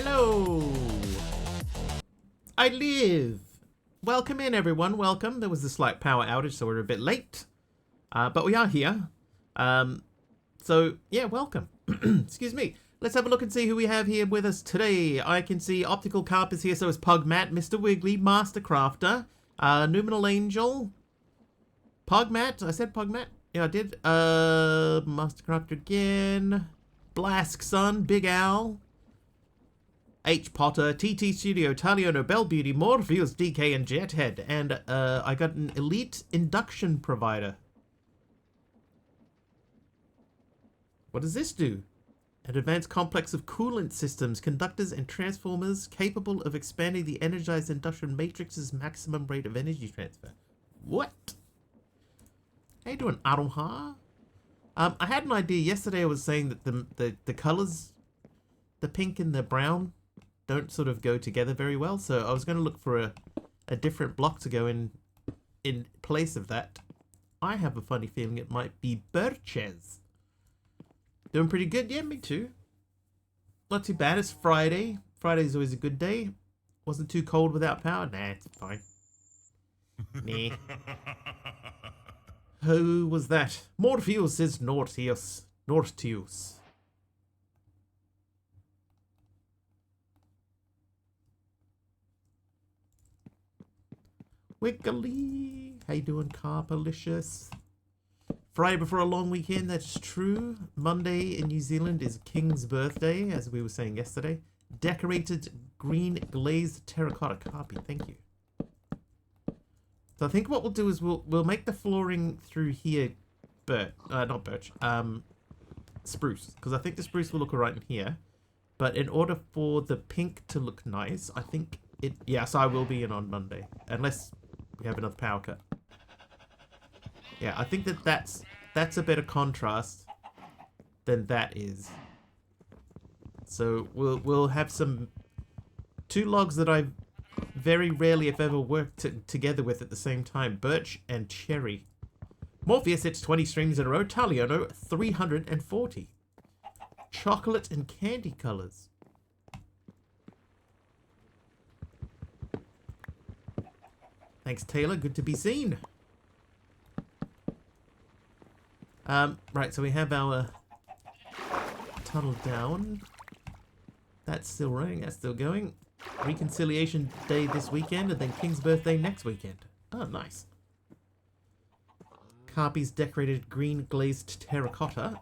Hello! I live! Welcome in, everyone. Welcome. There was a slight power outage, so we're a bit late. But we are here. So, yeah, welcome. Excuse me. Let's have a look and see who we have here with us today. I can see Optical Carp is here, so is Pugmat, Mr. Wiggly, Master Crafter, Numinal Angel, Pugmat. I said Pugmat? Yeah, I did. Master Crafter again. Blask Sun, Big Owl, H. Potter, TT Studio, Taliono, Bell Beauty, Morpheus, DK, and Jethead. And I got an Elite Induction Provider. What does this do? An advanced complex of coolant systems, conductors, and transformers capable of expanding the energized induction matrix's maximum rate of energy transfer. What? How you doing, Aroha? I had an idea yesterday. I was saying that the colors, the pink and the brown, don't sort of go together very well. So I was going to look for a different block to go in place of that. I have a funny feeling it might be birches. Doing pretty good. Yeah, me too. Not too bad. It's Friday. Friday's always a good day. Wasn't too cold without power. Nah, it's fine. Nah. Who was that? Morpheus is Nortius. Nortius. Wiggly. How you doing, Carpalicious? Friday before a long weekend, that's true. Monday in New Zealand is King's birthday, as we were saying yesterday. Decorated green glazed terracotta carpet. Thank you. So I think what we'll do is we'll make the flooring through here not birch, spruce, because I think the spruce will look alright in here. But in order for the pink to look nice, I think yes, I will be in on Monday, unless we have another power cut. Yeah, I think that's a better contrast than that is. So we'll have two logs that I've very rarely, if ever, worked together with at the same time. Birch and cherry. Morpheus hits 20 strings in a row. Taliono, 340. Chocolate and candy colors. Thanks, Taylor. Good to be seen. Right, so we have our tunnel down. That's still running. That's still going. Reconciliation Day this weekend, and then King's birthday next weekend. Oh, nice. Carpy's decorated green glazed terracotta.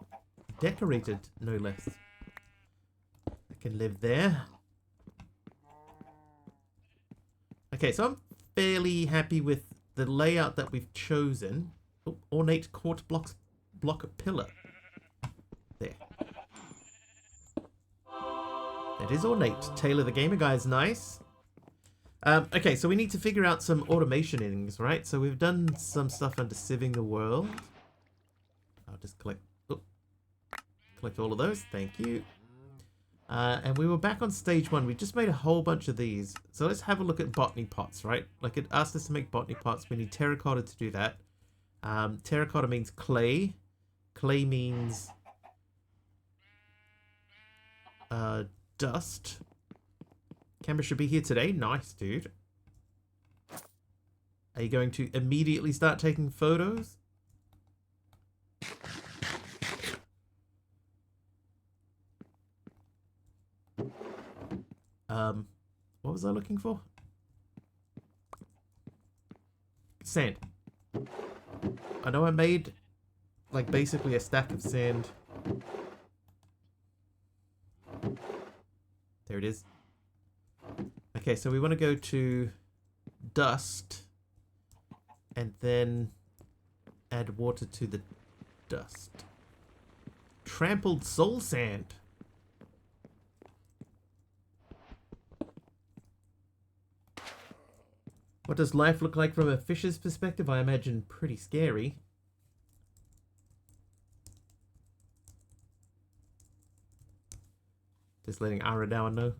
Decorated, no less. I can live there. Okay, so I'm fairly happy with the layout that we've chosen. Oh, ornate quartz block pillar. There. It is ornate. Taylor the Gamer Guy is nice. Okay, so we need to figure out some automation things, right? So we've done some stuff under Sieving the World. I'll just collect all of those. Thank you. And we were back on stage 1. We just made a whole bunch of these. So let's have a look at botany pots, right? Like it asked us to make botany pots. We need terracotta to do that. Terracotta means clay. Clay means dust. Camera should be here today. Nice, dude. Are you going to immediately start taking photos? What was I looking for? Sand. I know I made like basically a stack of sand. There it is. Okay, so we want to go to dust and then add water to the dust. Trampled soul sand. What does life look like from a fisher's perspective? I imagine pretty scary. Just letting Aradawa know.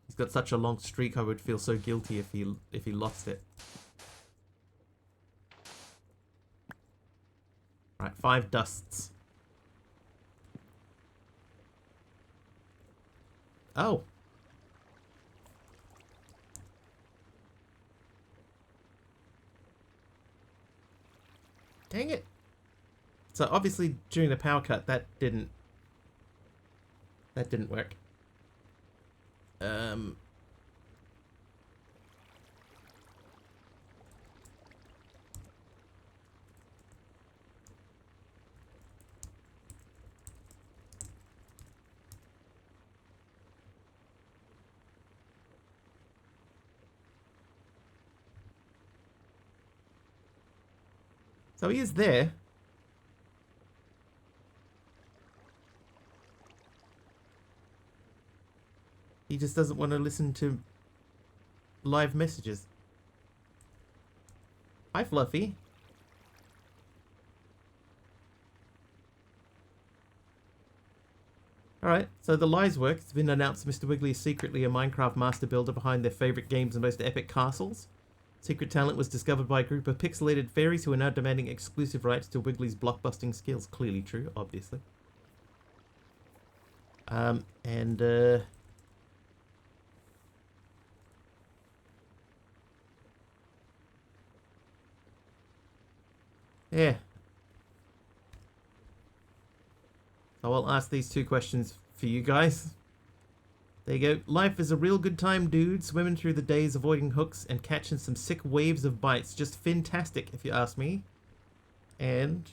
He's got such a long streak, I would feel so guilty if he lost it. Right, 5 dusts. Oh. Dang it. So obviously during the power cut that didn't work. So he is there. He just doesn't want to listen to live messages. Hi, Fluffy. Alright, so the lies work. It's been announced Mr. Wiggly is secretly a Minecraft master builder behind their favourite games and most epic castles. Secret talent was discovered by a group of pixelated fairies who are now demanding exclusive rights to Wiggly's blockbusting skills. Clearly true, obviously. Yeah. So I'll ask these two questions for you guys. There you go. Life is a real good time, dude. Swimming through the days, avoiding hooks, and catching some sick waves of bites. Just fantastic, if you ask me. And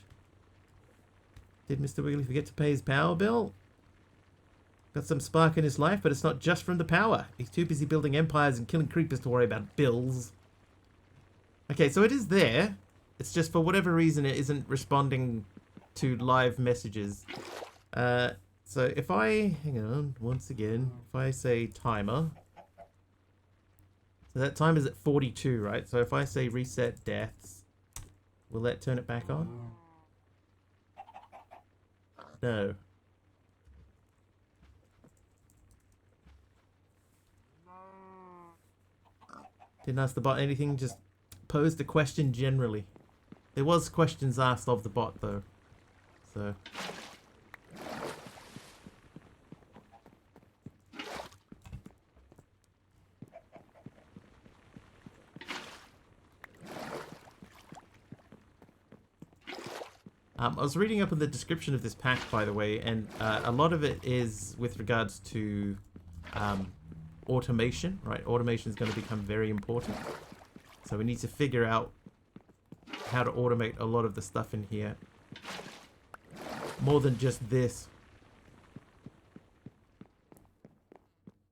did Mr. Wiggly forget to pay his power bill? Got some spark in his life, but it's not just from the power. He's too busy building empires and killing creepers to worry about bills. Okay, so it is there. It's just for whatever reason it isn't responding to live messages. So if I, hang on, once again, if I say timer, so that time is at 42, right? So if I say reset deaths, will that turn it back on? No. Didn't ask the bot anything, just posed a question generally. There was questions asked of the bot though, so... I was reading up on the description of this pack, by the way, and a lot of it is with regards to automation, right? Automation is going to become very important. So we need to figure out how to automate a lot of the stuff in here. More than just this.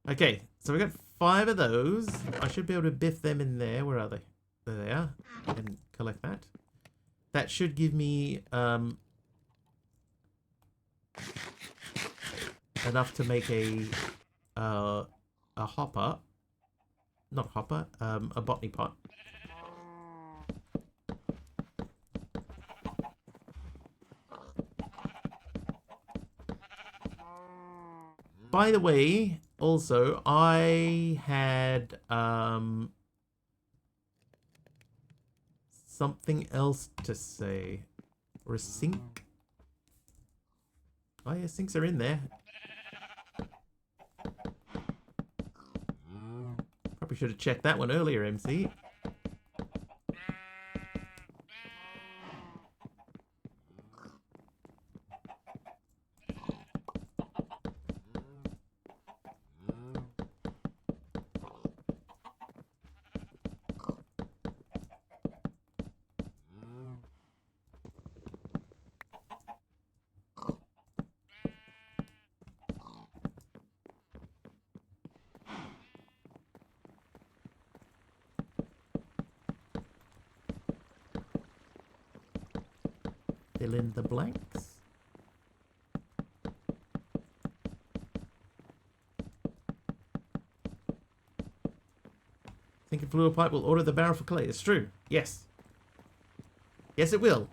Okay, so we got 5 of those. I should be able to biff them in there. Where are they? There they are. And collect that. That should give me enough to make a hopper. Not hopper, a botany pot. By the way, also, I had something else to say. Or a sink. Oh yeah, sinks are in there. Probably should have checked that one earlier, MC. Fill in the blanks. Think a fluid pipe will order the barrel for clay. It's true. Yes. Yes, it will.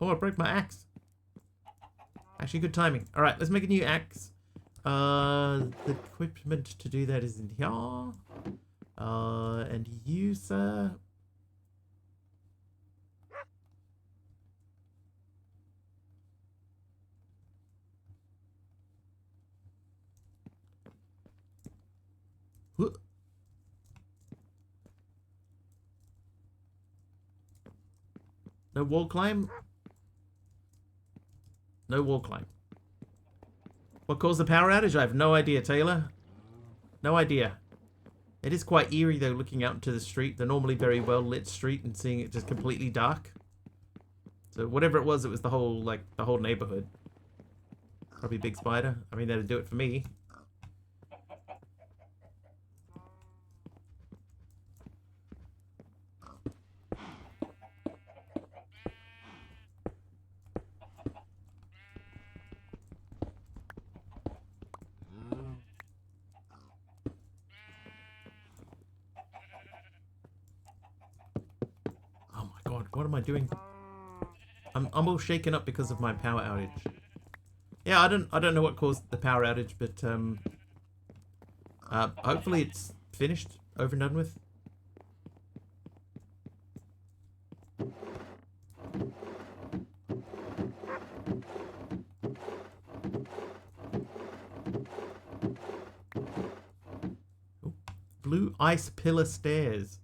Oh, I broke my axe. Actually, good timing. All right, let's make a new axe. The equipment to do that is in here. And you, sir. No wall climb? No wall climb. What caused the power outage? I have no idea, Taylor. No idea. It is quite eerie, though, looking out into the street. The normally very well-lit street and seeing it just completely dark. So whatever it was the whole, like, the whole neighborhood. Probably Big Spider. I mean, that'd do it for me. What am I doing? I'm all shaken up because of my power outage. Yeah, I don't know what caused the power outage, but hopefully it's finished, over and done with. Ooh, blue ice pillar stairs.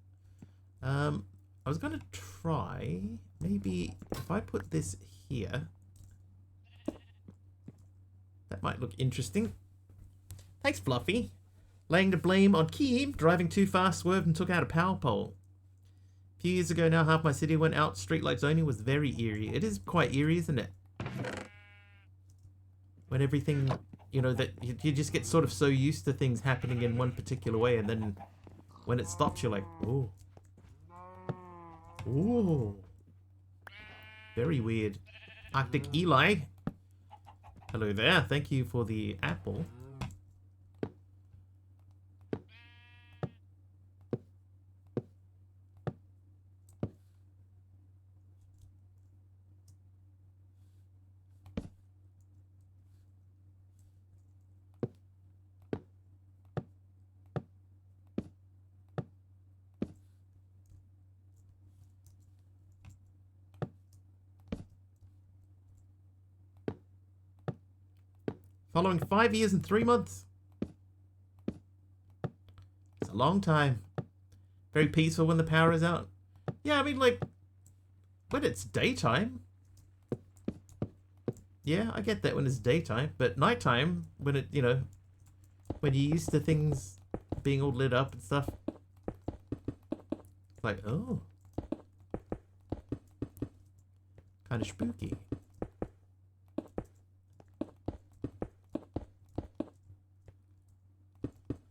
I was gonna try, maybe if I put this here, that might look interesting. Thanks, Fluffy. Laying the blame on Keem, driving too fast, swerved and took out a power pole. A few years ago now, half my city went out, streetlights only, was very eerie. It is quite eerie, isn't it? When everything, you know, that you just get sort of so used to things happening in one particular way, and then when it stops, you're like, oh. Ooh. Very weird. Arctic Eli. Hello there. Thank you for the apple. Following 5 years and 3 months. It's a long time. Very peaceful when the power is out. Yeah, I mean, like, when it's daytime. Yeah, I get that when it's daytime. But nighttime, when it, you know, when you're used to things being all lit up and stuff. It's like, oh. Kind of spooky.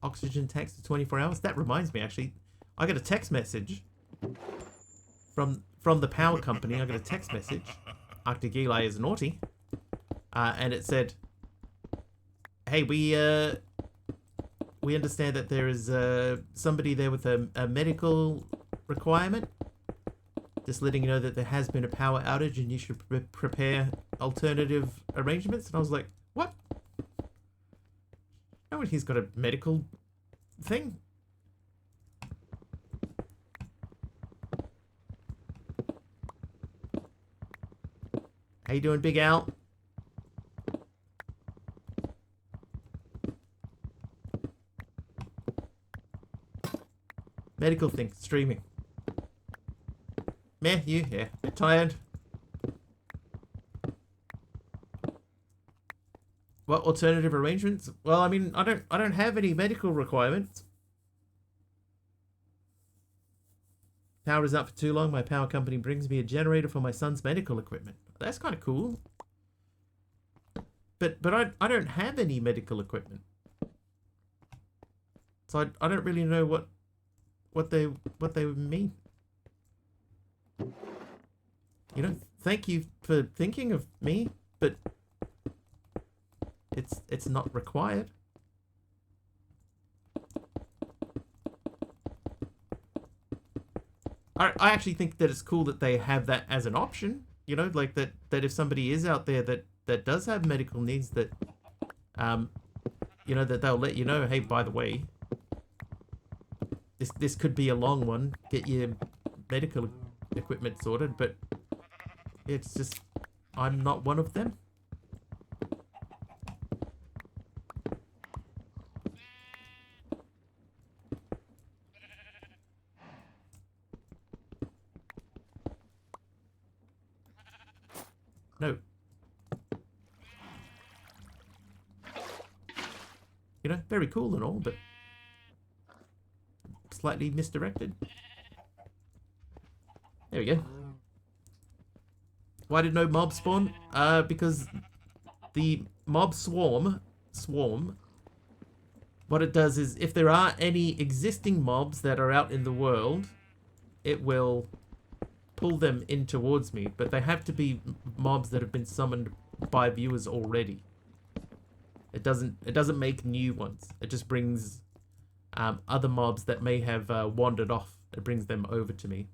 Oxygen text for 24 hours. That reminds me, actually, I got a text message from the power company. I got a text message. Arctic Eli is naughty, and it said, "Hey, we understand that there is somebody there with a medical requirement. Just letting you know that there has been a power outage, and you should prepare alternative arrangements." And I was like, "What? No, he's got a medical thing." How you doing, Big Al? Medical thing, streaming. Meh, you? Yeah, bit tired. What alternative arrangements? Well, I mean, I don't have any medical requirements. Power is out for too long. My power company brings me a generator for my son's medical equipment. That's kind of cool. But I don't have any medical equipment. So I don't really know what they mean. You know, thank you for thinking of me, but it's not required. I actually think that it's cool that they have that as an option. you know, like that if somebody is out there that does have medical needs, that you know, that they'll let you know, hey, by the way, this could be a long one. Get your medical equipment sorted. But it's just, I'm not one of them. No. You know, very cool and all, but slightly misdirected. There we go. Why did no mob spawn? Because the mob swarm, what it does is, if there are any existing mobs that are out in the world, it will pull them in towards me, but they have to be mobs that have been summoned by viewers already. It doesn't make new ones. It just brings other mobs that may have wandered off. It brings them over to me.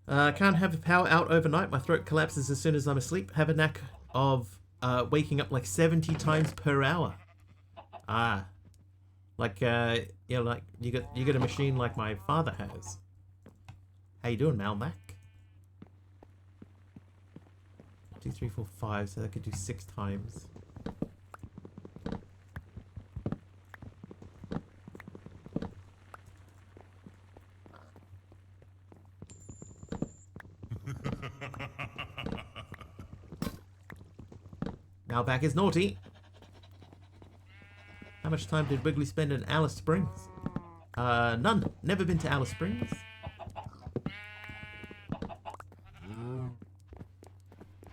Can't have the power out overnight. My throat collapses as soon as I'm asleep. Have a knack of waking up like 70 times per hour. Like you know, like you get a machine like my father has. How you doing, Malmac? 2, 3, 4, 5. So I could do 6 times. Malvac is naughty. How much time did Wiggly spend in Alice Springs? None. Never been to Alice Springs.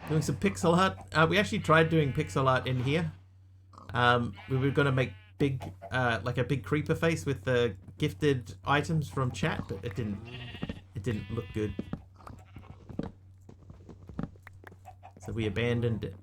Doing some pixel art. We actually tried doing pixel art in here. We were gonna make big, like a big creeper face with the gifted items from chat, but it didn't look good. So we abandoned it.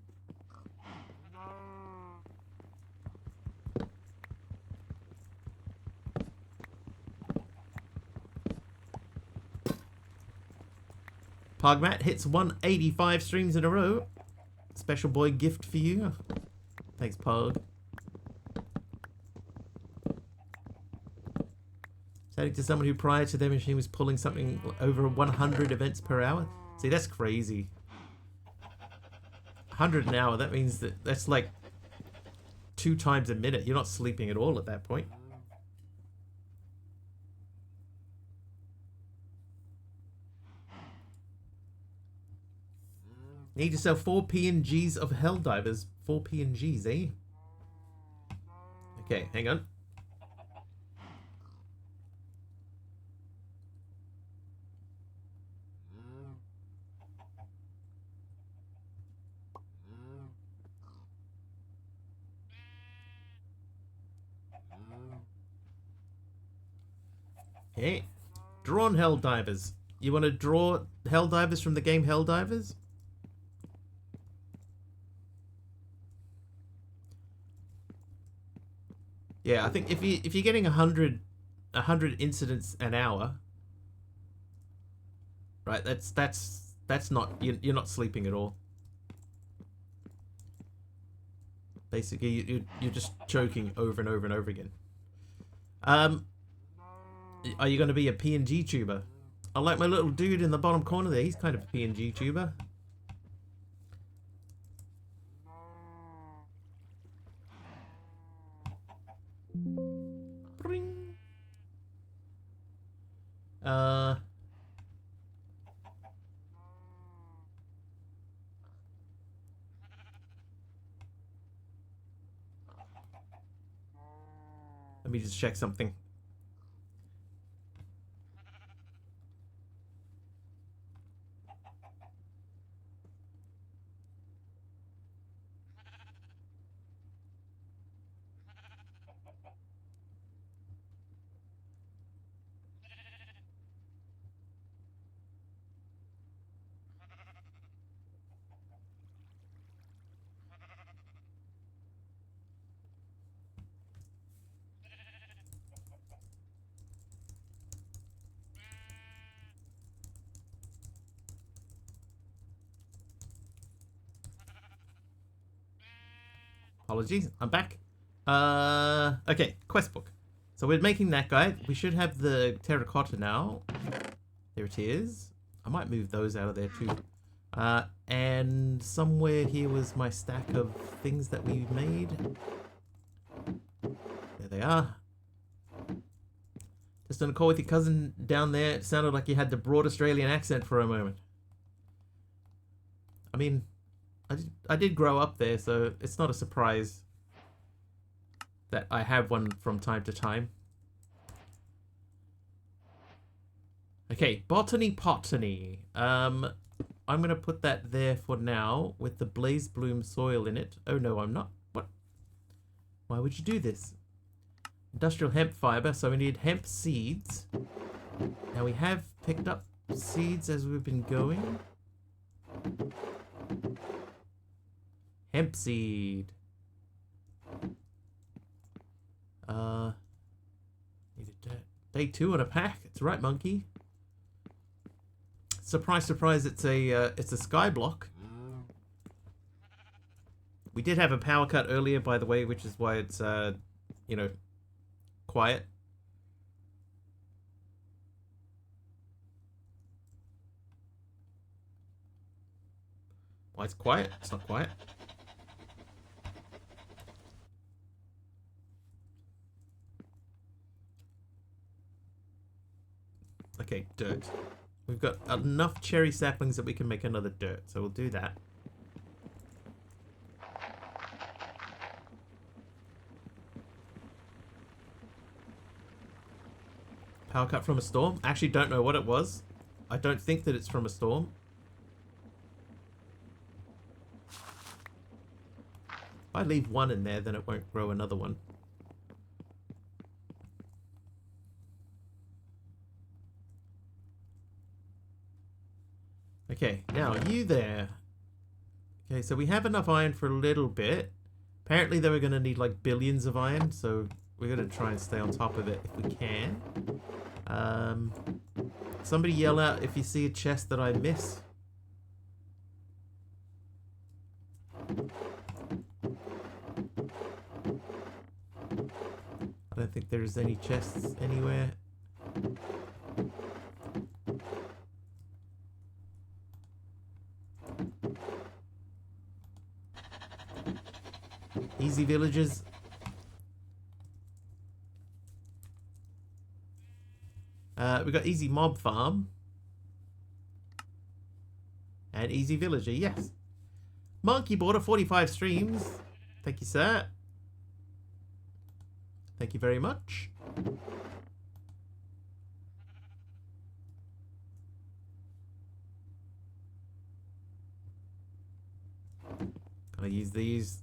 Pogmat hits 185 streams in a row. Special boy gift for you. Thanks, Pog. Chatting to someone who prior to their machine was pulling something over 100 events per hour. See, that's crazy. 100 an hour, that means that's like 2 times a minute. You're not sleeping at all at that point. Need to sell 4 PNGs of Helldivers. 4 PNGs, eh? Okay, hang on. Okay. Drawn Helldivers. You want to draw Helldivers from the game Helldivers? Yeah, I think if you're getting 100 incidents an hour, right? That's not, you're not sleeping at all. Basically, you're just choking over and over and over again. Are you going to be a PNG tuber? I like my little dude in the bottom corner there. He's kind of a PNG tuber. Bring. Let me just check something. Apologies, I'm back. Okay, quest book. So we're making that guy. We should have the terracotta now. There it is. I might move those out of there too. And somewhere here was my stack of things that we made. There they are. Just on a call with your cousin down there. It sounded like you had the broad Australian accent for a moment. I mean, I did grow up there, so it's not a surprise that I have one from time to time. Okay, Botany Potany. I'm going to put that there for now with the Blaze Bloom soil in it. Oh no, I'm not. What? Why would you do this? Industrial hemp fiber, so we need hemp seeds. Now we have picked up seeds as we've been going. Hemp seed. Needed day 2 on a pack. It's right, monkey. Surprise, surprise! It's a sky block. We did have a power cut earlier, by the way, which is why it's you know, quiet. Why it's quiet? It's not quiet. Okay, dirt. We've got enough cherry saplings that we can make another dirt, so we'll do that. Power cut from a storm? I actually don't know what it was. I don't think that it's from a storm. If I leave one in there, then it won't grow another one. Okay, now you there. Okay, so we have enough iron for a little bit. Apparently they were going to need like billions of iron, so we're going to try and stay on top of it if we can. Somebody yell out if you see a chest that I miss. I don't think there's any chests anywhere. Easy villages. We got easy mob farm. And easy villager, yes. Monkey border 45 streams. Thank you, sir. Thank you very much. Gonna use these.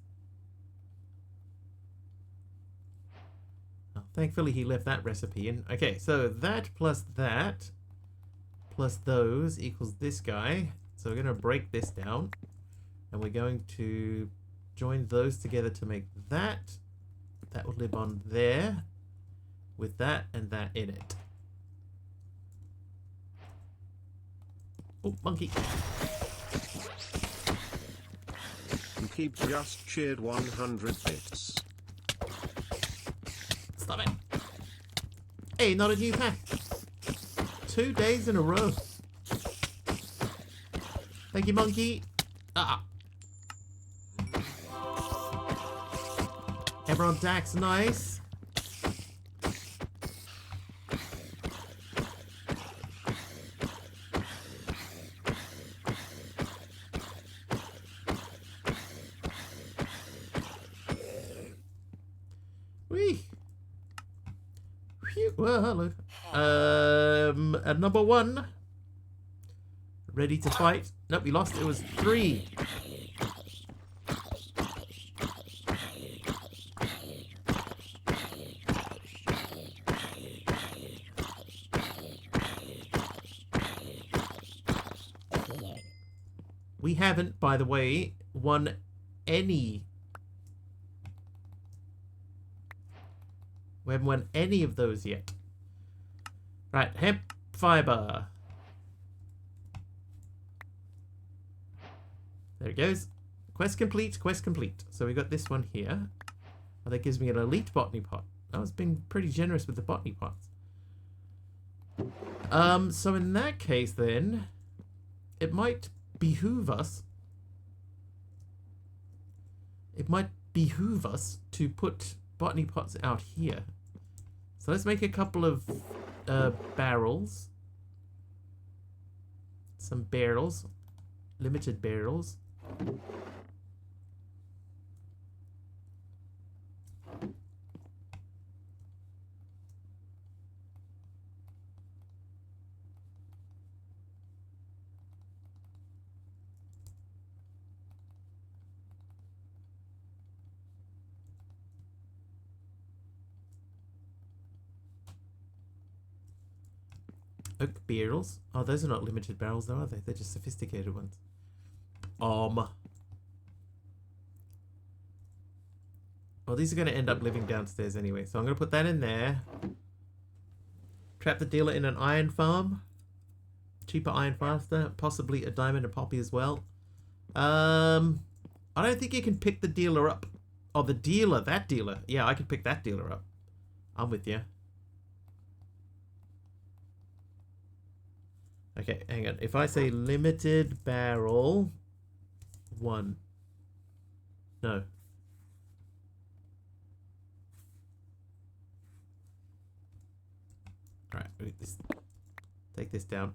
Oh, thankfully he left that recipe in. Okay, so that plus those equals this guy. So we're gonna break this down. And we're going to join those together to make that. That will live on there with that and that in it. Oh, monkey. Keep just cheered 100 bits. Stop it. Hey, not a new pack. 2 days in a row. Thank you, monkey. Ah. Emerald Dax, nice. Whee. Phew. Well, hello. At number 1. Ready to fight. Nope, we lost. It was 3. We haven't, by the way, won any... We haven't won any of those yet. Right, hemp fiber. There it goes. Quest complete, quest complete. So we got this one here. Oh, that gives me an elite botany pot. I was being pretty generous with the botany pots. So in that case then, it might behoove us. It might behoove us to put botany pots out here. So let's make a couple of barrels. Some barrels. Limited barrels. Oak barrels. Oh, those are not limited barrels though, are they? They're just sophisticated ones. Well, these are going to end up living downstairs anyway. So I'm going to put that in there. Trap the dealer in an iron farm. Cheaper iron faster. Possibly a diamond and poppy as well. I don't think you can pick the dealer up. Oh, the dealer. That dealer. Yeah, I can pick that dealer up. I'm with you. Okay, hang on. If I say limited barrel 1. No. Alright, take this down.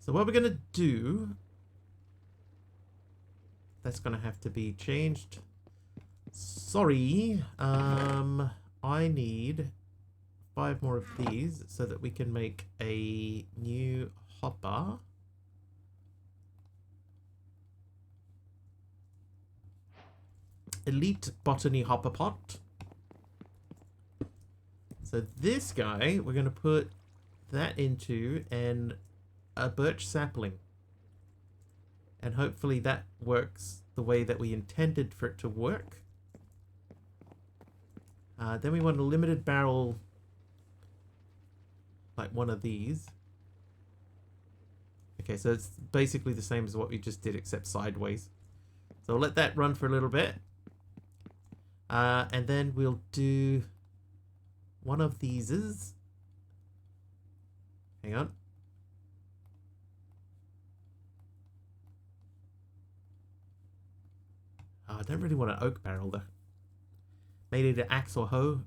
So what we're going to do... That's going to have to be changed. Sorry. I need 5 more of these so that we can make a new hopper. Elite botany hopper pot. So this guy, we're going to put that into a birch sapling. And hopefully that works the way that we intended for it to work. Then we want a limited barrel, like one of these. Okay, so it's basically the same as what we just did, except sideways. So we'll let that run for a little bit. And then we'll do one of these. Hang on. I don't really want an oak barrel though. Maybe an axe or hoe.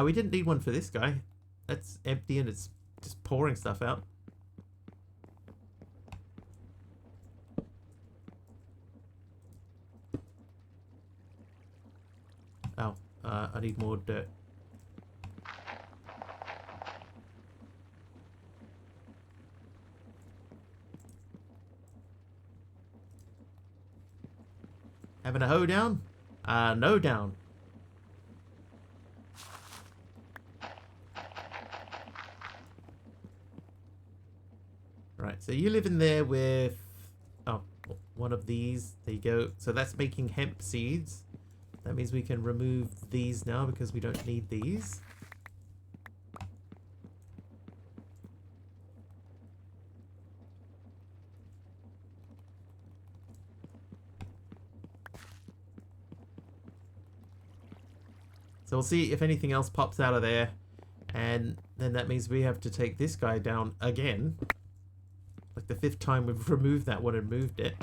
We didn't need one for this guy. That's empty and it's just pouring stuff out. Oh, I need more dirt. Having a hoe down? No down. Right, so you live in there with... Oh, one of these. There you go. So that's making hemp seeds. That means we can remove these now because we don't need these. So we'll see if anything else pops out of there. And then that means we have to take this guy down again. Like the 5th time we've removed that one and moved it.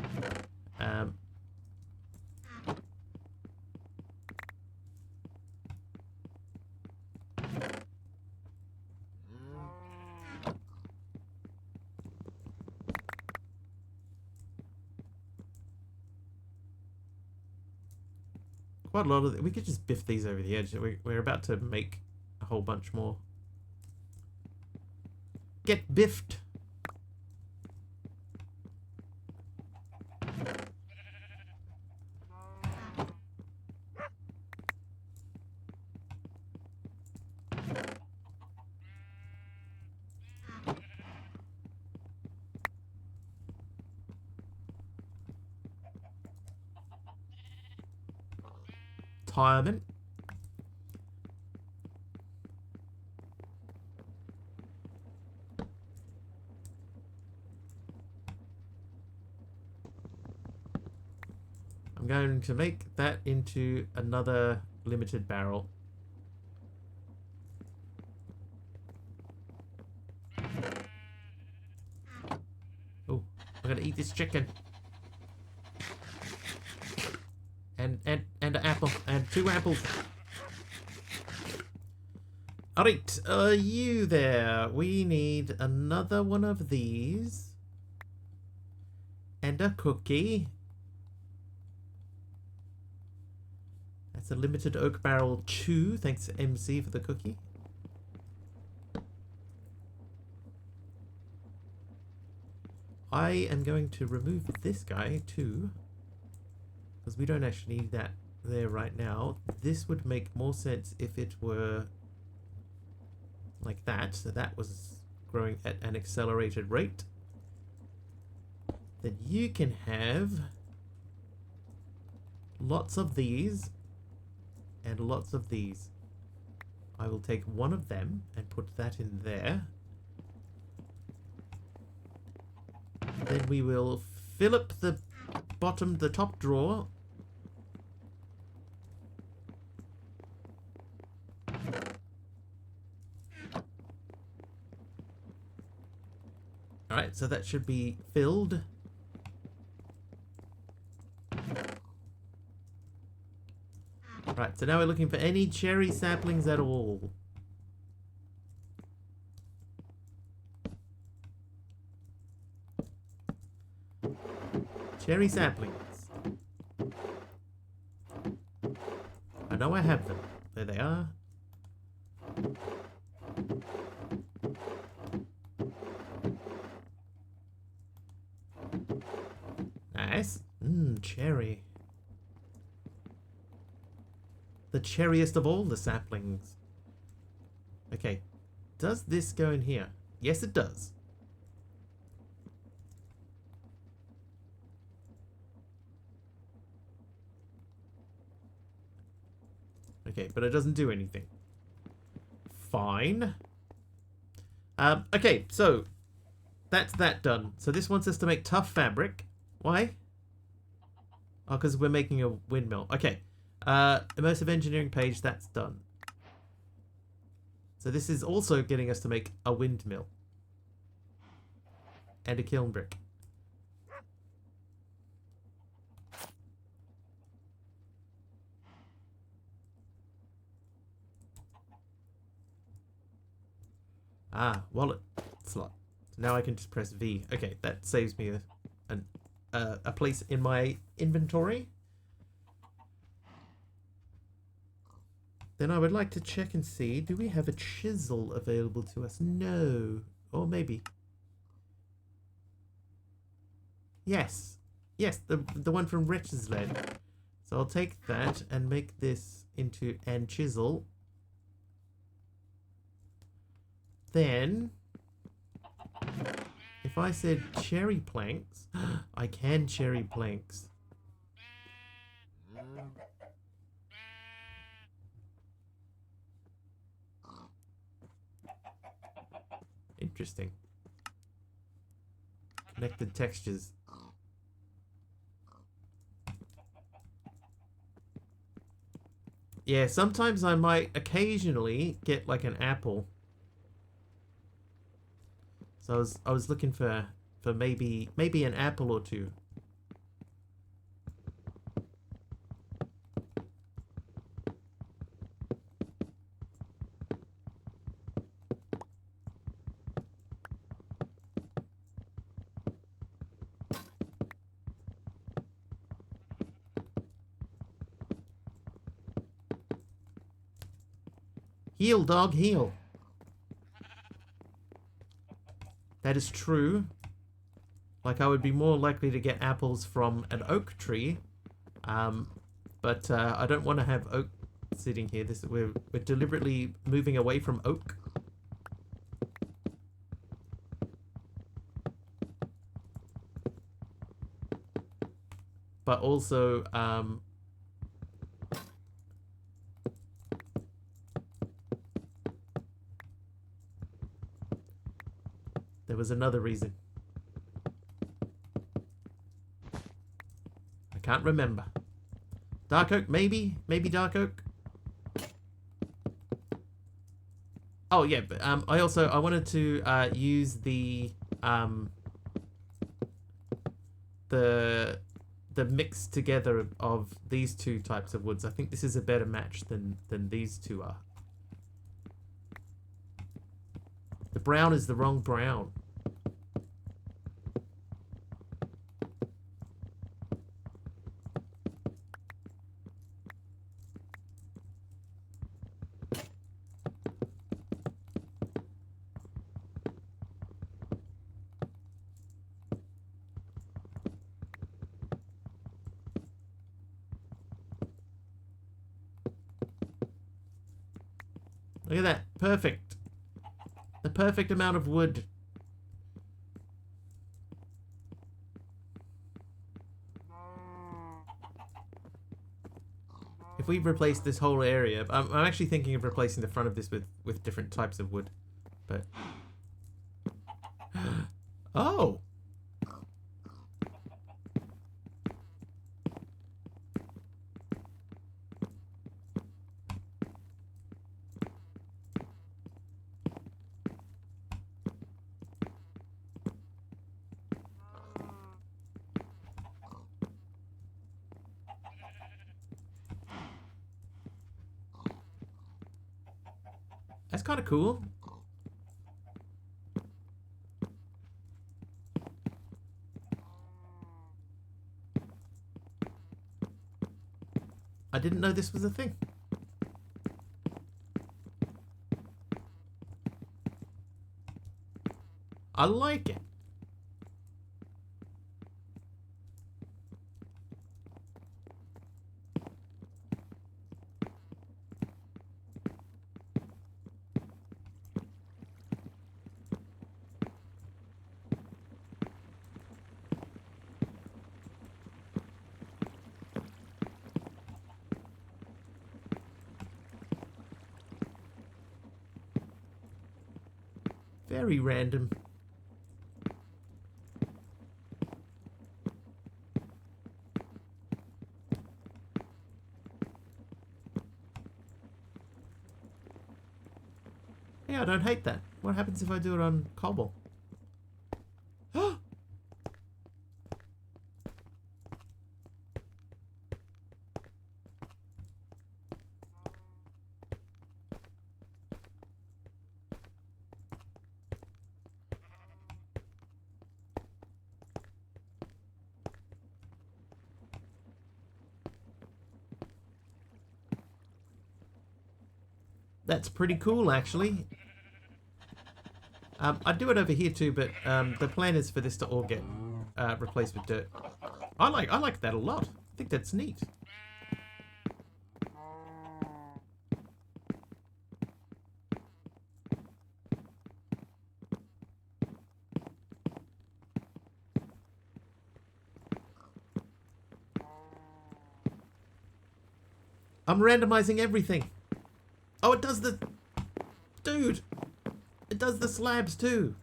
Quite a lot of... We could just biff these over the edge. We're about to make a whole bunch more. Get biffed! Retirement. going to make that into another limited barrel. Oh, I'm gonna eat this chicken. And an apple. And 2 apples. Alright, you there. We need another one of these. And a cookie. That's a limited oak barrel 2. Thanks to MC for the cookie. I am going to remove this guy too, because we don't actually need that there right now. This would make more sense if it were like that. So that was growing at an accelerated rate. Then you can have lots of these and lots of these. I will take one of them and put that in there. Then we will fill up the top drawer. Alright, so that should be filled. Right, so now we're looking for any cherry saplings at all. Cherry saplings. I know I have them. There they are. Nice. Cherry. The cherriest of all the saplings. Okay. Does this go in here? Yes, it does. Okay, but it doesn't do anything. Fine. Okay, so that's that done. So this wants us to make tough fabric. Why? Oh, because we're making a windmill. Okay. Immersive engineering page, that's done. So this is also getting us to make a windmill. And a kiln brick. Ah, wallet slot. So now I can just press V. Okay, that saves me a place in my inventory. Then I would like to check and see, do we have a chisel available to us? No. Or maybe. Yes. Yes, the one from Wretch's Lead. So I'll take that and make this into an chisel. Then, if I said cherry planks, I can cherry planks. Interesting. Connected textures. Yeah, sometimes I might occasionally get like an apple. So I was looking for maybe an apple or two. Heal, dog, heal. That is true. Like, I would be more likely to get apples from an oak tree. But I don't want to have oak sitting here. We're deliberately moving away from oak. But also, there was another reason. I can't remember. Dark oak, maybe? Maybe dark oak? Oh, yeah, but I wanted to use the mix together of these two types of woods. I think this is a better match than these two are. The brown is the wrong brown. Look at that. Perfect. The perfect amount of wood. If we replace this whole area, I'm actually thinking of replacing the front of this with different types of wood. But oh, that's kind of cool. I didn't know this was a thing. I like it. Very random. Yeah, I don't hate that. What happens if I do it on cobble? That's pretty cool, actually. I'd do it over here too, but the plan is for this to all get replaced with dirt. I like that a lot. I think that's neat. I'm randomizing everything. Oh, it does the... Dude! It does the slabs too.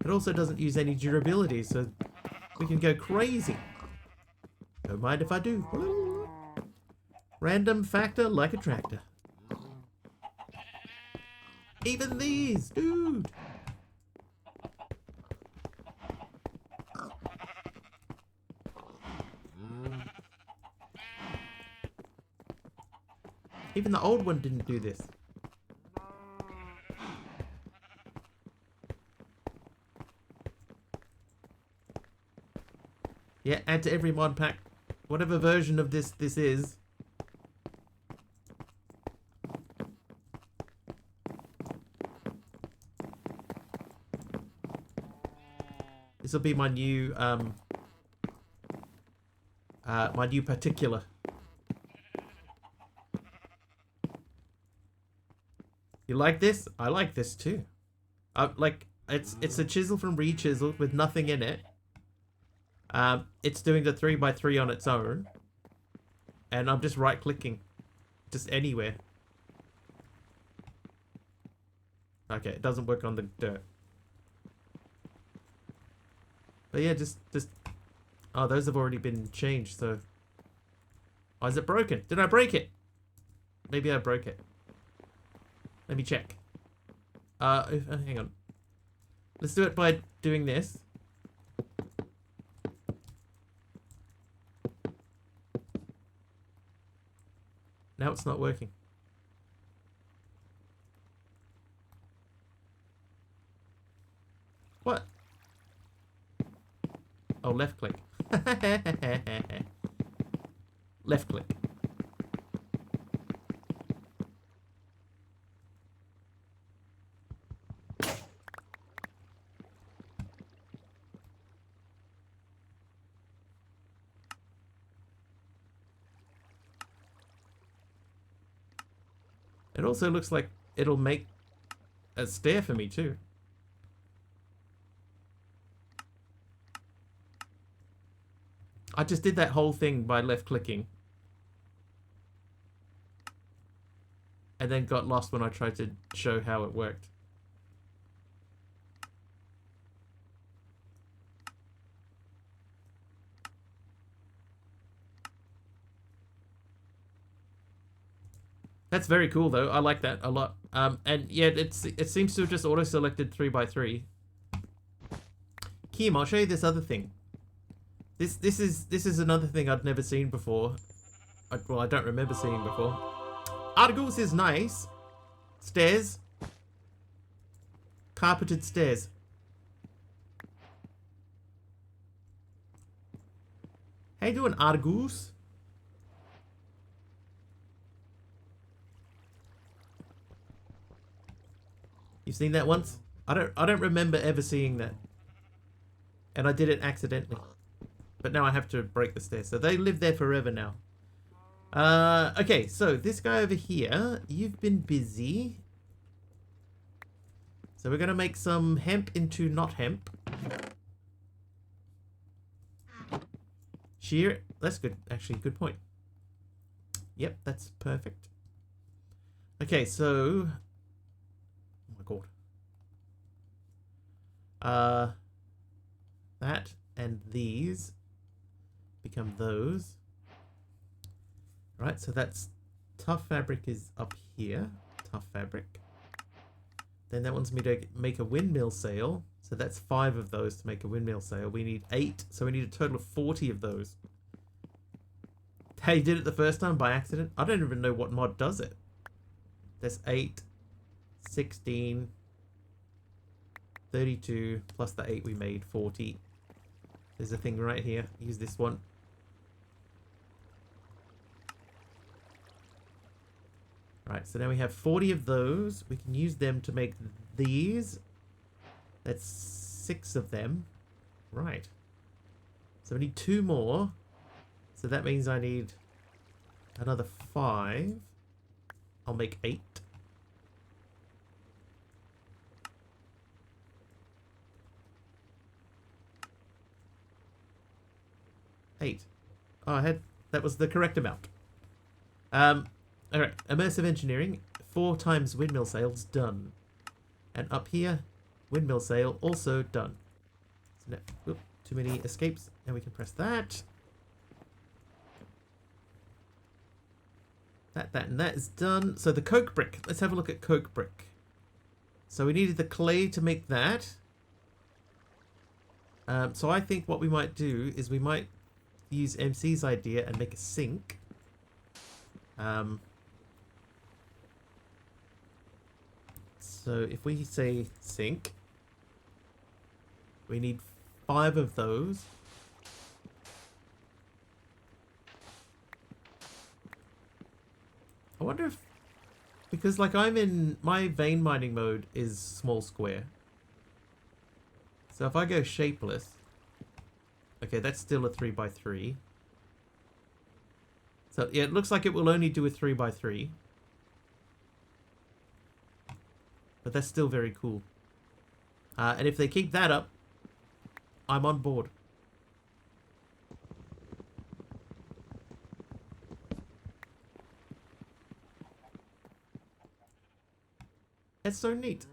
It also doesn't use any durability, so we can go crazy. Don't mind if I do. Random factor like a tractor. Even these, dude. Even the old one didn't do this. Yeah, add to every mod pack. Whatever version of this is. This will be my new particular. You like this? I like this too. Like it's a chisel from Rechisel with nothing in it. It's doing the 3x3 on its own, and I'm just right clicking, just anywhere. Okay, it doesn't work on the dirt. But yeah, just oh, those have already been changed. So, oh, is it broken? Did I break it? Maybe I broke it. Let me check. Hang on. Let's do it by doing this. Now it's not working. What? Oh, left click. Left click. It also looks like it'll make a stair for me too. I just did that whole thing by left clicking. And then got lost when I tried to show how it worked. That's very cool though. I like that a lot. And yeah, it seems to have just auto-selected 3x3. Kim, I'll show you this other thing. This is another thing I'd never seen before. Well, I don't remember seeing before. Argos is nice. Stairs. Carpeted stairs. How you doing, Argus? You've seen that once? I don't remember ever seeing that. And I did it accidentally. But now I have to break the stairs. So they live there forever now. Okay, so this guy over here, you've been busy. So we're going to make some hemp into not hemp. Shear, that's good. Actually, good point. Yep, that's perfect. Okay, so... Oh my god. That and these become those. Right, so that's tough fabric is up here. Tough fabric. Then that wants me to make a windmill sail. So that's 5 of those to make a windmill sail. We need 8, so we need a total of 40 of those. Hey, you did it the first time by accident? I don't even know what mod does it. That's 8, 16, 32, plus the 8 we made, 40. There's a thing right here. Use this one. Right, so now we have 40 of those. We can use them to make these. That's 6 of them. Right. So we need 2 more. So that means I need another 5. I'll make 8. Oh, that was the correct amount. Alright, immersive engineering, 4 times windmill sails, done. And up here, windmill sail, also done. So now, whoop, too many escapes. Now we can press that. That, and that is done. So the coke brick, let's have a look at coke brick. So we needed the clay to make that. So I think what we might do is we might use MC's idea and make a sink. So if we say sink, we need 5 of those. I wonder if, because like I'm in, my vein mining mode is small square. So if I go shapeless, okay, that's still a 3x3. So yeah, it looks like it will only do a 3x3. But that's still very cool. And if they keep that up, I'm on board. It's so neat.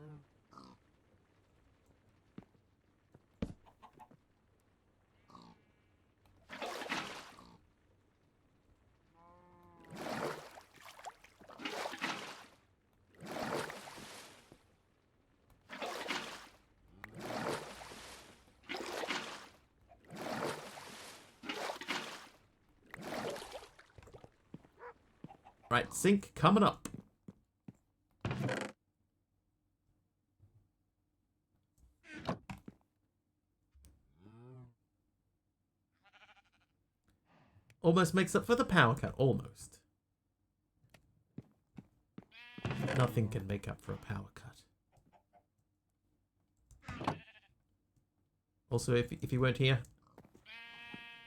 Right, sink coming up. Almost makes up for the power cut. Almost. Nothing can make up for a power cut. Also, if you weren't here,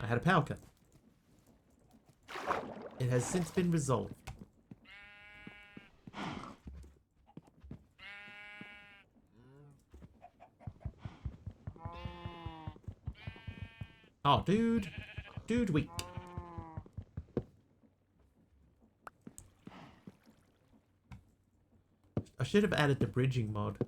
I had a power cut. It has since been resolved. Oh, dude. Dude weak. I should have added the bridging mod.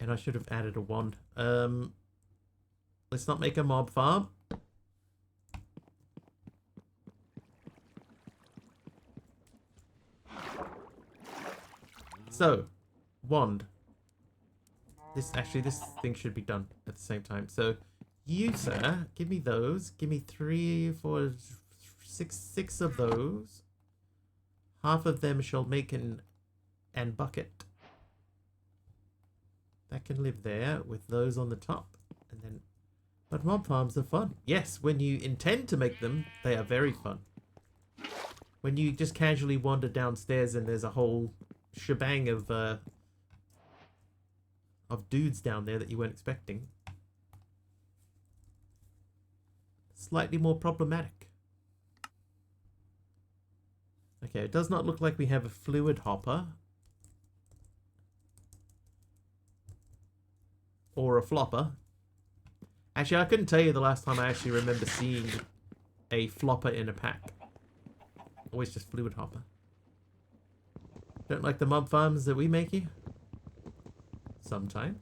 And I should have added a wand. Let's not make a mob farm. So, wand. This thing should be done at the same time. So, you, sir, give me those. Give me 3, 4, 6 of those. Half of them shall make an bucket. That can live there with those on the top. And then, but mob farms are fun. Yes, when you intend to make them, they are very fun. When you just casually wander downstairs and there's a whole shebang of dudes down there that you weren't expecting. Slightly more problematic. Okay, it does not look like we have a fluid hopper. Or a flopper. Actually, I couldn't tell you the last time I actually remember seeing a flopper in a pack. Always just fluid hopper. Don't like the mob farms that we make here? Sometimes.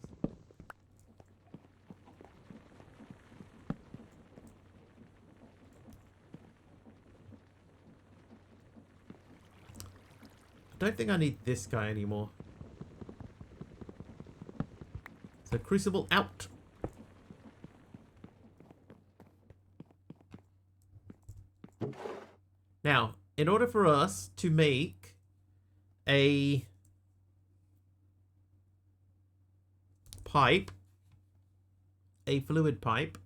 I don't think I need this guy anymore. So Crucible out. Now, in order for us to make a pipe, a fluid pipe,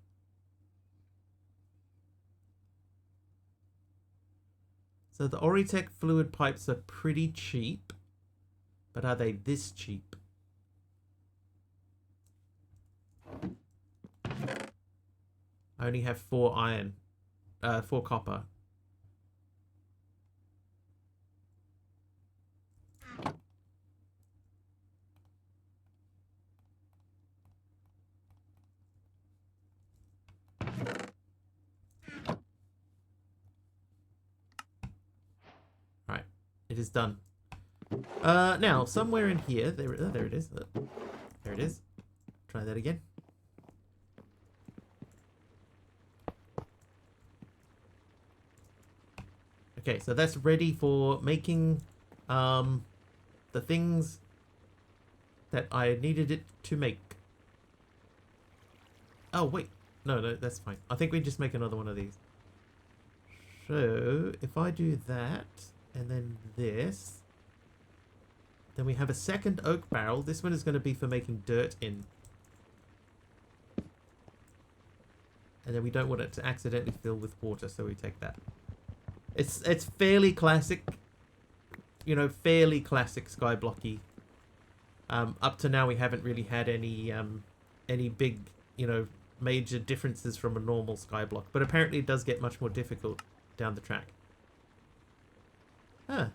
so the Oritech fluid pipes are pretty cheap, but are they this cheap? I only have 4 iron, 4 copper. Right, it is done. Now, somewhere in here, there it is. There it is. Try that again. Okay, so that's ready for making the things that I needed it to make. Oh, wait. No, that's fine. I think we just make another one of these. So, if I do that, and then this, then we have a second oak barrel. This one is going to be for making dirt in. And then we don't want it to accidentally fill with water, so we take that. It's fairly classic, you know, fairly classic skyblocky Up to now, we haven't really had any big, you know, major differences from a normal skyblock. But apparently it does get much more difficult down the track. Huh.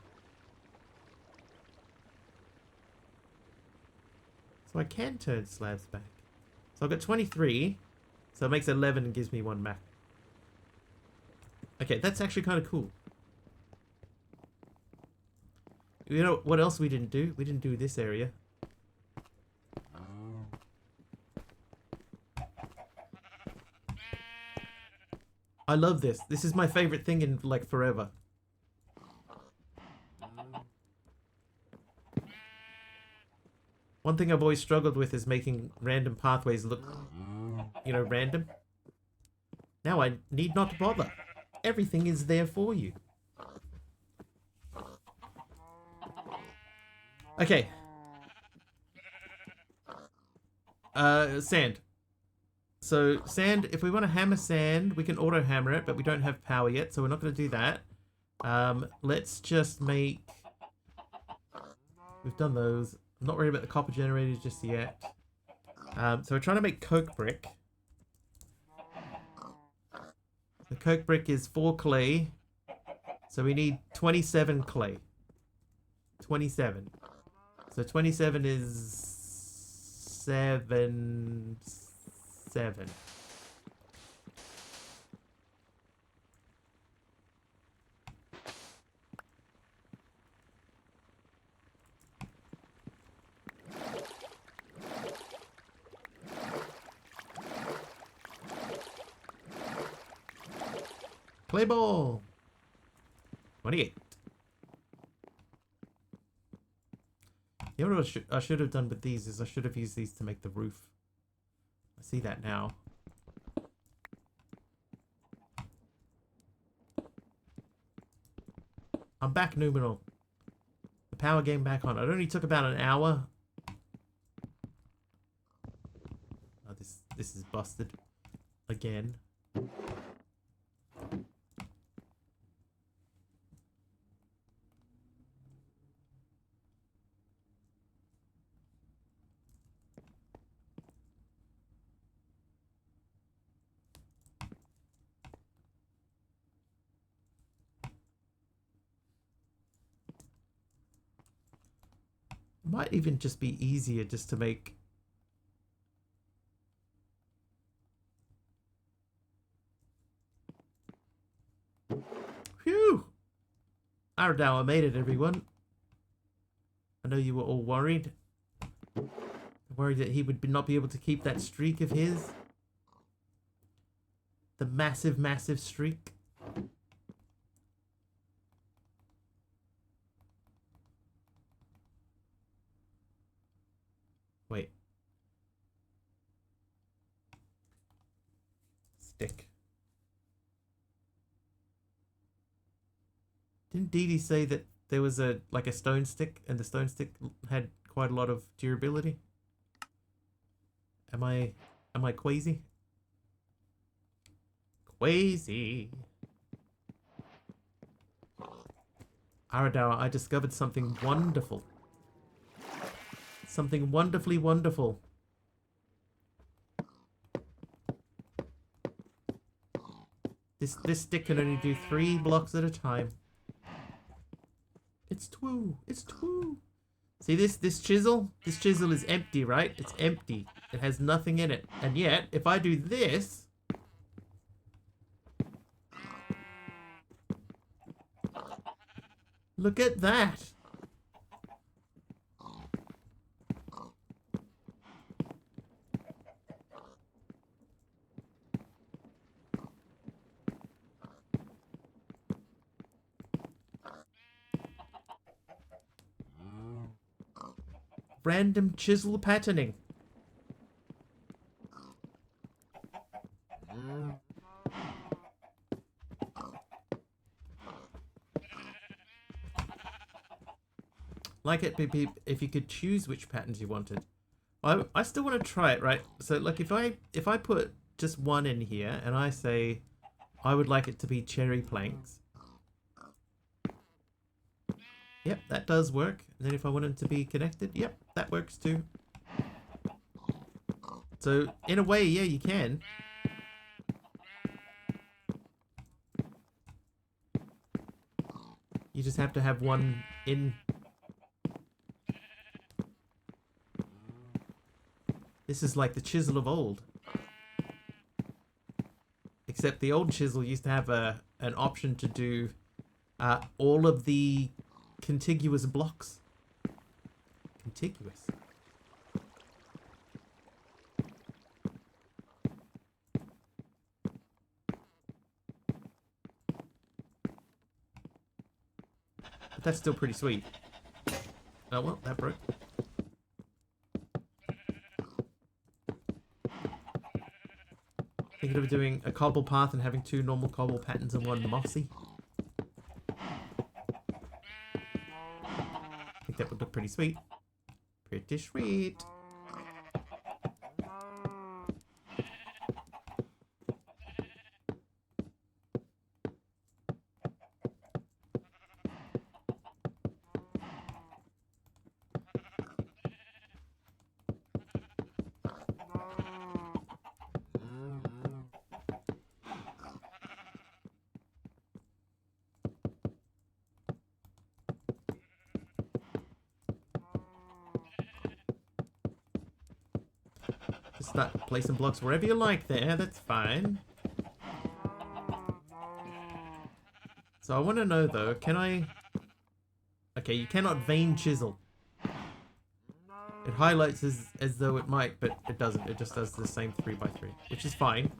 So I can turn slabs back. So I've got 23. So it makes 11 and gives me 1 back. Okay, that's actually kind of cool. You know what else we didn't do? We didn't do this area. I love this. This is my favorite thing in, like, forever. One thing I've always struggled with is making random pathways look, you know, random. Now I need not bother. Everything is there for you. Okay. Sand. So, sand, if we want to hammer sand, we can auto hammer it, but we don't have power yet, so we're not going to do that. Let's just make... We've done those. I'm not worried about the copper generators just yet. So we're trying to make coke brick. The coke brick is 4 clay. So we need 27 clay. 27. So 27 is 7. Clay ball. 28. You know what I should have done with these is I should have used these to make the roof. I see that now. I'm back, Numenor. The power game back on. It only took about an hour. Oh, this is busted again. Might even just be easier just to make... Phew! Aradauer made it, everyone. I know you were all worried. Worried that he would not be able to keep that streak of his. The massive, massive streak. Wait. Stick. Didn't Dee Dee say that there was a stone stick and the stone stick had quite a lot of durability? Am I crazy? Crazy. Aradauer, I discovered something wonderful. Something wonderfully wonderful. This stick can only do 3 blocks at a time. It's true. It's true. See this chisel? This chisel is empty, right? It's empty. It has nothing in it. And yet, if I do this... Look at that. Random chisel patterning. Like it, beep beep, if you could choose which patterns you wanted. I still want to try it, right? So like if I put just one in here and I say I would like it to be cherry planks. Yep, that does work. And then if I want them to be connected, yep, that works too. So, in a way, yeah, you can. You just have to have one in. This is like the chisel of old. Except the old chisel used to have an option to do all of the contiguous blocks. Contiguous. But that's still pretty sweet. Oh well, that broke. Thinking of doing a cobble path and having 2 normal cobble patterns and 1 mossy. I think that would look pretty sweet. Pretty sweet. Just start placing blocks wherever you like there, that's fine. So I want to know though, can I... Okay, you cannot vein chisel. It highlights as though it might, but it doesn't. It just does the same 3x3, which is fine.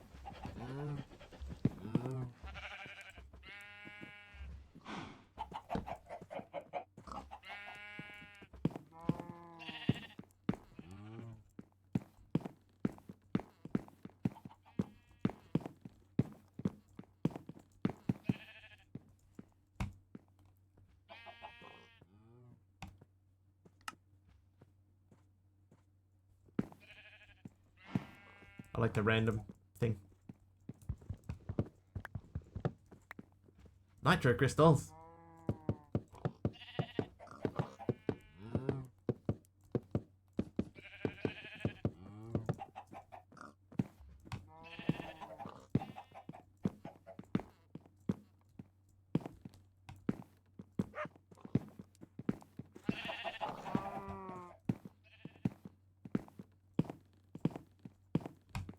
I like the random thing. Nitro crystals.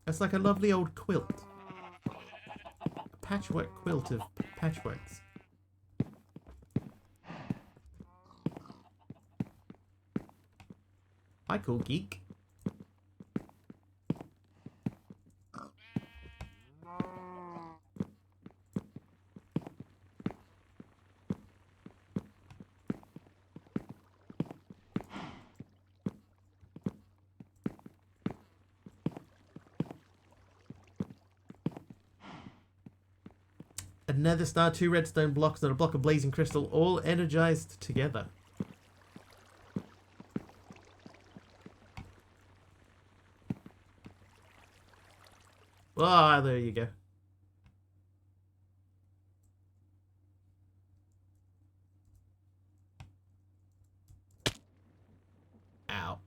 That's like a lovely old quilt. A patchwork quilt of patchworks. Hi, cool geek. A nether star, 2 redstone blocks, and a block of blazing crystal, all energized together. Ah, there you go. Ow.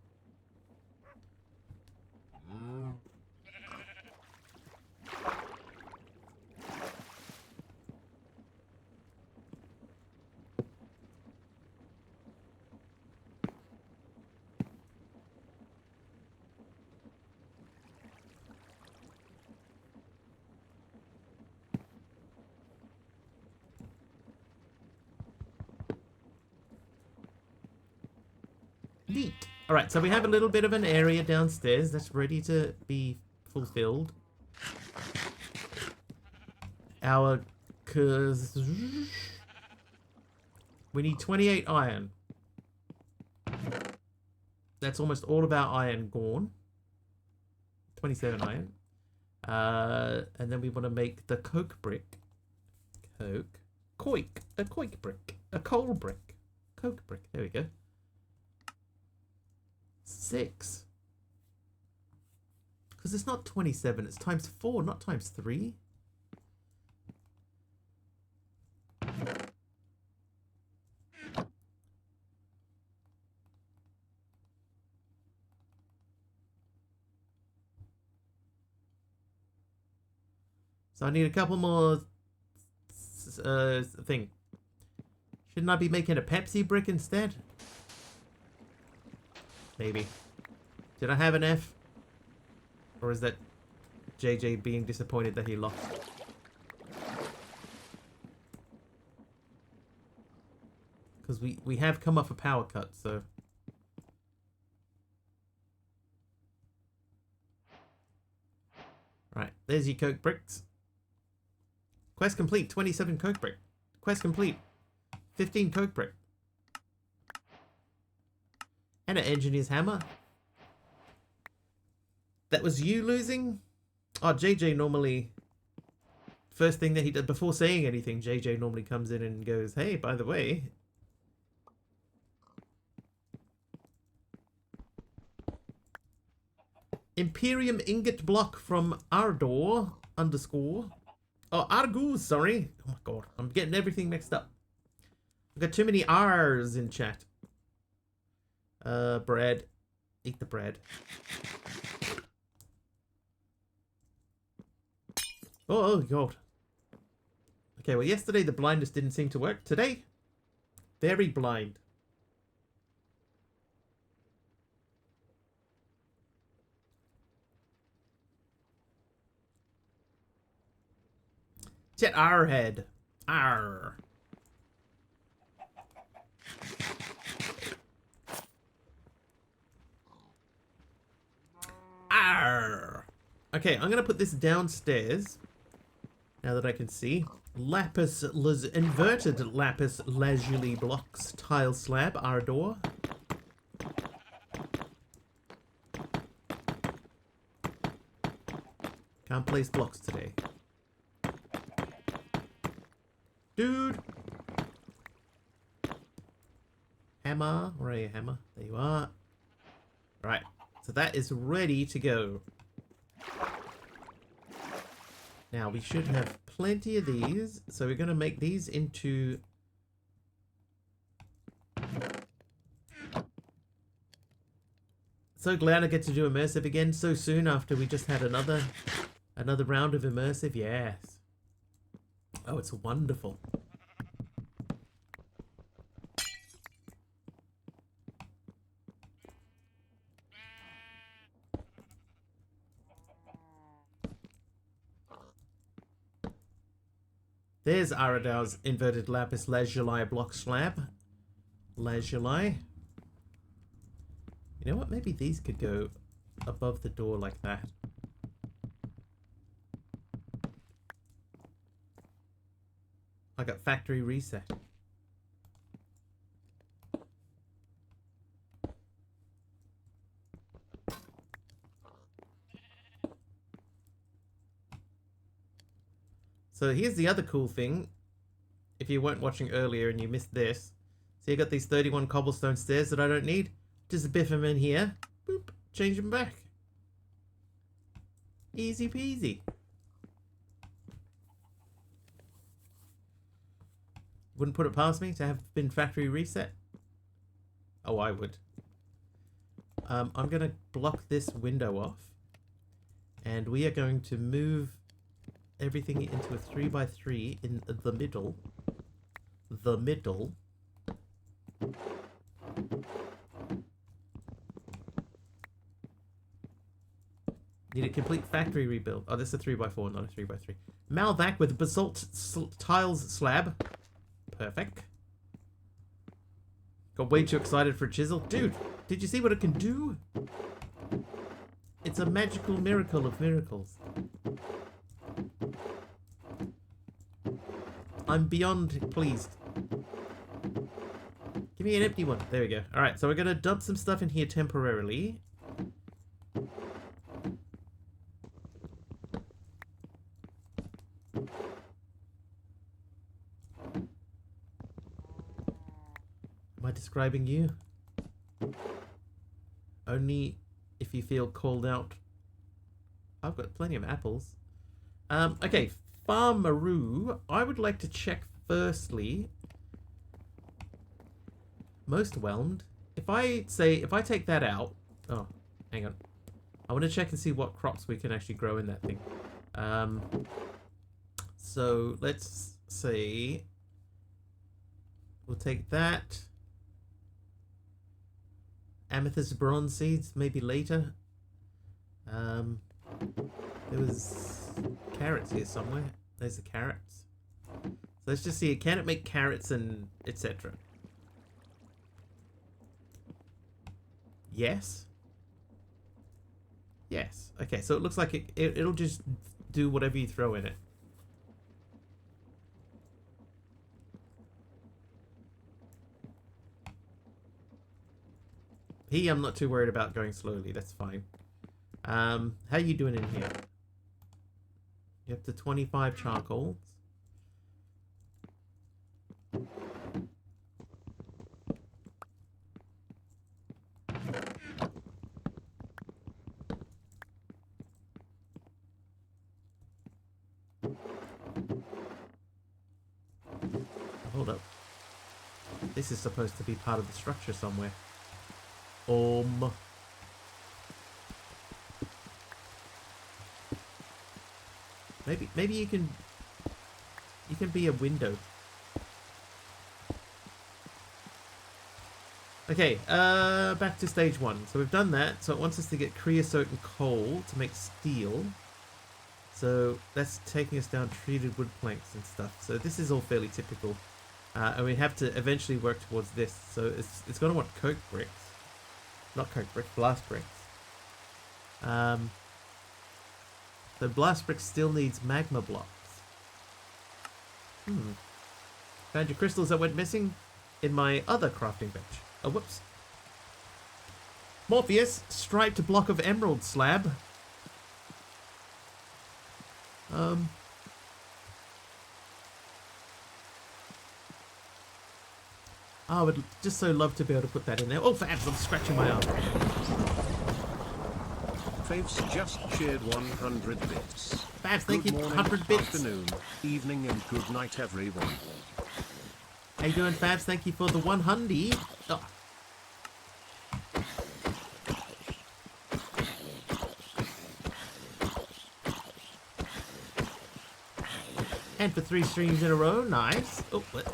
Neat. Alright, so we have a little bit of an area downstairs that's ready to be fulfilled. We need 28 iron. That's almost all of our iron gone. 27 iron. And then we want to make the coke brick. Coik. A coik brick. A coal brick. Coke brick. There we go. 6. Because it's not 27, it's times 4, not times 3. So I need a couple more thing. Shouldn't I be making a Pepsi brick instead? Maybe. Did I have an F? Or is that JJ being disappointed that he lost? Because we have come off a power cut, so... Right, there's your coke bricks. Quest complete, 27 coke brick. Quest complete, 15 coke brick. And an engineer's hammer. That was you losing? Oh, JJ normally... First thing that he does, before saying anything, JJ normally comes in and goes, hey, by the way... Imperium ingot block from Ardor _ Oh, Argus, sorry. Oh my god, I'm getting everything mixed up. I've got too many R's in chat. Bread. Eat the bread. Oh god. Okay, well yesterday the blindness didn't seem to work. Today, very blind. Jet R head. R. R. Okay, I'm gonna put this downstairs. Now that I can see. Inverted lapis lazuli blocks tile slab Ardor. Can't place blocks today. Dude! Hammer. Where are you, hammer? There you are. Right. So that is ready to go. Now, we should have plenty of these. So we're going to make these into... So glad I get to do immersive again so soon after we just had another round of immersive. Yes. Oh, it's wonderful. There's Aradal's inverted lapis lazuli block slab. Lazuli. You know what? Maybe these could go above the door like that. I got factory reset. So here's the other cool thing. If you weren't watching earlier and you missed this. So you got these 31 cobblestone stairs that I don't need. Just biff them in here. Boop. Change them back. Easy peasy. Wouldn't put it past me to have been factory reset. Oh, I would. I'm going to block this window off. And we are going to move everything into a 3x3 in the middle. The middle. Need a complete factory rebuild. Oh, this is a 3x4, not a 3x3. Malvac with basalt tiles slab. Perfect. Got way too excited for a chisel. Dude, did you see what it can do? It's a magical miracle of miracles. I'm beyond pleased. Give me an empty one. There we go. Alright, so we're going to dump some stuff in here temporarily. Am I describing you? Only if you feel called out. I've got plenty of apples. Okay, Farmaroo. I would like to check firstly. Most whelmed. If I take that out. Oh, hang on. I want to check and see what crops we can actually grow in that thing. So let's see. We'll take that. Amethyst bronze seeds, maybe later. There was carrots here somewhere. There's the carrots. So let's just see. Can it make carrots and etc.? Yes. Yes. Okay, so it looks like it'll just do whatever you throw in it. I'm not too worried about going slowly. That's fine. How you doing in here? You have the 25 charcoals. Hold up. This is supposed to be part of the structure somewhere. Maybe you can be a window. Okay, back to stage 1. So we've done that. So it wants us to get creosote and coal to make steel. So that's taking us down treated wood planks and stuff. So this is all fairly typical. And we have to eventually work towards this. So it's going to want coke bricks. Not coke brick, blast bricks. The blast brick still needs magma blocks. Found your crystals that went missing in my other crafting bench. Oh, whoops. Morpheus, striped block of emerald slab. I would just so love to be able to put that in there. Oh, Fabs, I'm scratching my arm. Faves just cheered 100 bits. Fabs, thank Good you, morning, 100 bits. afternoon, evening, and good night, everyone. How you doing, Fabs? Thank you for the 100. Oh. And for 3 streams in a row, nice. Oh, what?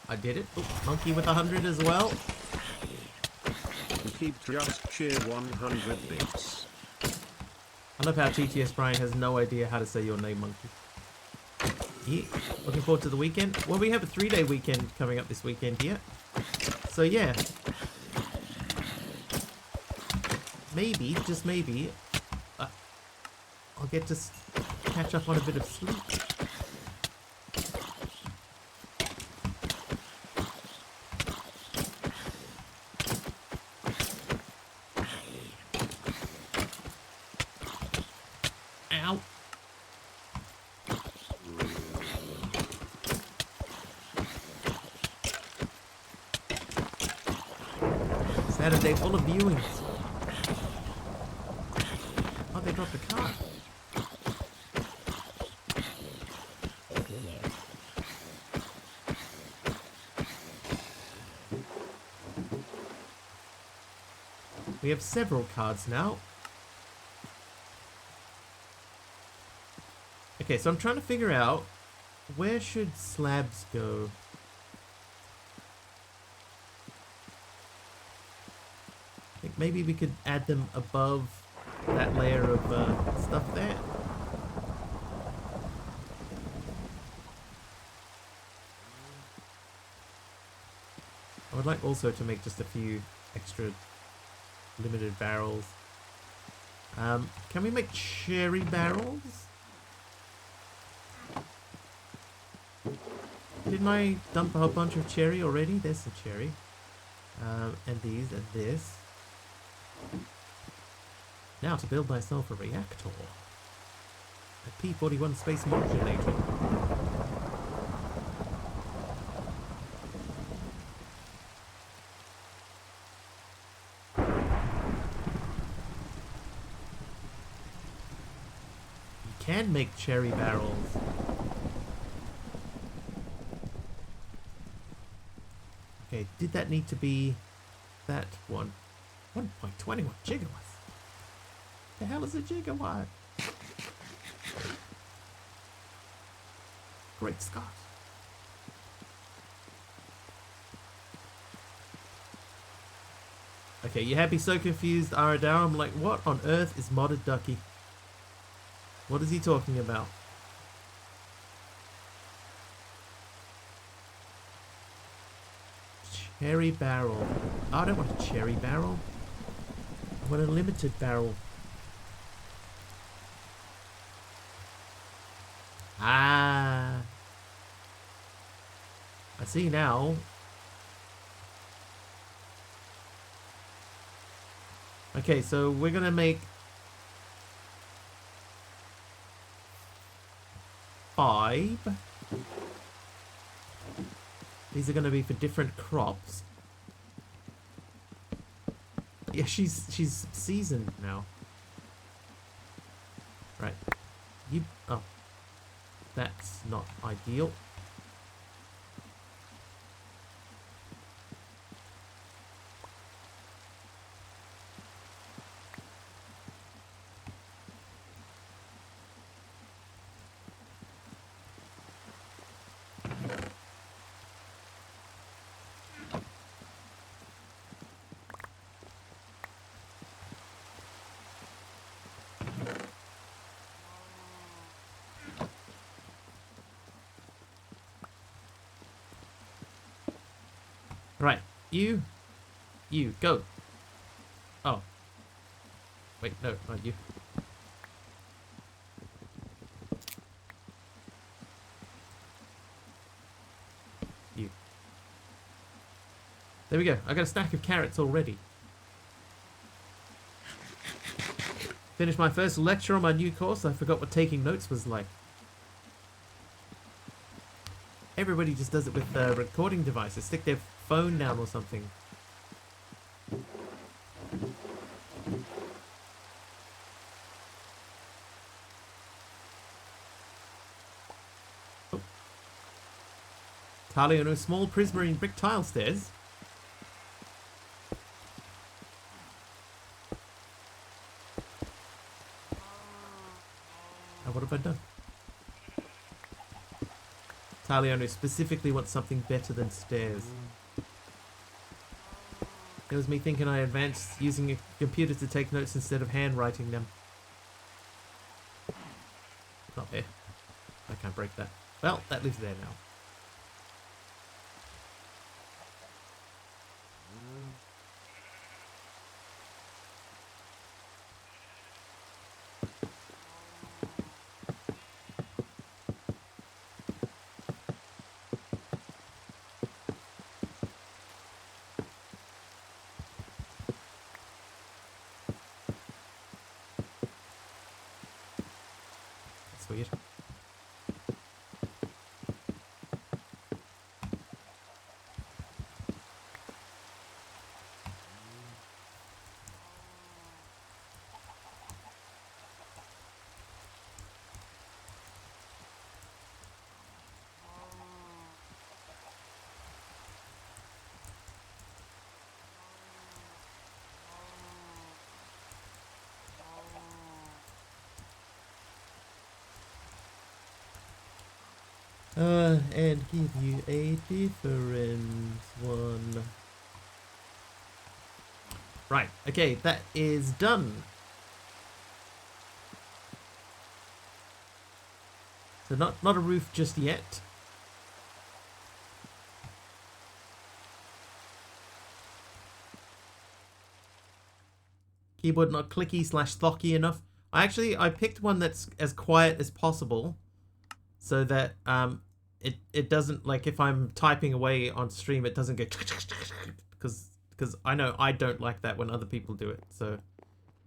I did it. Oh, monkey with 100 as well. You keep just cheered 100 bits. I love how TTS Brian has no idea how to say your name, monkey. Yeah, looking forward to the weekend. Well, we have a 3-day weekend coming up this weekend here. So yeah. Maybe, just maybe, I'll get to catch up on a bit of sleep. Ow. Saturday full of viewings. Oh, they dropped a car. We have several cards now. Okay, so I'm trying to figure out where should slabs go. I think maybe we could add them above that layer of stuff there. I would like also to make just a few extra limited barrels. Can we make cherry barrels? Didn't I dump a whole bunch of cherry already? There's some cherry. And these and this. Now to build myself a reactor. A P41 space modulator. You can make cherry barrels. Okay, did that need to be that one? 1.21 gigawatts. The hell is a gigawatt? Great Scott. Okay, you had me so confused, Aradar. I'm like, what on earth is modded Ducky? What is he talking about? Cherry barrel. Oh, I don't want a cherry barrel. I want a limited barrel. Ah. I see now. Okay, so we're gonna make 5. These are gonna be for different crops. Yeah, she's seasoned now. Right. Oh. That's not ideal. Right. You, go. Oh. Wait, no, not you. You. There we go. I got a stack of carrots already. Finished my first lecture on my new course. I forgot what taking notes was like. Everybody just does it with recording devices. Stick their phone down or something. Oh. Talia, no small prismarine brick tile stairs. Oh, what have I done? Taliano specifically wants something better than stairs. It was me thinking I advanced using a computer to take notes instead of handwriting them. Not there. I can't break that. Well, that lives there now. That's weird. And give you a different one. Right, okay, that is done. So not a roof just yet. Keyboard not clicky / thocky enough. I picked one that's as quiet as possible, so that it doesn't, like, if I'm typing away on stream, it doesn't get because I know I don't like that when other people do it. So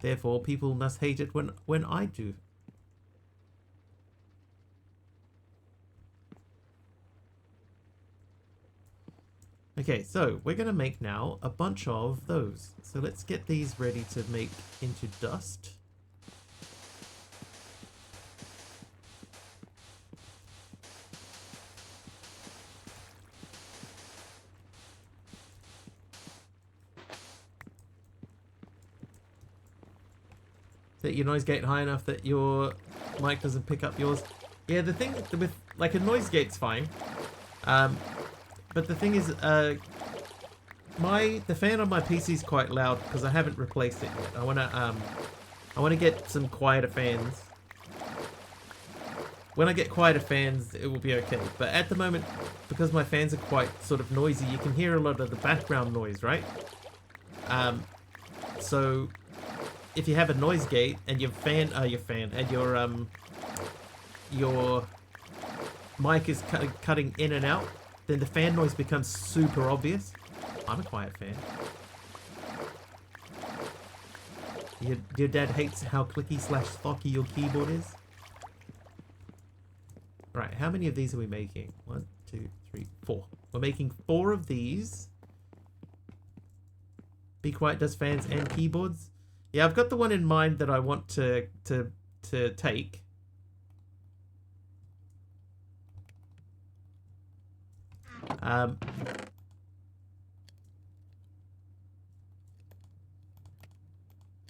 therefore, people must hate it when I do. Okay, so we're gonna make now a bunch of those. So let's get these ready to make into dust. that your noise gate high enough that your mic doesn't pick up yours. Yeah, the thing with like a noise gate's fine, but the thing is, the fan on my PC is quite loud because I haven't replaced it yet. I wanna get some quieter fans. When I get quieter fans, it will be okay. But at the moment, because my fans are quite sort of noisy, you can hear a lot of the background noise, right? So if you have a noise gate and your mic is cutting in and out, then the fan noise becomes super obvious. I'm a quiet fan. Your dad hates how clicky/thocky your keyboard is. Right, how many of these are we making? 1, 2, 3, 4. We're making 4 of these. Be Quiet does fans and keyboards. Yeah, I've got the one in mind that I want to take.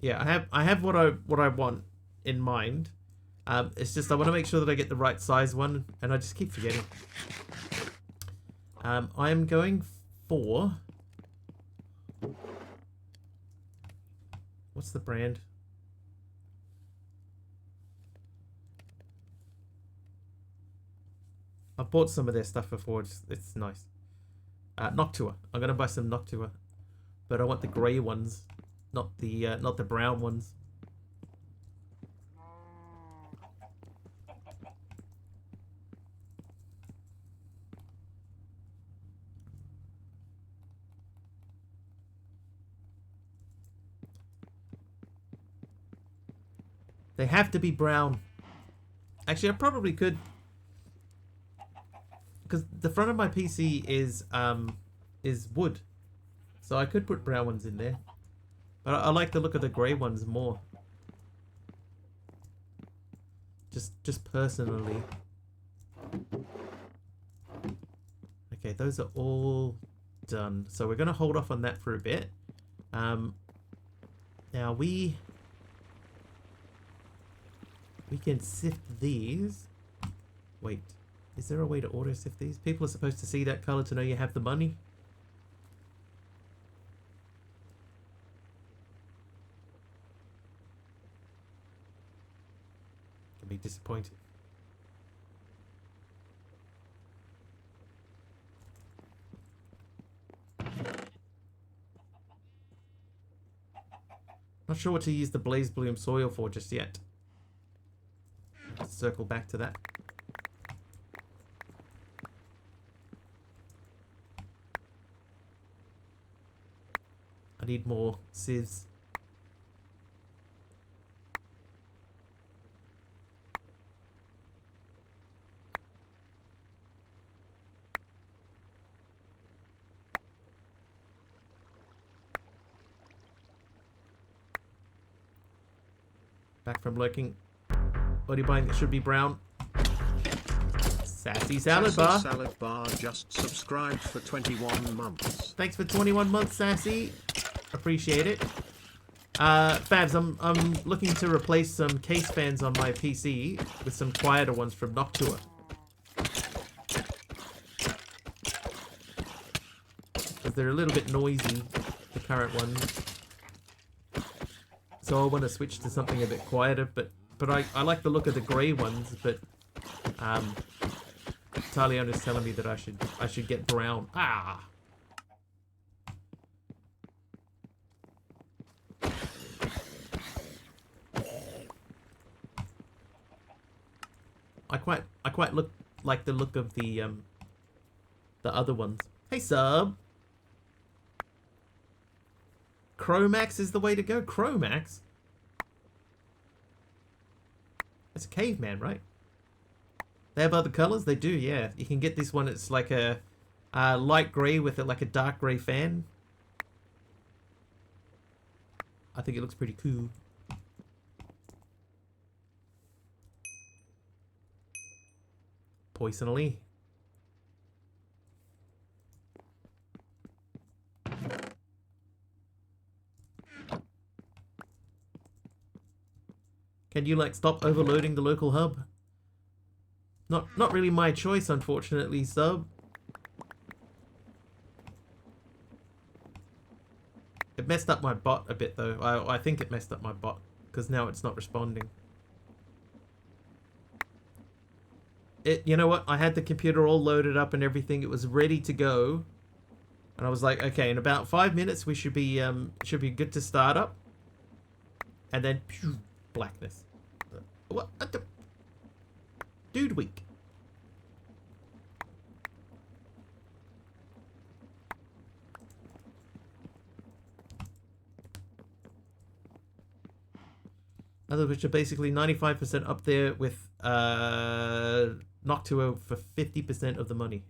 Yeah, I have what I want in mind. It's just I want to make sure that I get the right size one, and I just keep forgetting. I am going for... What's the brand? I've bought some of their stuff before. It's nice. Noctua. I'm gonna buy some Noctua, but I want the grey ones, not the brown ones. They have to be brown. Actually, I probably could, because the front of my PC is wood, so I could put brown ones in there. But I like the look of the grey ones more. Just personally. Okay, those are all done. So we're gonna hold off on that for a bit. Now we can sift these. Wait, is there a way to auto sift these? People are supposed to see that color to know you have the money. Can be disappointed. Not sure what to use the Blaze Bloom soil for just yet. Let's circle back to that. I need more sieves. Back from lurking. What are you buying that should be brown? Sassy Salad Bar. Sassy Salad Bar just subscribed for 21 months. Thanks for 21 months, Sassy. Appreciate it. Fabs, I'm looking to replace some case fans on my PC with some quieter ones from Noctua. Because they're a little bit noisy, the current ones. So I want to switch to something a bit quieter, but I like the look of the grey ones, but Talion is telling me that I should get brown. Ah. I quite like the look of the other ones. Hey sub. Chromax is the way to go. Chromax? It's a caveman, right? They have other colors? They do, yeah. You can get this one. It's like a light grey with like a dark grey fan. I think it looks pretty cool. Poisonally. Can you like stop overloading the local hub? Not really my choice, unfortunately, sub. It messed up my bot a bit though. I think it messed up my bot because now it's not responding. You know what? I had the computer all loaded up and everything. It was ready to go, and I was like, okay, in about 5 minutes we should be good to start up. And then phew, blackness. What the dude week? Other which are basically 95% up there with Noctua for 50% of the money.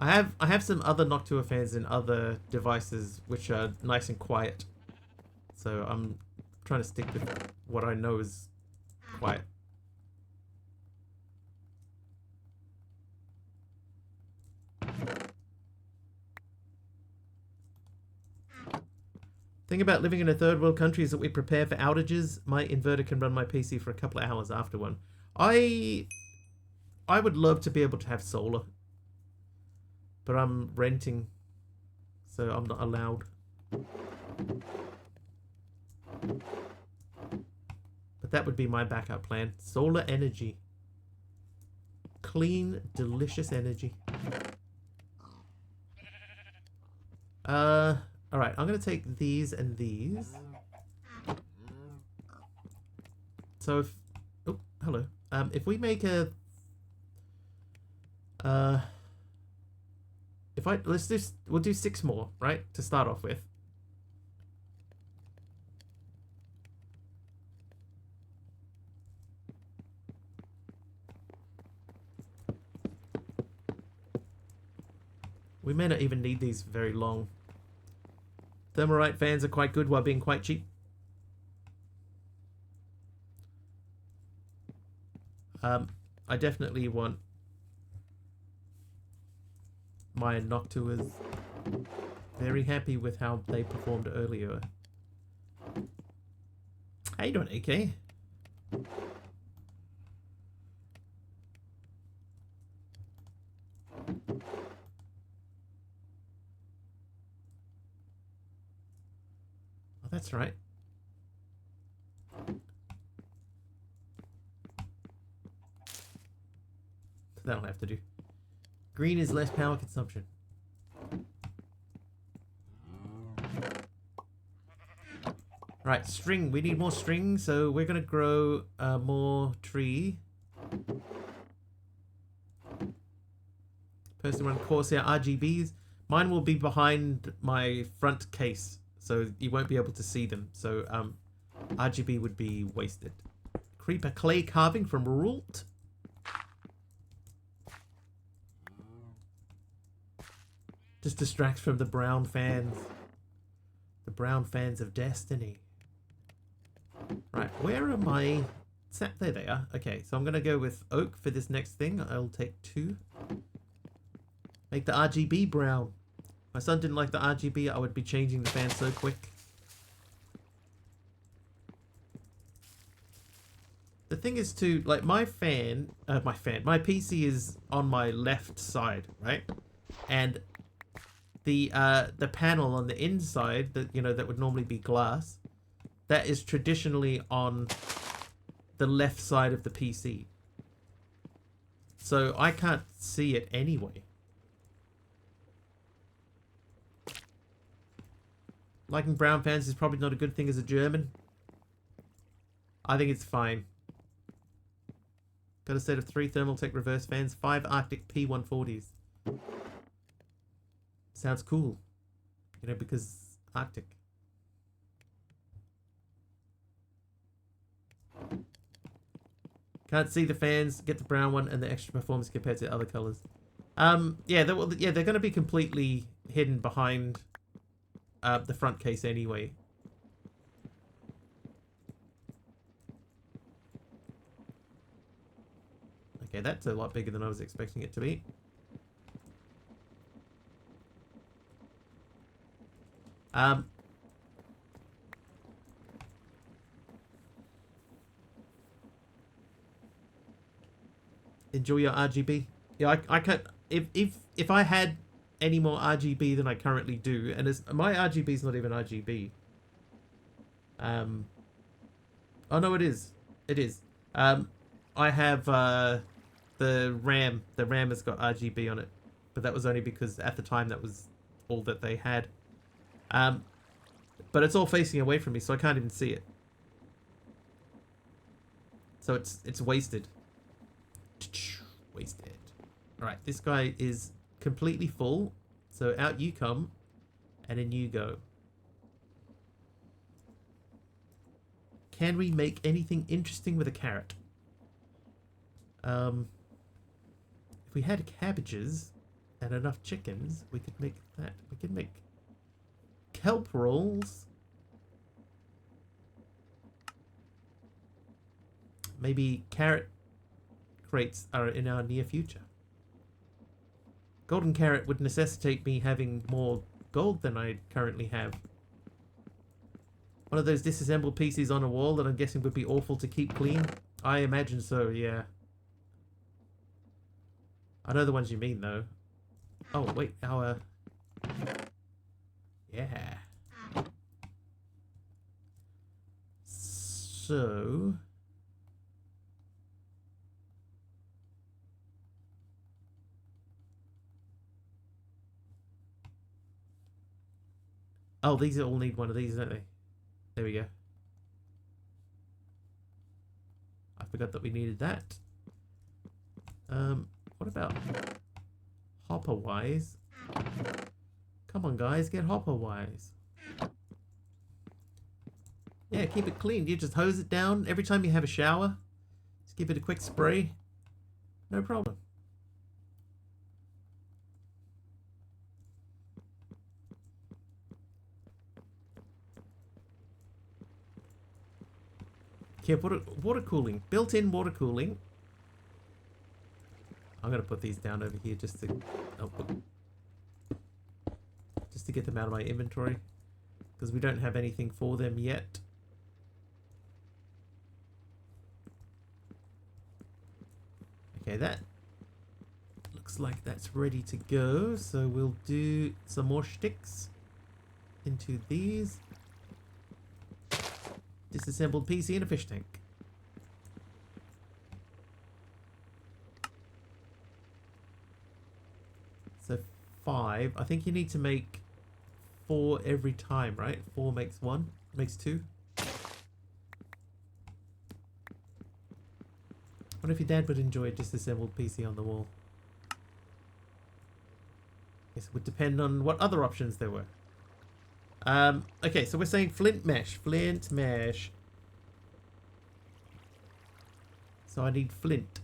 I have some other Noctua fans in other devices which are nice and quiet. So I'm trying to stick with what I know is quiet. Thing about living in a third world country is that we prepare for outages. My inverter can run my PC for a couple of hours after one. I would love to be able to have solar, but I'm renting, so I'm not allowed. But that would be my backup plan. Solar energy. Clean, delicious energy. Alright, I'm going to take these and these. So if... Oh, hello. If we make a... we'll do 6 more, right? To start off with. We may not even need these very long. Thermalright fans are quite good while being quite cheap. I definitely want my Noctuas. Very happy with how they performed earlier. How you doing, AK? That's right. That'll have to do. Green is less power consumption. Right, string. We need more string, so we're going to grow more tree. Person run Corsair RGBs. Mine will be behind my front case, so you won't be able to see them. So RGB would be wasted. Creeper clay carving from Rult. Just distracts from the brown fans. The brown fans of destiny. Right, where are my... There they are. Okay, so I'm going to go with oak for this next thing. I'll take 2. Make the RGB brown. If my son didn't like the RGB, I would be changing the fan so quick. The thing is to, like, my PC is on my left side, right? And the panel on the inside that, you know, that would normally be glass, that is traditionally on the left side of the PC. So I can't see it anyway. Liking brown fans is probably not a good thing as a German. I think it's fine. Got a set of 3 Thermaltake reverse fans, 5 Arctic P140s. Sounds cool. You know, because Arctic. Can't see the fans, get the brown one and the extra performance compared to other colors. Yeah, they're going to be completely hidden behind the front case anyway. Okay, that's a lot bigger than I was expecting it to be. Um, enjoy your RGB. Yeah, I can't. If I had any more RGB than I currently do, and my RGB is not even RGB. Oh no, it is. It is. I have the RAM. The RAM has got RGB on it, but that was only because at the time that was all that they had. But it's all facing away from me, so I can't even see it. So it's wasted. Wasted. All right, this guy is completely full, so out you come, and in you go. Can we make anything interesting with a carrot? If we had cabbages and enough chickens, we could make that. We could make kelp rolls. Maybe carrot crates are in our near future. Golden carrot would necessitate me having more gold than I currently have. One of those disassembled pieces on a wall that I'm guessing would be awful to keep clean. I imagine so, yeah. I know the ones you mean, though. Oh, wait, our... Yeah. So... Oh, these all need one of these, don't they? There we go. I forgot that we needed that. What about hopper wise? Come on, guys, get hopper wise. Yeah, keep it clean. You just hose it down every time you have a shower. Just give it a quick spray. No problem. Yeah, water cooling. Built-in water cooling. I'm gonna put these down over here just to get them out of my inventory, because we don't have anything for them yet. Okay, that looks like that's ready to go. So we'll do some more sticks into these. Disassembled PC and a fish tank. So 5. I think you need to make 4 every time, right? 4 makes 1, makes 2. I wonder if your dad would enjoy a disassembled PC on the wall. Guess it would depend on what other options there were. Okay, so we're saying flint mesh. Flint mesh. So I need flint.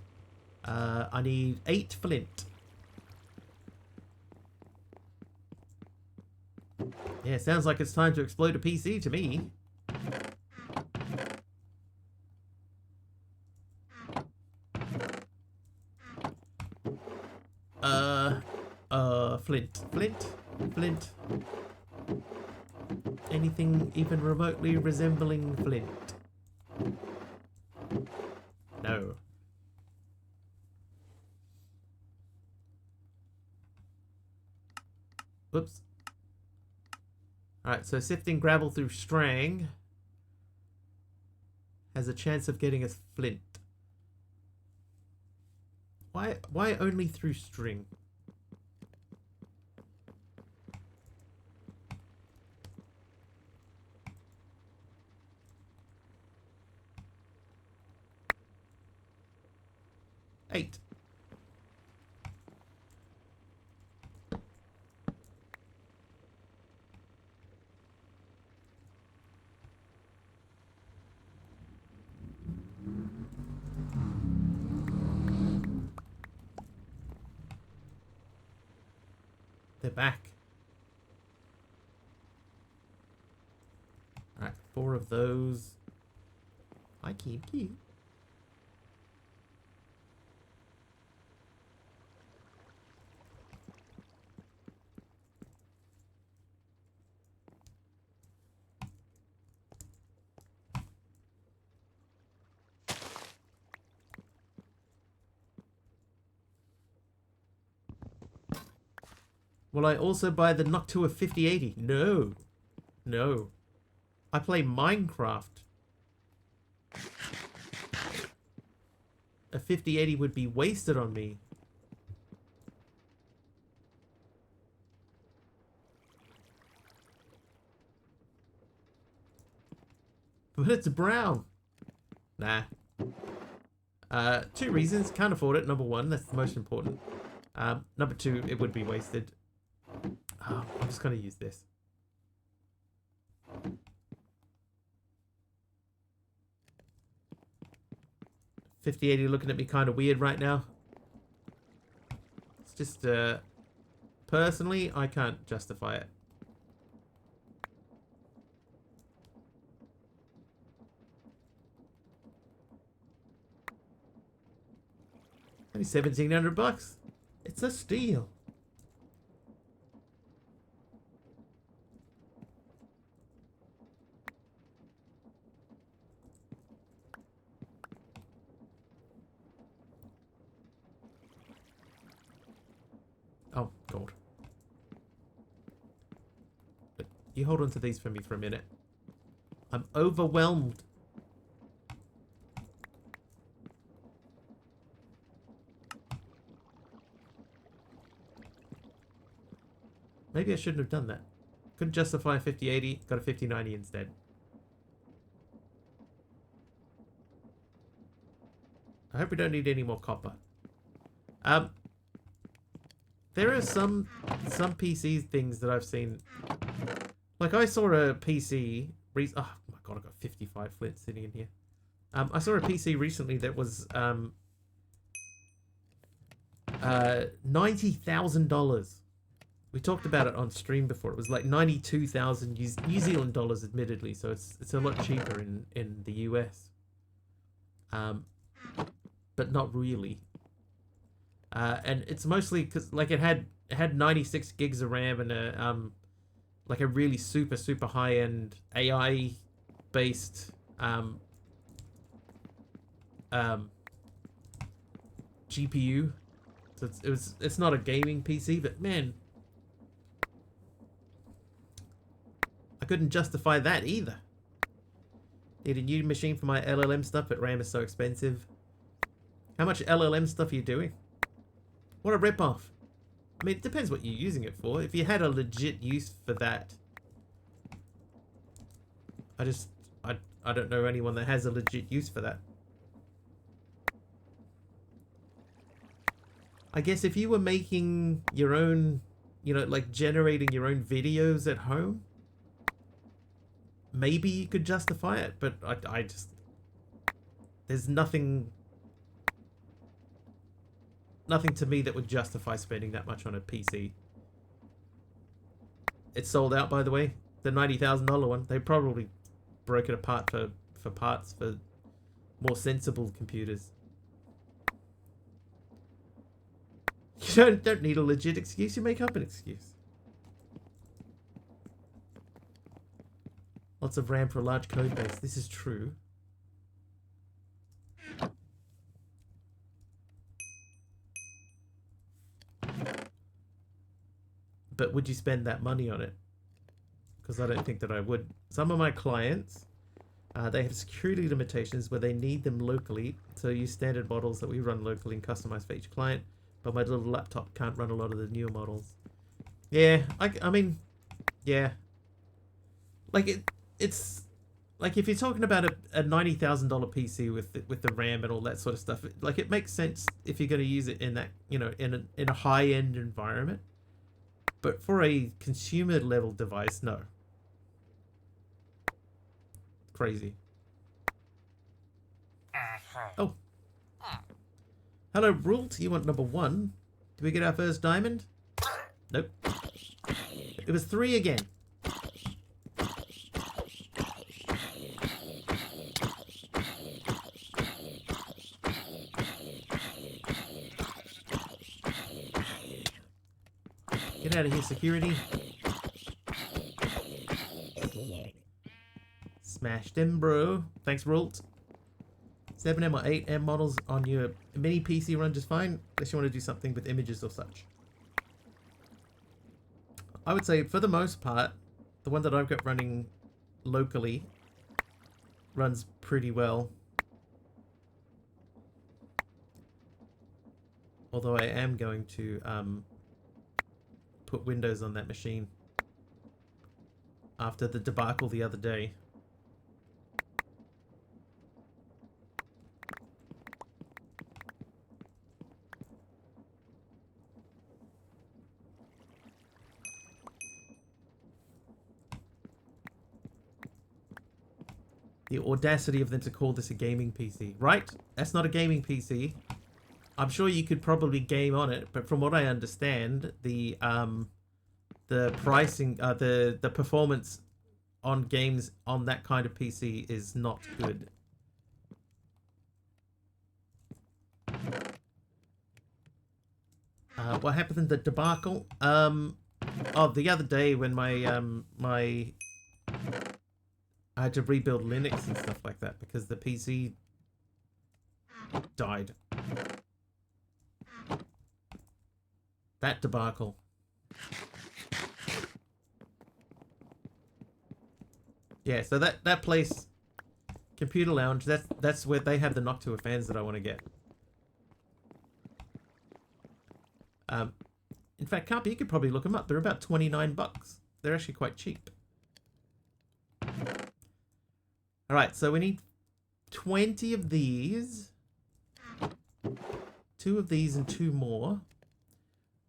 I need 8 flint. Yeah, sounds like it's time to explode a PC to me. Flint. Flint. Flint. Anything even remotely resembling flint? No. Whoops. Alright, so sifting gravel through Strang has a chance of getting us flint. Why only through string? Eight. They're back. Alright, 4 of those. I keep. Will I also buy the Noctua 5080? No. No. I play Minecraft. A 5080 would be wasted on me. But it's brown. Nah. Two reasons. Can't afford it. Number one, that's the most important. Number two, it would be wasted. Oh, I'm just going to use this. $5080 looking at me kind of weird right now. It's just, personally, I can't justify it. Only $1,700. It's a steal. Oh, gold. But you hold on to these for me for a minute. I'm overwhelmed. Maybe I shouldn't have done that. Couldn't justify a 5080, got a 5090 instead. I hope we don't need any more copper. There are some PC things that I've seen. Like I saw a PC. Oh my god, I got 55 flint sitting in here. I saw a PC recently that was $90,000. We talked about it on stream before. It was like 92,000 New Zealand dollars, admittedly, so it's a lot cheaper in the US. But not really. And it's mostly because like it had 96 gigs of RAM and a like a really super high end AI based GPU. So it's not a gaming PC, but man, I couldn't justify that either. Need a new machine for my LLM stuff, but RAM is so expensive. How much LLM stuff are you doing? What a ripoff. I mean, it depends what you're using it for. If you had a legit use for that, I don't know anyone that has a legit use for that. I guess if you were making your own, you know, like generating your own videos at home, maybe you could justify it, but I just, there's nothing to me that would justify spending that much on a PC. It's sold out, by the way. The $90,000 one. They probably broke it apart for parts for more sensible computers. You don't need a legit excuse. You make up an excuse. Lots of RAM for a large code base. This is true. But would you spend that money on it? Because I don't think that I would. Some of my clients, they have security limitations where they need them locally. So use standard models that we run locally and customize for each client. But my little laptop can't run a lot of the newer models. Yeah, I mean, yeah. Like it's like if you're talking about a $90,000 PC with the RAM and all that sort of stuff, like it makes sense if you're going to use it in that, you know, in a high end environment. But for a consumer level device, no. Crazy. Oh. Hello, Rult. You want number 1? Did we get our first diamond? Nope. It was 3 again. Get out of here, security. Smashed him, bro. Thanks, Rult. 7M or 8M models on your mini PC run just fine, unless you want to do something with images or such. I would say for the most part, the one that I've got running locally runs pretty well. Although I am going to put Windows on that machine after the debacle the other day. The audacity of them to call this a gaming PC. Right? That's not a gaming PC. I'm sure you could probably game on it, but from what I understand, the pricing, the performance on games on that kind of PC is not good. What happened in the debacle? Oh, the other day when my I had to rebuild Linux and stuff like that because the PC died. That debacle. Yeah, so that place, Computer Lounge, that's where they have the Noctua fans that I want to get. In fact, Carpy, you could probably look them up. They're about 29 bucks. They're actually quite cheap. All right, so we need 20 of these, 2 of these, and 2 more.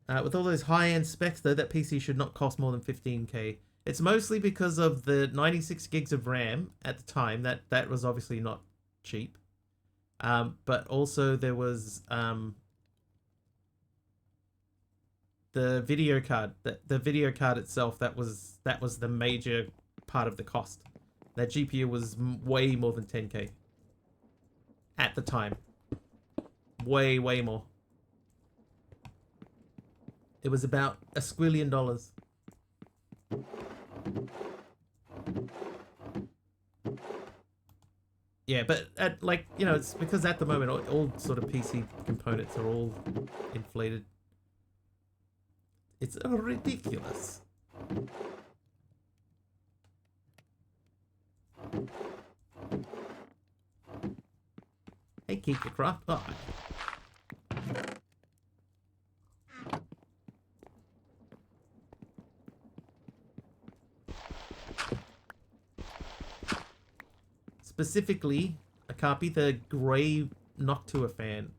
With all those high-end specs, though, that PC should not cost more than 15k. It's mostly because of the 96 gigs of RAM at the time. That was obviously not cheap. But also there was the video card. The video card itself, that was the major part of the cost. That GPU was way more than 10k at the time. Way more. It was about $1 squillion. Yeah, but it's because at the moment all sort of PC components are all inflated. It's ridiculous. Hey, Kika Craft. Oh. Specifically, a copy the grey Noctua fan.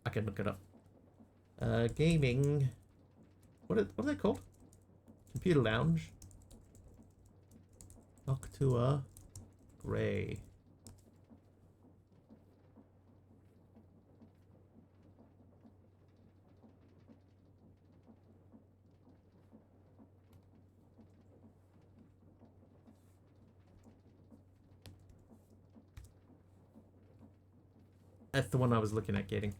I can look it up. Gaming. What are they called? Computer Lounge. Noctua Grey. That's the one I was looking at getting.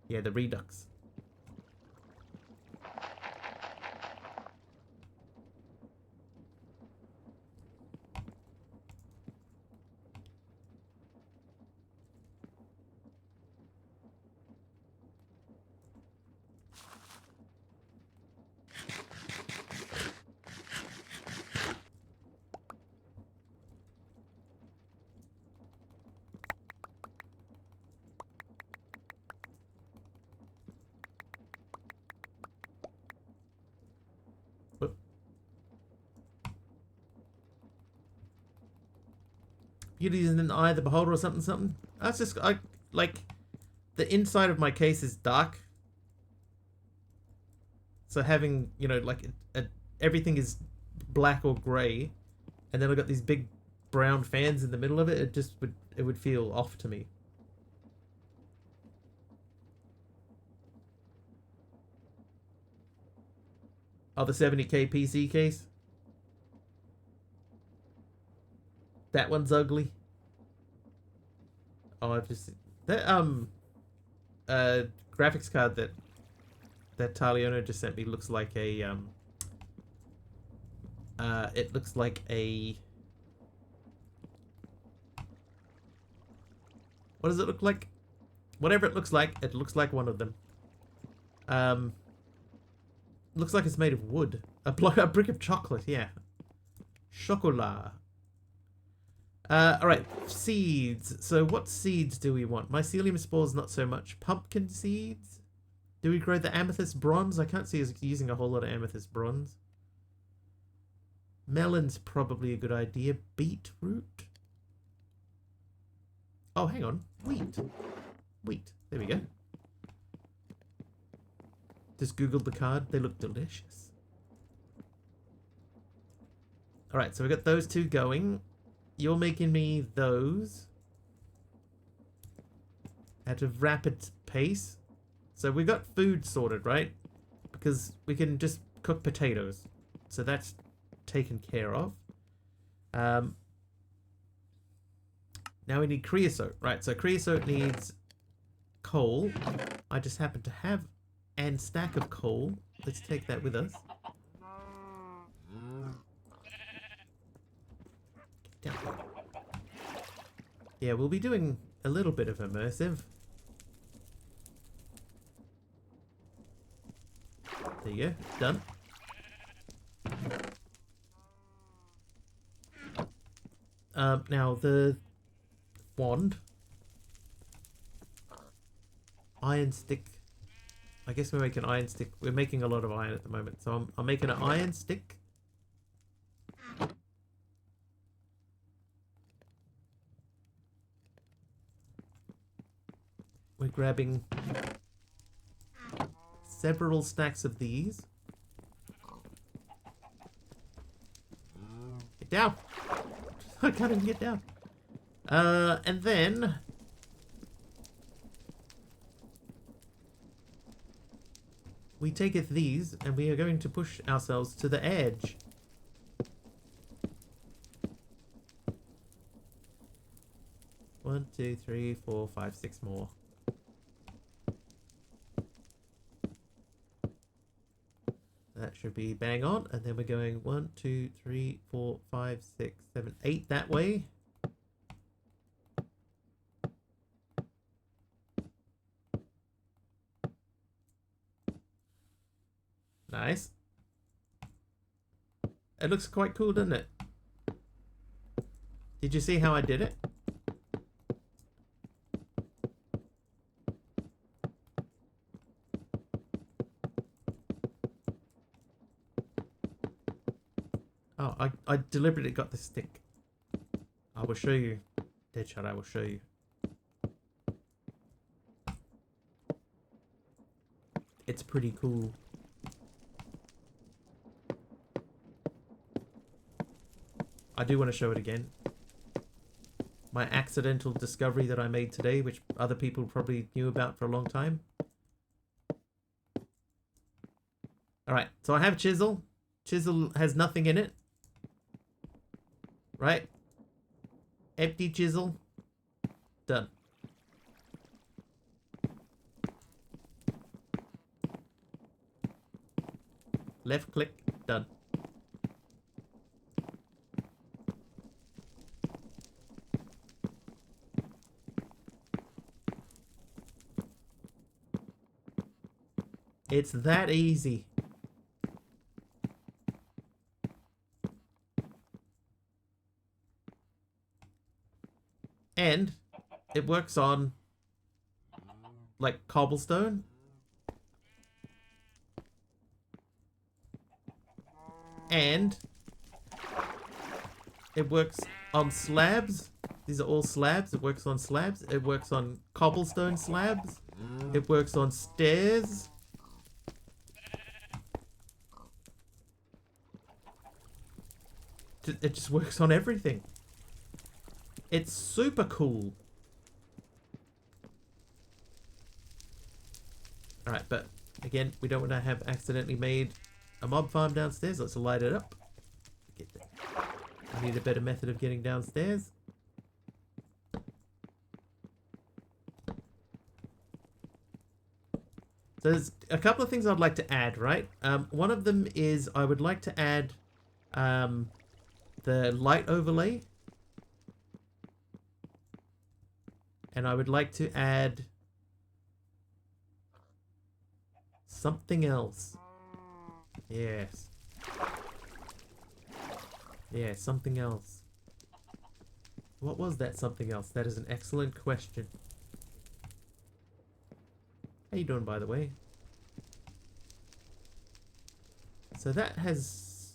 Yeah, the Redux. Beauty is in the eye of the beholder or something. That's just like the inside of my case is dark, so having everything is black or grey, and then I've got these big brown fans in the middle of it. It would feel off to me. Oh, the 70k PC case. That one's ugly. Oh, I've just that graphics card that Taliona just sent me looks like a it looks like a, what does it look like? Whatever it looks like one of them. Looks like it's made of wood. A brick of chocolate, yeah. Chocolat. Alright, seeds. So what seeds do we want? Mycelium spores, not so much. Pumpkin seeds? Do we grow the amethyst bronze? I can't see us using a whole lot of amethyst bronze. Melon's probably a good idea. Beetroot? Oh, hang on. Wheat. Wheat. There we go. Just googled the card. They look delicious. Alright, so we got those two going. You're making me those at a rapid pace. So we got food sorted, right? Because we can just cook potatoes. So that's taken care of. Now we need creosote. Right, so creosote needs coal. I just happen to have a stack of coal. Let's take that with us. Yeah, we'll be doing a little bit of immersive. There you go, done. Now the wand. Iron stick. I guess we're making iron stick. We're making a lot of iron at the moment, so I'm making an iron stick. We're grabbing several stacks of these. Get down! I can't even get down. And then we taketh these and we are going to push ourselves to the edge. One, two, three, 4, 5, 6 more. That should be bang on. And then we're going 1, 2, 3, 4, 5, 6, 7, 8 that way. Nice. It looks quite cool, doesn't it? Did you see how I did it? Oh, I deliberately got the stick. I will show you. Deadshot, I will show you. It's pretty cool. I do want to show it again. My accidental discovery that I made today, which other people probably knew about for a long time. Alright, so I have chisel. Chisel has nothing in it. Right? Empty chisel. Done. Left click. Done. It's that easy. And it works on like cobblestone. And it works on slabs. These are all slabs. It works on slabs. It works on cobblestone slabs. It works on stairs. It just works on everything. It's super cool. Alright, but again, we don't want to have accidentally made a mob farm downstairs. Let's light it up. I need a better method of getting downstairs. So there's a couple of things I'd like to add, right? One of them is I would like to add the light overlay. And I would like to add something else. Yes. Yeah, something else. What was that something else? That is an excellent question. How you doing, by the way? So that has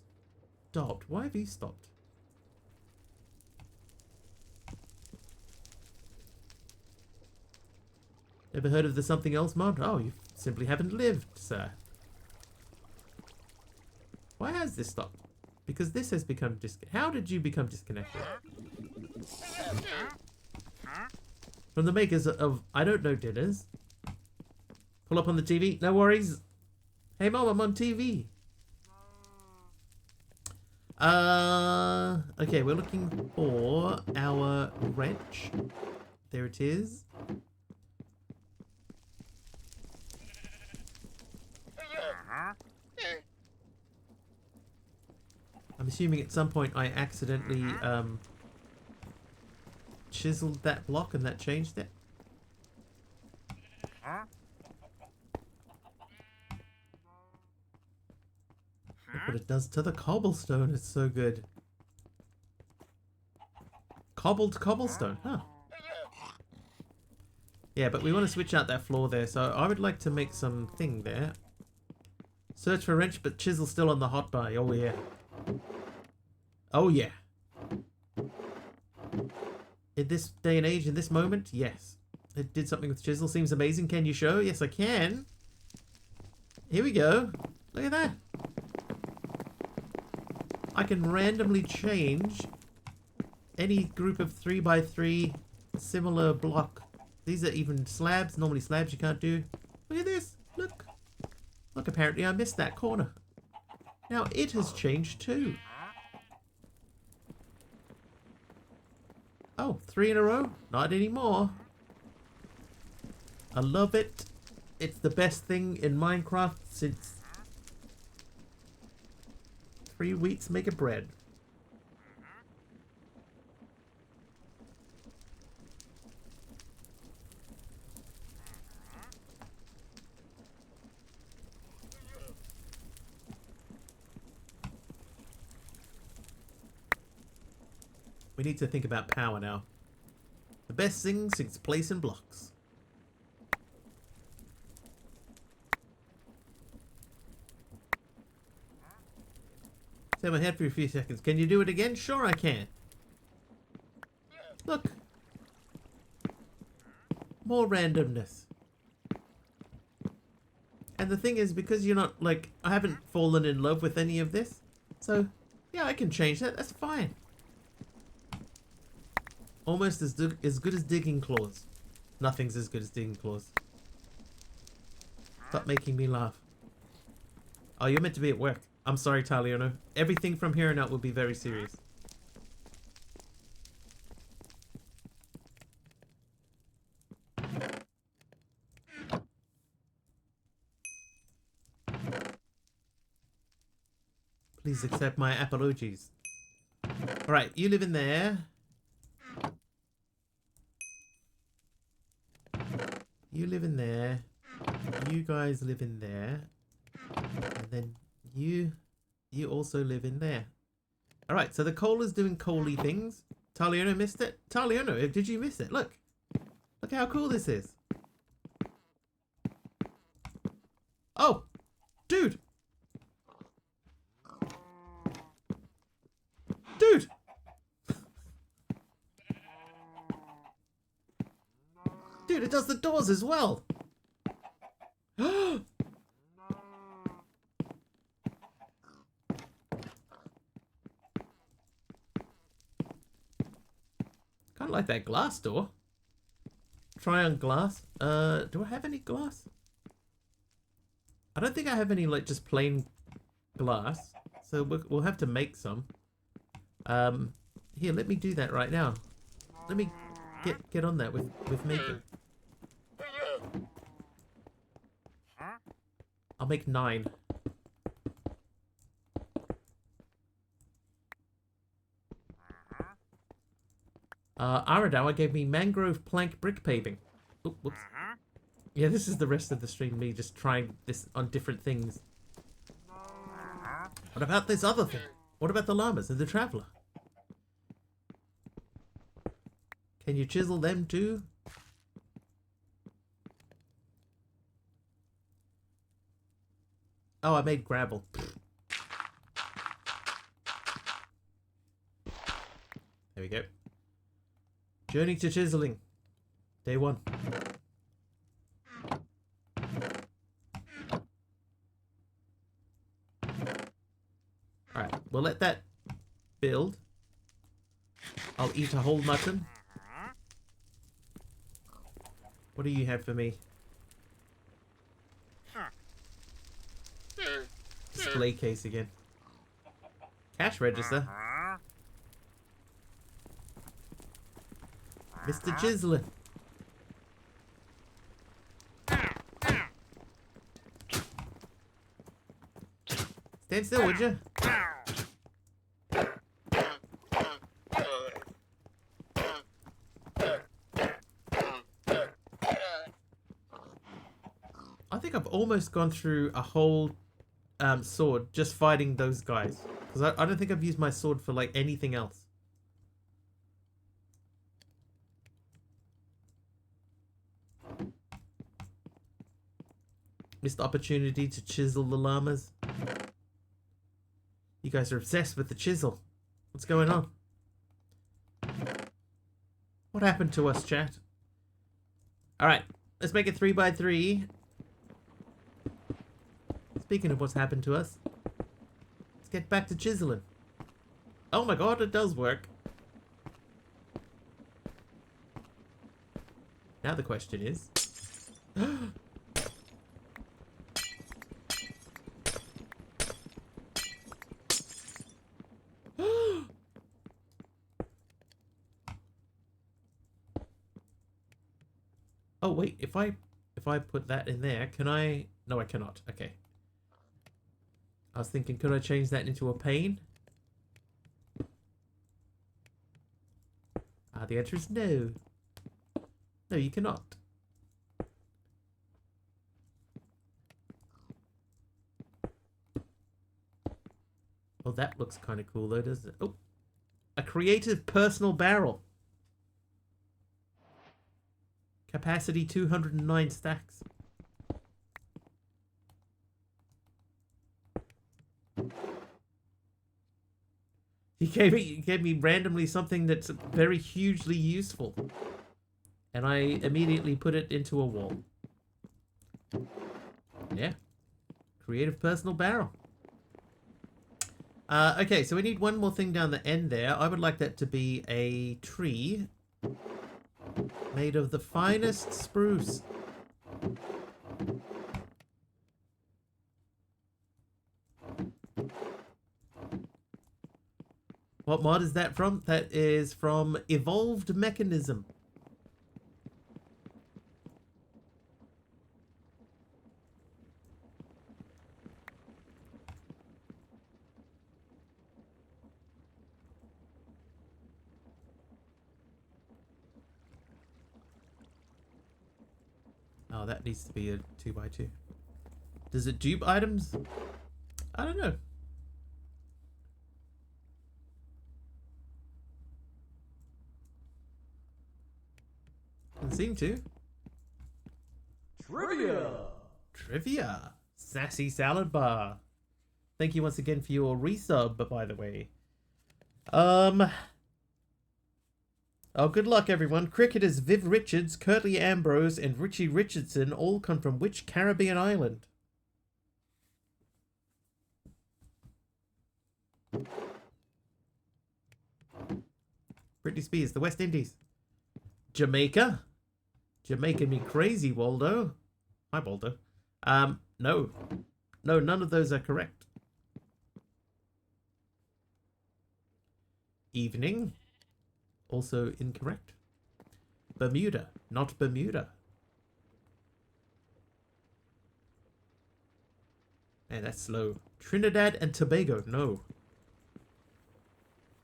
stopped. Why have you stopped? Ever heard of the something else mod? Oh, you simply haven't lived, sir. Why has this stopped? Because this has become How did you become disconnected? From the makers of I Don't Know Dinners. Pull up on the TV. No worries. Hey mom, I'm on TV. Okay, we're looking for our wrench. There it is. I'm assuming at some point I accidentally chiseled that block and that changed it. Look what it does to the cobblestone. It's so good. Cobbled cobblestone, huh? Yeah, but we want to switch out that floor there, so I would like to make some thing there. Search for wrench, but chisel still on the hotbar. Oh yeah. Oh yeah. In this day and age, in this moment, yes. It did something with chisel. Seems amazing. Can you show? Yes, I can. Here we go. Look at that. I can randomly change any group of 3x3 similar block. These are even slabs. Normally slabs you can't do. Look at this. Look. Look, apparently I missed that corner. Now it has changed too. Oh, 3 in a row? Not anymore. I love it. It's the best thing in Minecraft since 3 wheats make a bread. We need to think about power now. The best thing since placing blocks. Stay on my head for a few seconds. Can you do it again? Sure I can. Look. More randomness. And the thing is, because you're not, like, I haven't fallen in love with any of this. So, yeah, I can change that. That's fine. Almost as good as digging claws. Nothing's as good as digging claws. Stop making me laugh. Oh, you're meant to be at work. I'm sorry, Taliano. Everything from here on out will be very serious. Please accept my apologies. Alright, you live in there. You live in there. You guys live in there. And then you also live in there. Alright, so the coal is doing coaly things. Taliano missed it. Taliano, did you miss it? Look. Look how cool this is. Oh! Dude! Dude! Dude, it does the doors as well. Kind of like that glass door. Try on glass. Do I have any glass? I don't think I have any, like, just plain glass. So we'll have to make some. Here, let me do that right now. Let me get on that with making. I'll make 9. Aradawa gave me mangrove plank brick paving. Oop, whoops. Yeah, this is the rest of the stream, me just trying this on different things. What about this other thing? What about the llamas and the traveler? Can you chisel them too? Oh, I made gravel. There we go. Journey to chiseling. Day 1. Alright, we'll let that build. I'll eat a whole mutton. What do you have for me? Display case again. Cash register. Mr. Chislin. Stand still, would you? I think I've almost gone through a whole sword just fighting those guys. Because I don't think I've used my sword for like anything else. Missed opportunity to chisel the llamas. You guys are obsessed with the chisel. What's going on? What happened to us, chat? Alright, let's make it 3x3. Speaking of what's happened to us, let's get back to chiseling. Oh my god, it does work. Now the question is... Oh wait, if I put that in there, can I? No, I cannot. Okay. I was thinking, could I change that into a pane? The answer is no. No, you cannot. Well, that looks kind of cool though, doesn't it? Oh, a creative personal barrel. Capacity 209 stacks. He gave me randomly something that's very hugely useful. And I immediately put it into a wall. Yeah. Creative personal barrel. Okay, so we need one more thing down the end there. I would like that to be a tree made of the finest spruce. What mod is that from? That is from Evolved Mechanism. Oh, that needs to be a 2x2. Does it dupe items? I don't know. Doesn't seem to. Trivia! Trivia. Sassy Salad Bar. Thank you once again for your resub, by the way. Oh, good luck, everyone. Cricketers Viv Richards, Curtly Ambrose, and Richie Richardson all come from which Caribbean island? Britney Spears, the West Indies. Jamaica? You're making me crazy, Waldo. Hi, Waldo. No. No, none of those are correct. Evening? Also incorrect. Bermuda, not Bermuda. Man, that's slow. Trinidad and Tobago, no.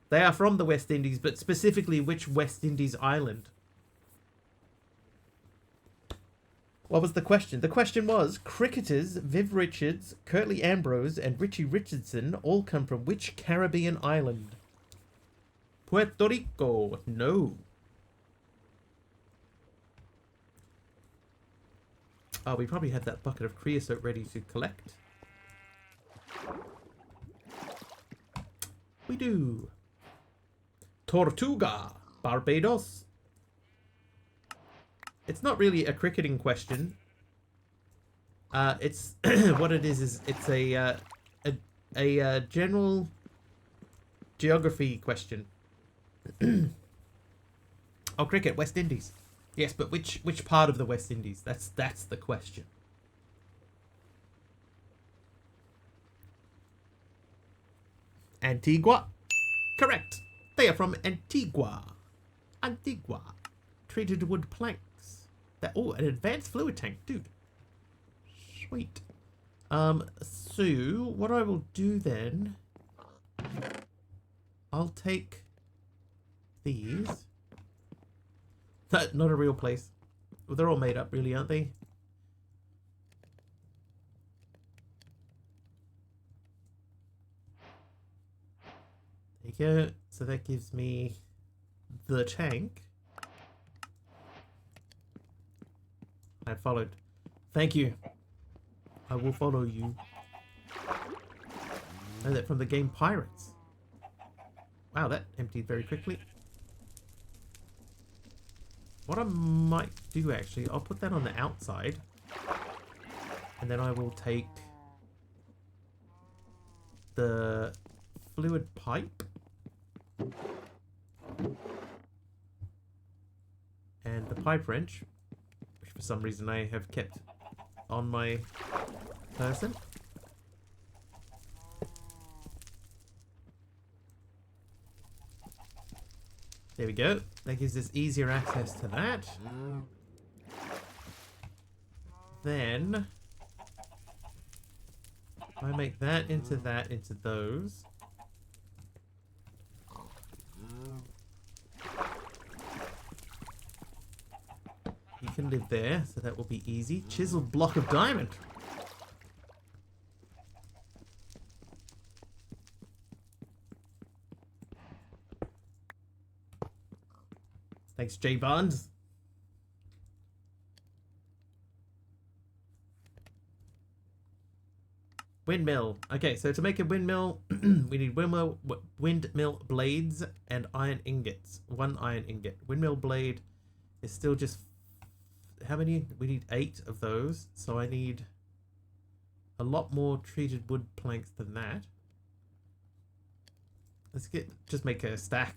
They are from the West Indies, but specifically which West Indies island? What was the question? The question was, cricketers Viv Richards, Curtly Ambrose, and Richie Richardson all come from which Caribbean island? Puerto Rico. No. Oh, we probably had that bucket of creosote ready to collect. We do. Tortuga, Barbados. It's not really a cricketing question. It's what it is it's a general geography question. Oh, cricket, West Indies. Yes, but which part of the West Indies? That's the question. Antigua. Correct. They are from Antigua. Antigua. Treated wood planks. Oh, an advanced fluid tank, dude. Sweet. So what I will do then, I'll take these. That's not a real place. Well, they're all made up, really, aren't they? There you go. So that gives me the tank. I followed. Thank you. I will follow you. And that from the game Pirates. Wow, that emptied very quickly. What I might do actually, I'll put that on the outside. And then I will take the fluid pipe. And the pipe wrench. Which for some reason I have kept on my person. There we go. That gives us easier access to that. Then I make that into those. You can live there, so that will be easy. Chiseled block of diamond. Thanks, J Barnes. Windmill. Okay, so to make a windmill, we need windmill blades and iron ingots. 1 iron ingot. Windmill blade is still just... How many? We need 8 of those. So I need a lot more treated wood planks than that. Let's just make a stack.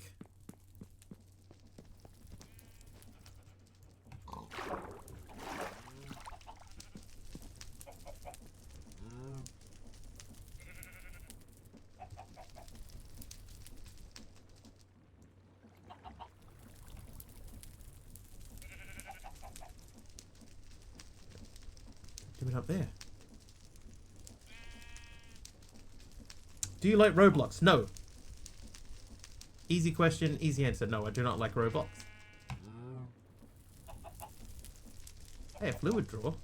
Do it up there. Do you like Roblox? No. Easy question, easy answer. No, I do not like Roblox. Hey, a fluid drawer.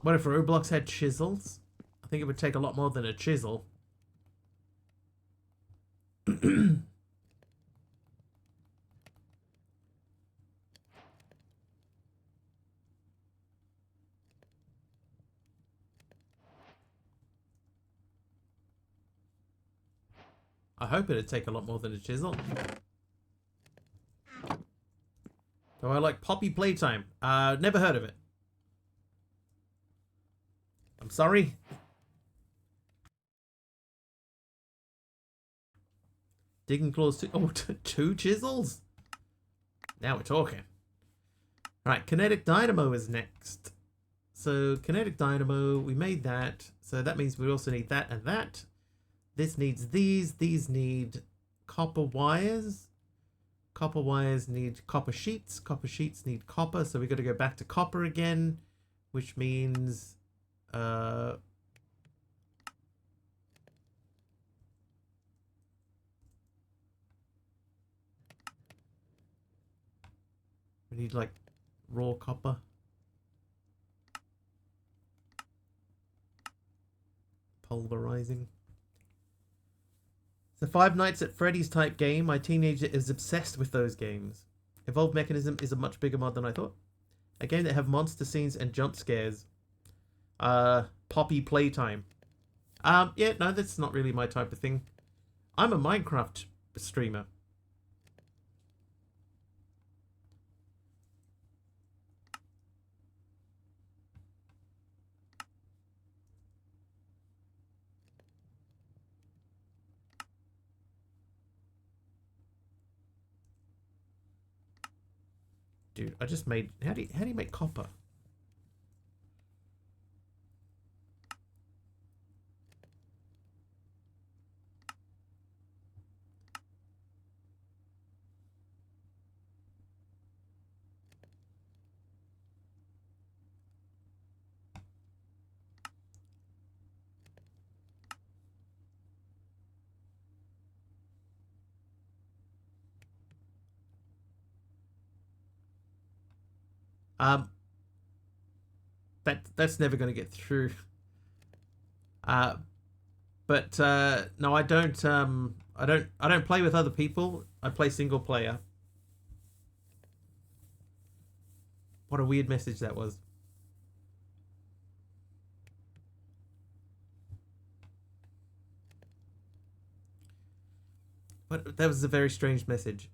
What if Roblox had chisels? I think it would take a lot more than a chisel. I hope it'd take a lot more than a chisel. Do I like Poppy Playtime? Never heard of it. I'm sorry. Digging claws too. Oh, 2 chisels? Now we're talking. Alright, Kinetic Dynamo is next. So, Kinetic Dynamo, we made that. So that means we also need that and that. This needs these. These need copper wires. Copper wires need copper sheets. Copper sheets need copper. So we got to go back to copper again, which means we need like raw copper. Pulverizing. It's a Five Nights at Freddy's type game. My teenager is obsessed with those games. Evolved Mechanism is a much bigger mod than I thought. A game that have monster scenes and jump scares. Poppy Playtime. Yeah, no, that's not really my type of thing. I'm a Minecraft streamer. Dude, I just made... How do you make copper? That's never going to get through. But no, I don't play with other people. I play single player. What a weird message that was. But that was a very strange message.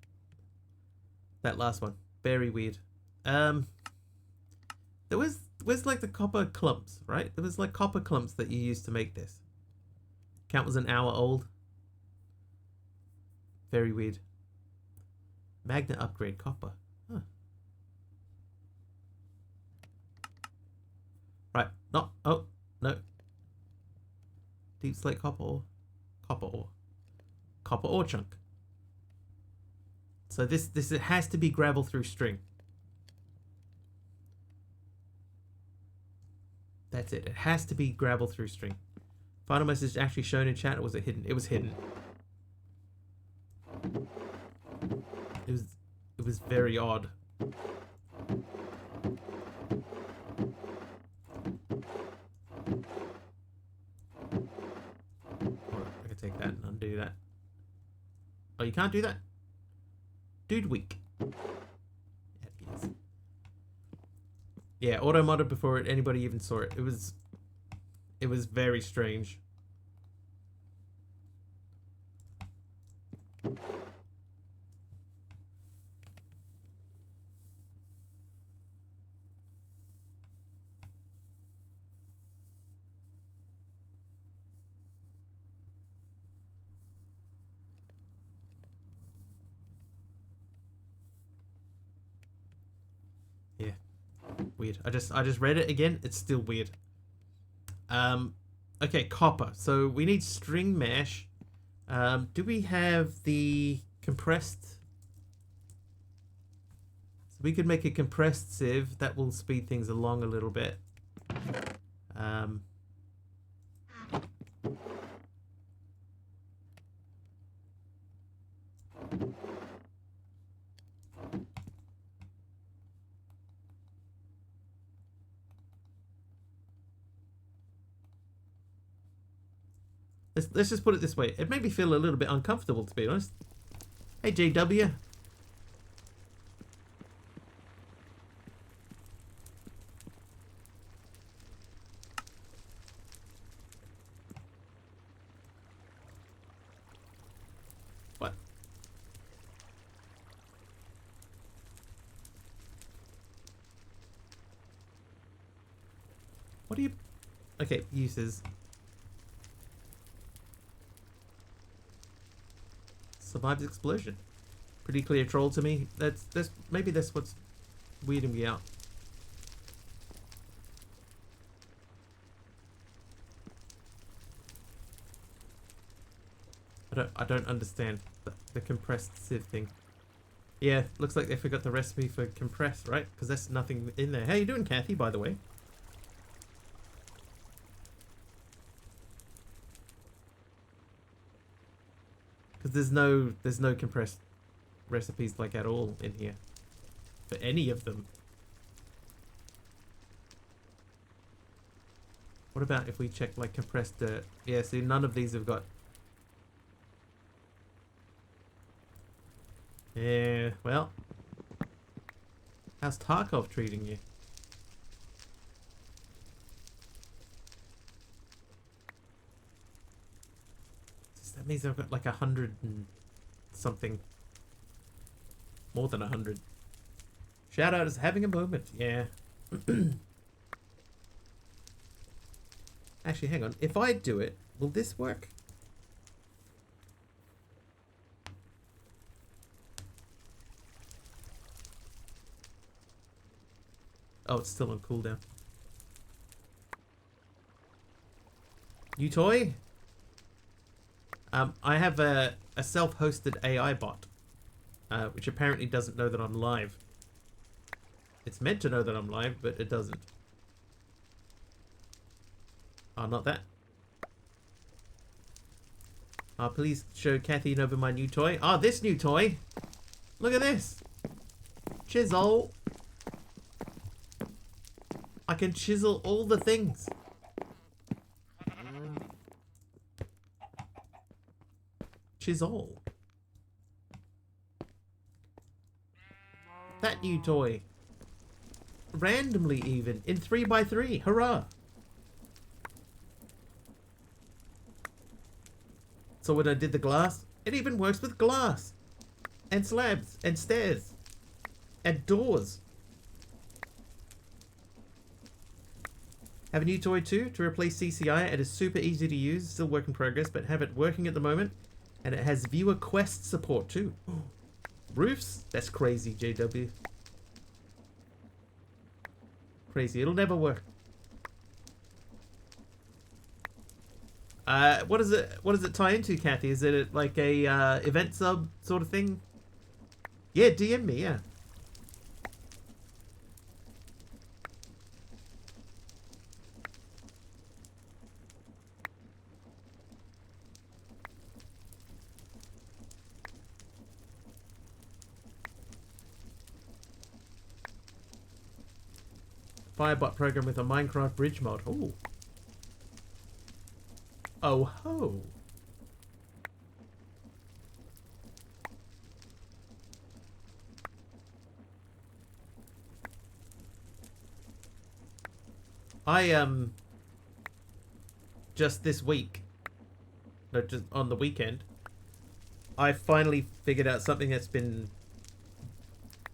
That last one, very weird. There was like the copper clumps, right? There was like copper clumps that you used to make this. Count was an hour old. Very weird. Magnet upgrade copper. Huh. Right. No. Oh, no. Deep slate copper ore. Copper ore. Copper ore chunk. So this it has to be gravel through string. That's it. It has to be gravel through string. Final message actually shown in chat, or was it hidden? It was hidden. It was very odd. Hold on, I can take that and undo that. Oh, you can't do that? Dude weak. Yeah, auto modded before anybody even saw it. It was very strange. Yeah. Weird. I just read it again. It's still weird. Okay, copper. So we need string mesh. Do we have the compressed? So we could make a compressed sieve. That will speed things along a little bit. Let's just put it this way. It made me feel a little bit uncomfortable, to be honest. Hey, JW. What? What do you... Okay, uses. Survives explosion. Pretty clear troll to me. Maybe that's what's weirding me out. I don't understand the compressed sieve thing. Yeah, looks like they forgot the recipe for compressed, right? Because there's nothing in there. How you doing, Kathy, by the way? Because there's no compressed recipes like at all in here for any of them. What about if we check like compressed dirt? Yeah, see, none of these have got. Yeah, well, how's Tarkov treating you? That means I've got like 100 and something. More than 100. Shout out is having a moment, yeah. Actually, hang on. If I do it, will this work? Oh, it's still on cooldown. New toy? I have a self-hosted AI bot, which apparently doesn't know that I'm live. It's meant to know that I'm live, but it doesn't. Oh, not that. Please show Kathy over my new toy. Ah, this new toy. Look at this. Chisel. I can chisel all the things. Chisel. That new toy. Randomly even. In 3x3. Hurrah. So when I did the glass, it even works with glass. And slabs. And stairs. And doors. Have a new toy too to replace CCI. It is super easy to use. Still work in progress, but have it working at the moment. And it has viewer quest support too. Roofs? That's crazy, JW. Crazy. It'll never work. What does it tie into, Kathy? Is it like a event sub sort of thing? Yeah, DM me, yeah. Firebot program with a Minecraft bridge mod. Ooh. Oh ho. Just this week, no, just on the weekend, I finally figured out something that's been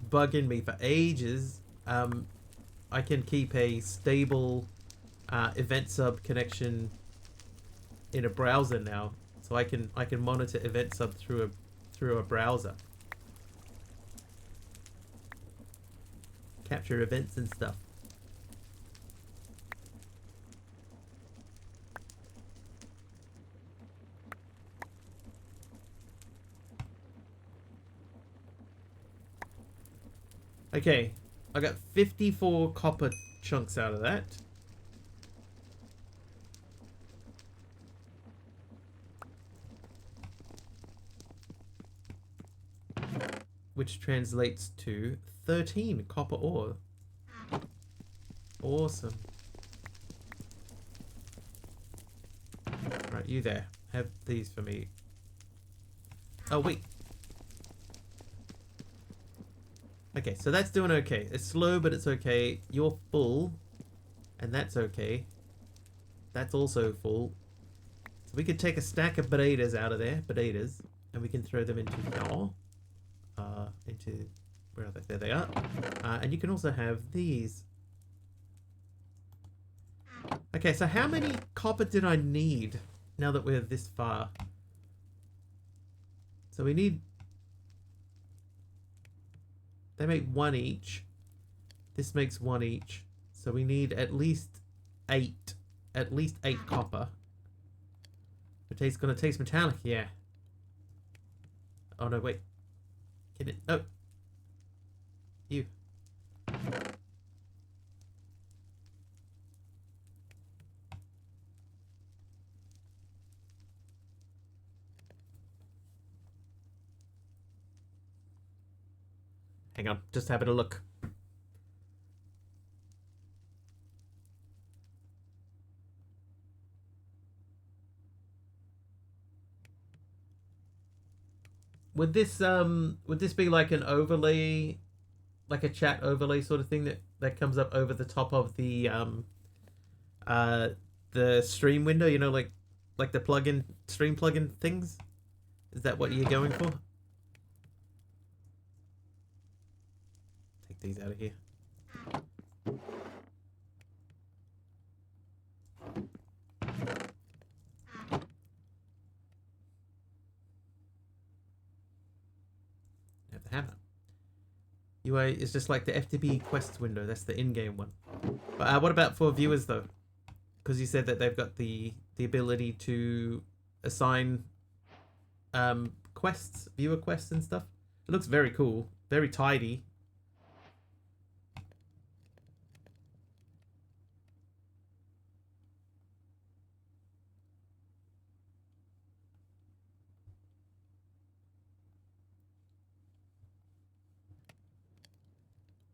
bugging me for ages. I can keep a stable event sub connection in a browser now, so I can monitor event sub through a browser, capture events and stuff. Okay, I got 54 copper chunks out of that. Which translates to 13 copper ore. Awesome. Right, you there. Have these for me. Oh, wait. Okay, so that's doing okay. It's slow, but it's okay. You're full. And that's okay. That's also full. So we could take a stack of potatoes out of there. Potatoes. And we can throw them into here. Into... Where are they? There they are. And you can also have these. Okay, so how many copper did I need now that we're this far? So we need... They make one each. This makes one each. So we need at least 8. At least 8 copper. It's gonna taste metallic, yeah. Oh no, wait. Can it? Oh. You. Hang on, just having a look. Would this be like an overlay, like a chat overlay sort of thing that comes up over the top of uh the stream window, you know, like the plugin stream plugin things? Is that what you're going for? Take these out of here. Have the hammer. UI is just like the FTP quests window. That's the in-game one. But what about for viewers though? Because you said that they've got the ability to assign quests, viewer quests and stuff. It looks very cool, very tidy.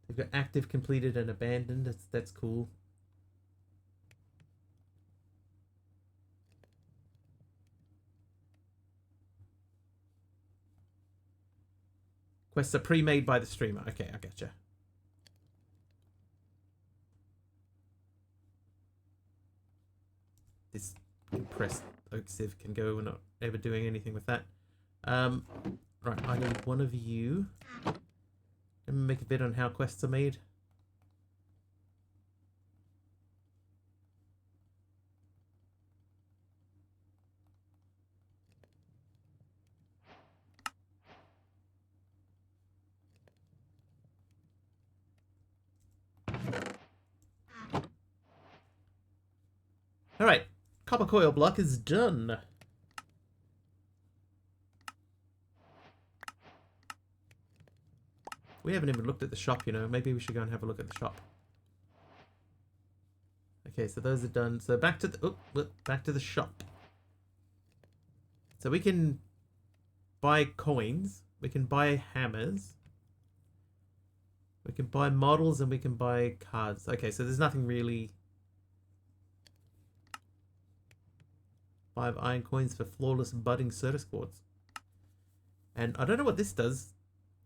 They've got active, completed, and abandoned. That's cool. Quests are pre-made by the streamer. Okay, I gotcha. This compressed oak sieve can go. We're not ever doing anything with that. Right, I need one of you. Let me make a bit on how quests are made. Alright, copper coil block is done. We haven't even looked at the shop, you know. Maybe we should go and have a look at the shop. Okay, so those are done. So back to the shop. So we can buy coins. We can buy hammers. We can buy models and we can buy cards. Okay, so there's nothing really. 5 iron coins for flawless budding Certus quartz. And I don't know what this does.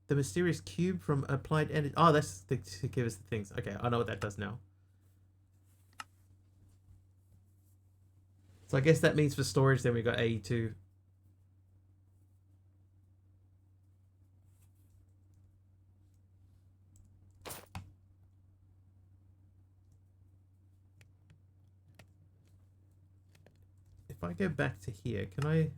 The mysterious cube from applied energy. Oh, that's to give us the things. Okay, I know what that does now. So I guess that means for storage, then we got AE2. If I go back to here, can I...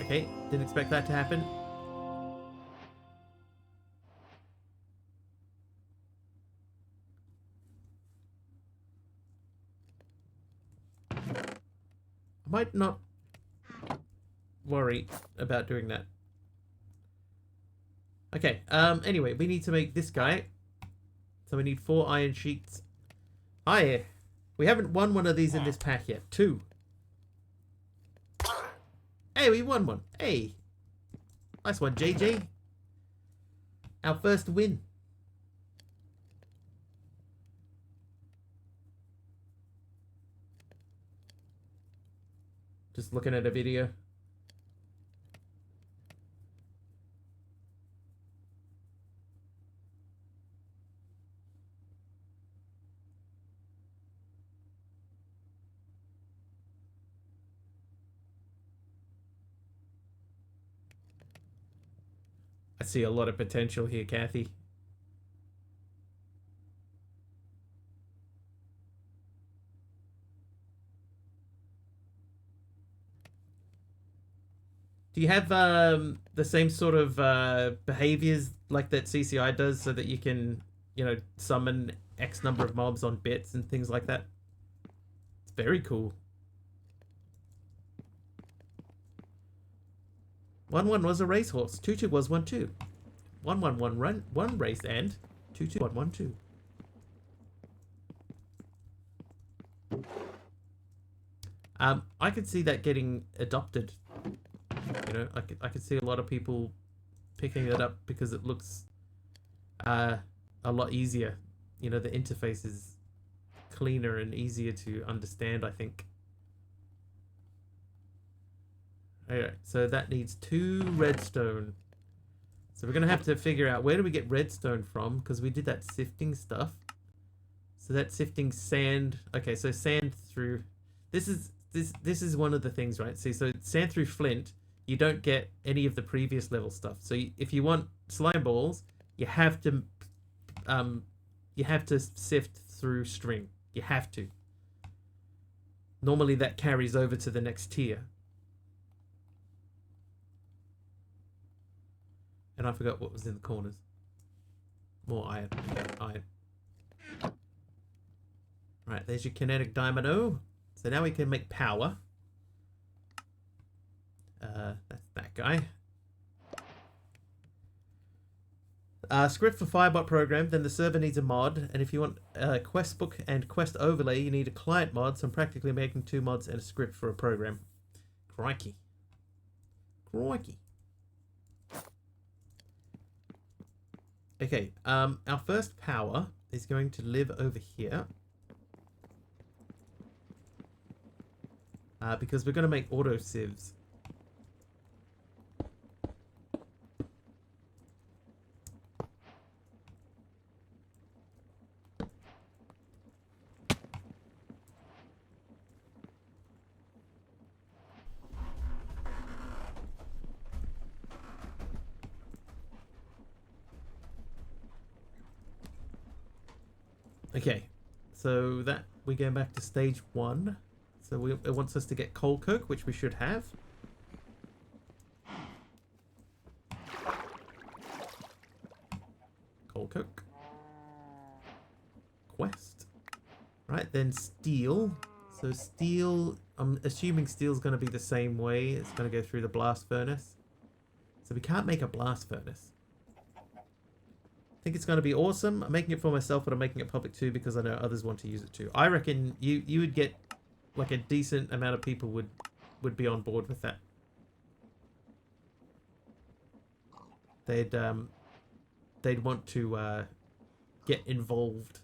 Okay, didn't expect that to happen. I might not worry about doing that. Okay, anyway, we need to make this guy. So we need 4 iron sheets. Hi, we haven't won one of these in this pack yet. 2. Hey, we won one. Hey. Nice one, JJ. Our first win. Just looking at a video. I see a lot of potential here, Kathy. Do you have the same sort of behaviors like that CCI does, so that you can, you know, summon X number of mobs on bits and things like that? It's very cool. 1-1 was a racehorse. 2-2 was 1-2. 1-1-1 run, 1 race, and 2-2 1-1-2. I could see that getting adopted. You know, I could see a lot of people picking it up because it looks a lot easier. You know, the interface is cleaner and easier to understand, I think. Alright, so that needs 2 redstone. So we're going to have to figure out, where do we get redstone from? Because we did that sifting stuff. So that's sifting sand. Okay, so sand through... This is one of the things, right? See, so sand through flint, you don't get any of the previous level stuff. So if you want slime balls, you have to sift through string. You have to. Normally that carries over to the next tier. And I forgot what was in the corners. More iron. Iron. Right, there's your kinetic dynamo. So now we can make power. That's that guy. Script for Firebot program, then the server needs a mod. And if you want quest book and quest overlay, you need a client mod. So I'm practically making 2 mods and a script for a program. Crikey. Crikey. Okay, our first power is going to live over here. Because we're going to make auto sieves. Okay, so that we go back to stage 1. So it wants us to get coal coke, which we should have. Coal coke. Quest. Right, then steel. So steel, I'm assuming steel's going to be the same way. It's going to go through the blast furnace. So we can't make a blast furnace. I think it's going to be awesome. I'm making it for myself, but I'm making it public too because I know others want to use it too. I reckon you would get like a decent amount of people would be on board with that. They'd want to get involved.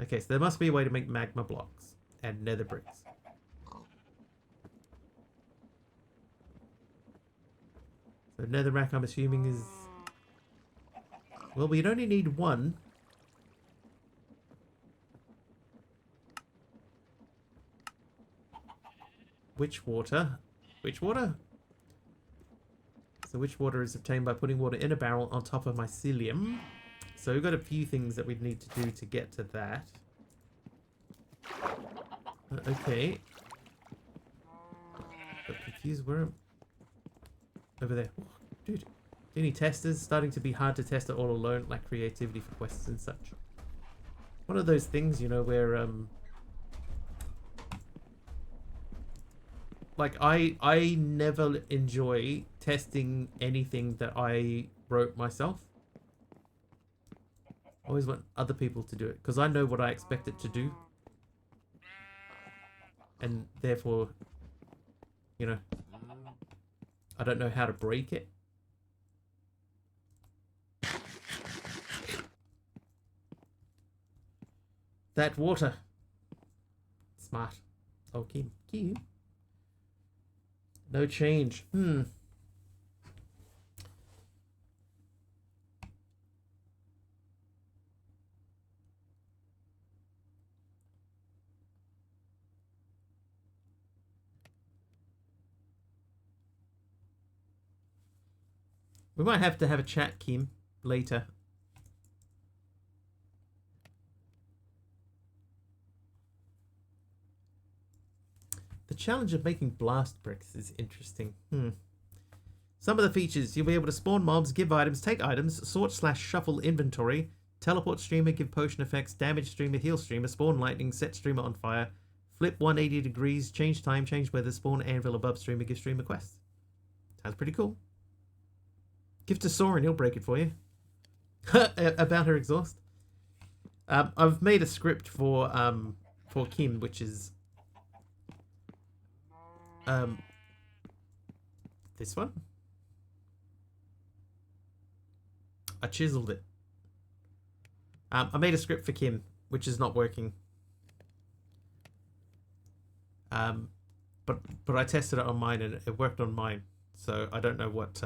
Okay, so there must be a way to make magma blocks and nether bricks. So netherrack, I'm assuming, is... Well, we'd only need 1. Witch water. Witch water? So witch water is obtained by putting water in a barrel on top of mycelium. So we've got a few things that we'd need to do to get to that. Okay. Got confused. Where? Over there. Oh, dude. Do any testers? Starting to be hard to test it all alone, like creativity for quests and such. One of those things, you know, where like I never enjoy testing anything that I wrote myself. I always want other people to do it because I know what I expect it to do. And therefore, you know, I don't know how to break it. That water. Smart. Okay. Cute. No change. We might have to have a chat, Kim, later. challenge of making blast bricks is interesting. Some of the features: you'll be able to spawn mobs, give items, take items, sort/shuffle inventory, teleport streamer, give potion effects, damage streamer, heal streamer, spawn lightning, set streamer on fire, flip 180 degrees, change time, change weather, spawn anvil above streamer, give streamer quests. Sounds pretty cool. Give to Soren, he'll break it for you. About her exhaust. I've made a script for Kim, which is this one. I chiseled it. I made a script for Kim, which is not working. But I tested it on mine and it worked on mine. So I don't know what's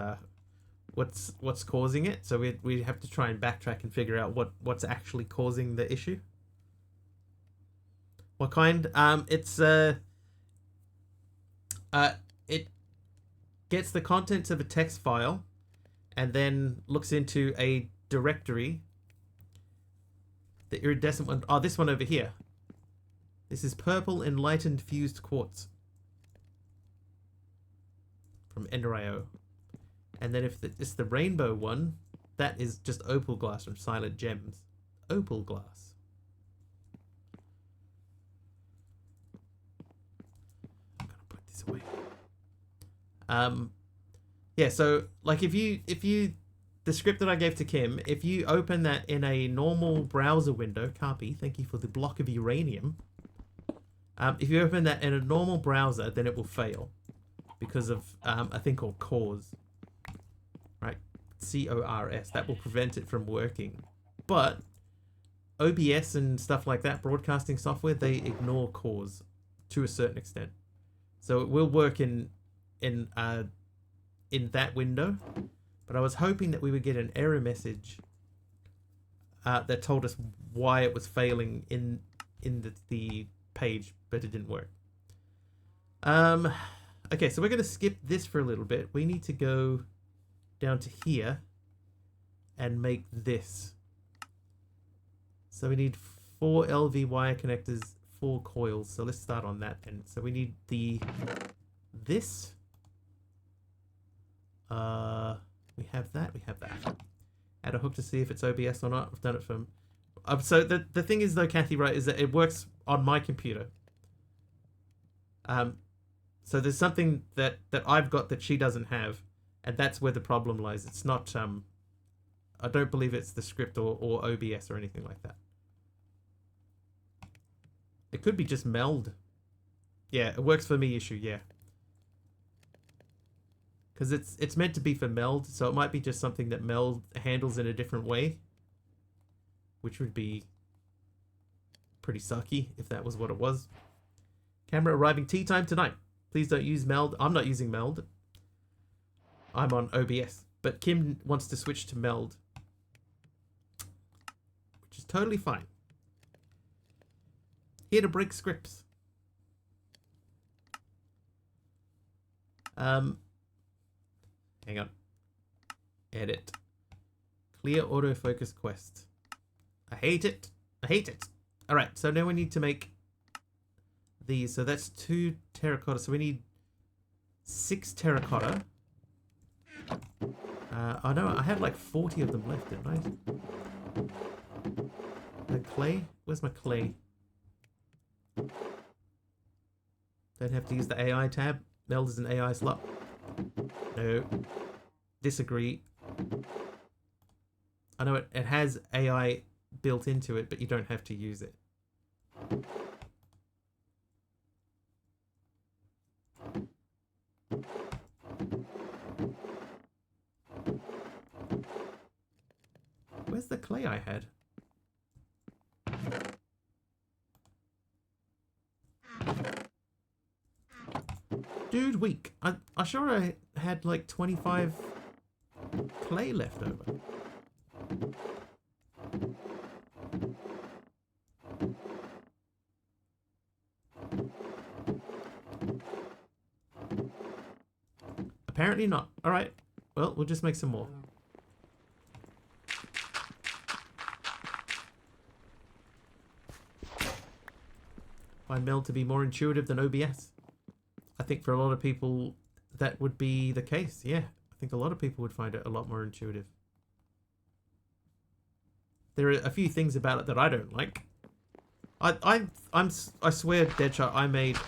causing it. So we have to try and backtrack and figure out what's actually causing the issue. What kind? It gets the contents of a text file and then looks into a directory. The iridescent one. Oh, this one over here. This is purple enlightened fused quartz from Ender.io. And then if it's the rainbow one, that is just opal glass from Silent Gems. Opal glass. I'm gonna put this away. Yeah, so like if you the script that I gave to Kim, if you open that in a normal browser window, Carpi, thank you for the block of uranium. If you open that in a normal browser, then it will fail because of a thing called CORS, right? CORS. That will prevent it from working. But OBS and stuff like that, broadcasting software, they ignore CORS to a certain extent. So it will work in that window. But I was hoping that we would get an error message that told us why it was failing in the page, but it didn't work. Okay, so we're going to skip this for a little bit. We need to go down to here and make this. So we need 4 LV wire connectors, 4 coils. So let's start on that end. So we need this. We have that. Add a hook to see if it's OBS or not. I've done it from. So the thing is though, Kathy, right, is that it works on my computer. So there's something that I've got that she doesn't have, and that's where the problem lies. It's not. I don't believe it's the script or OBS or anything like that. It could be just meld. Yeah, it works for me issue. Yeah. Because it's meant to be for meld, so it might be just something that meld handles in a different way, which would be pretty sucky if that was what it was. Camera arriving tea time tonight. Please don't use meld. I'm not using meld. I'm on OBS, but Kim wants to switch to meld, which is totally fine. Here to break scripts. Hang on. Edit. Clear autofocus quest. I hate it. Alright, so now we need to make these. So that's 2 terracotta. So we need 6 terracotta. Oh no, I had like 40 of them left, didn't I? Clay? Where's my clay? Don't have to use the AI tab. Meld is an AI slot. No. Disagree. I know it has AI built into it, but you don't have to use it. Where's the clay I had? Dude, weak. I sure I had like 25 clay left over. Apparently not. Alright. Well, we'll just make some more. Find meld to be more intuitive than OBS. think for a lot of people that would be the case. Yeah, I think a lot of people would find it a lot more intuitive. There are a few things about it that I don't like. I swear, Deadshot, I made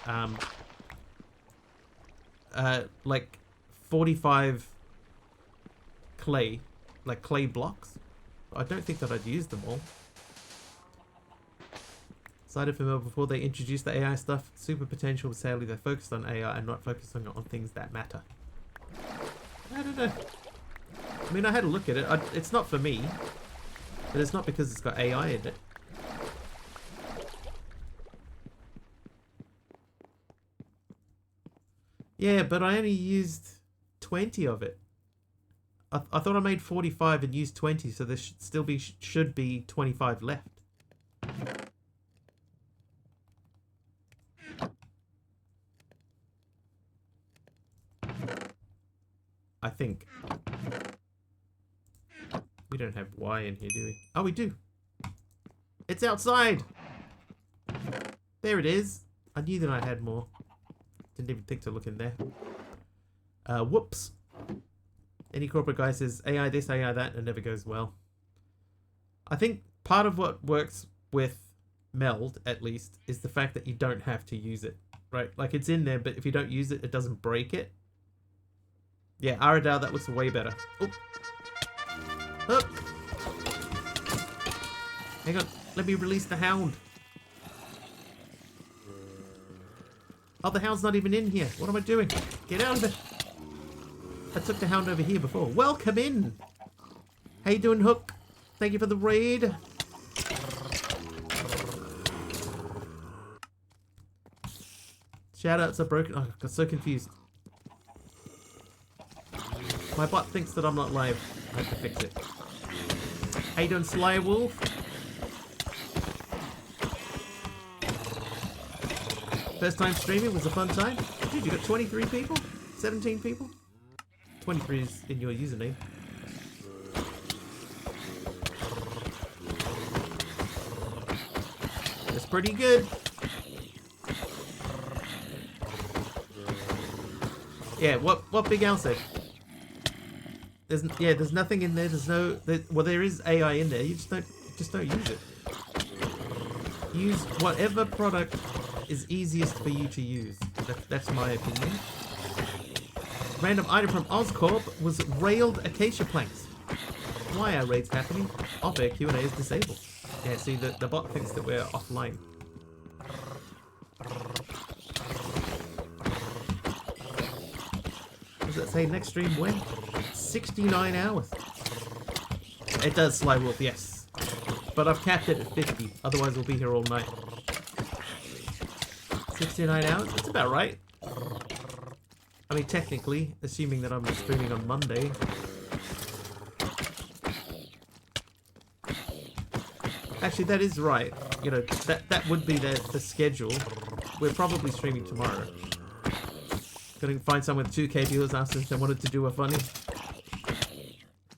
like 45 clay blocks. I don't think that I'd use them all. Cited for before they introduced the AI stuff, super potential, sadly they focused on AI and not focusing on things that matter. I don't know. I mean, I had a look at it. It's not for me, but it's not because it's got AI in it. Yeah, but I only used 20 of it. I thought I made 45 and used 20, so there should be 25 left. I think. We don't have Y in here, do we? Oh, we do. It's outside. There it is. I knew that I had more. Didn't even think to look in there. Whoops. Any corporate guy says AI this, AI that, and it never goes well. I think part of what works with Meld, at least, is the fact that you don't have to use it, right? Like, it's in there, but if you don't use it, it doesn't break it. Yeah, Aradal, that looks way better. Oh. Oh. Hang on, let me release the hound. Oh, the hound's not even in here. What am I doing? Get out of it. I took the hound over here before. Welcome in. How you doing, Hook? Thank you for the raid. Shoutouts are broken. Oh, I got so confused. My bot thinks that I'm not live. I have to fix it. How you doing, Sly Wolf? First time streaming was a fun time. Dude, you got 23 people? 17 people? 23 is in your username. That's pretty good. Yeah, what Big Al said. There's nothing in there. Well, there is AI in there. You just don't use it. Use whatever product is easiest for you to use. That's my opinion. Random item from Oscorp was railed acacia planks. Why are raids happening? Off-air Q&A is disabled. Yeah, see, the bot thinks that we're offline. What does that say? Next stream when? 69 hours. It does, Sly Wolf, yes. But I've capped it at 50. Otherwise, we'll be here all night. 69 hours? That's about right. I mean, technically, assuming that I'm streaming on Monday. Actually, that is right. You know, that would be the schedule. We're probably streaming tomorrow. Gonna find someone with 2K viewers after they wanted to do a funny.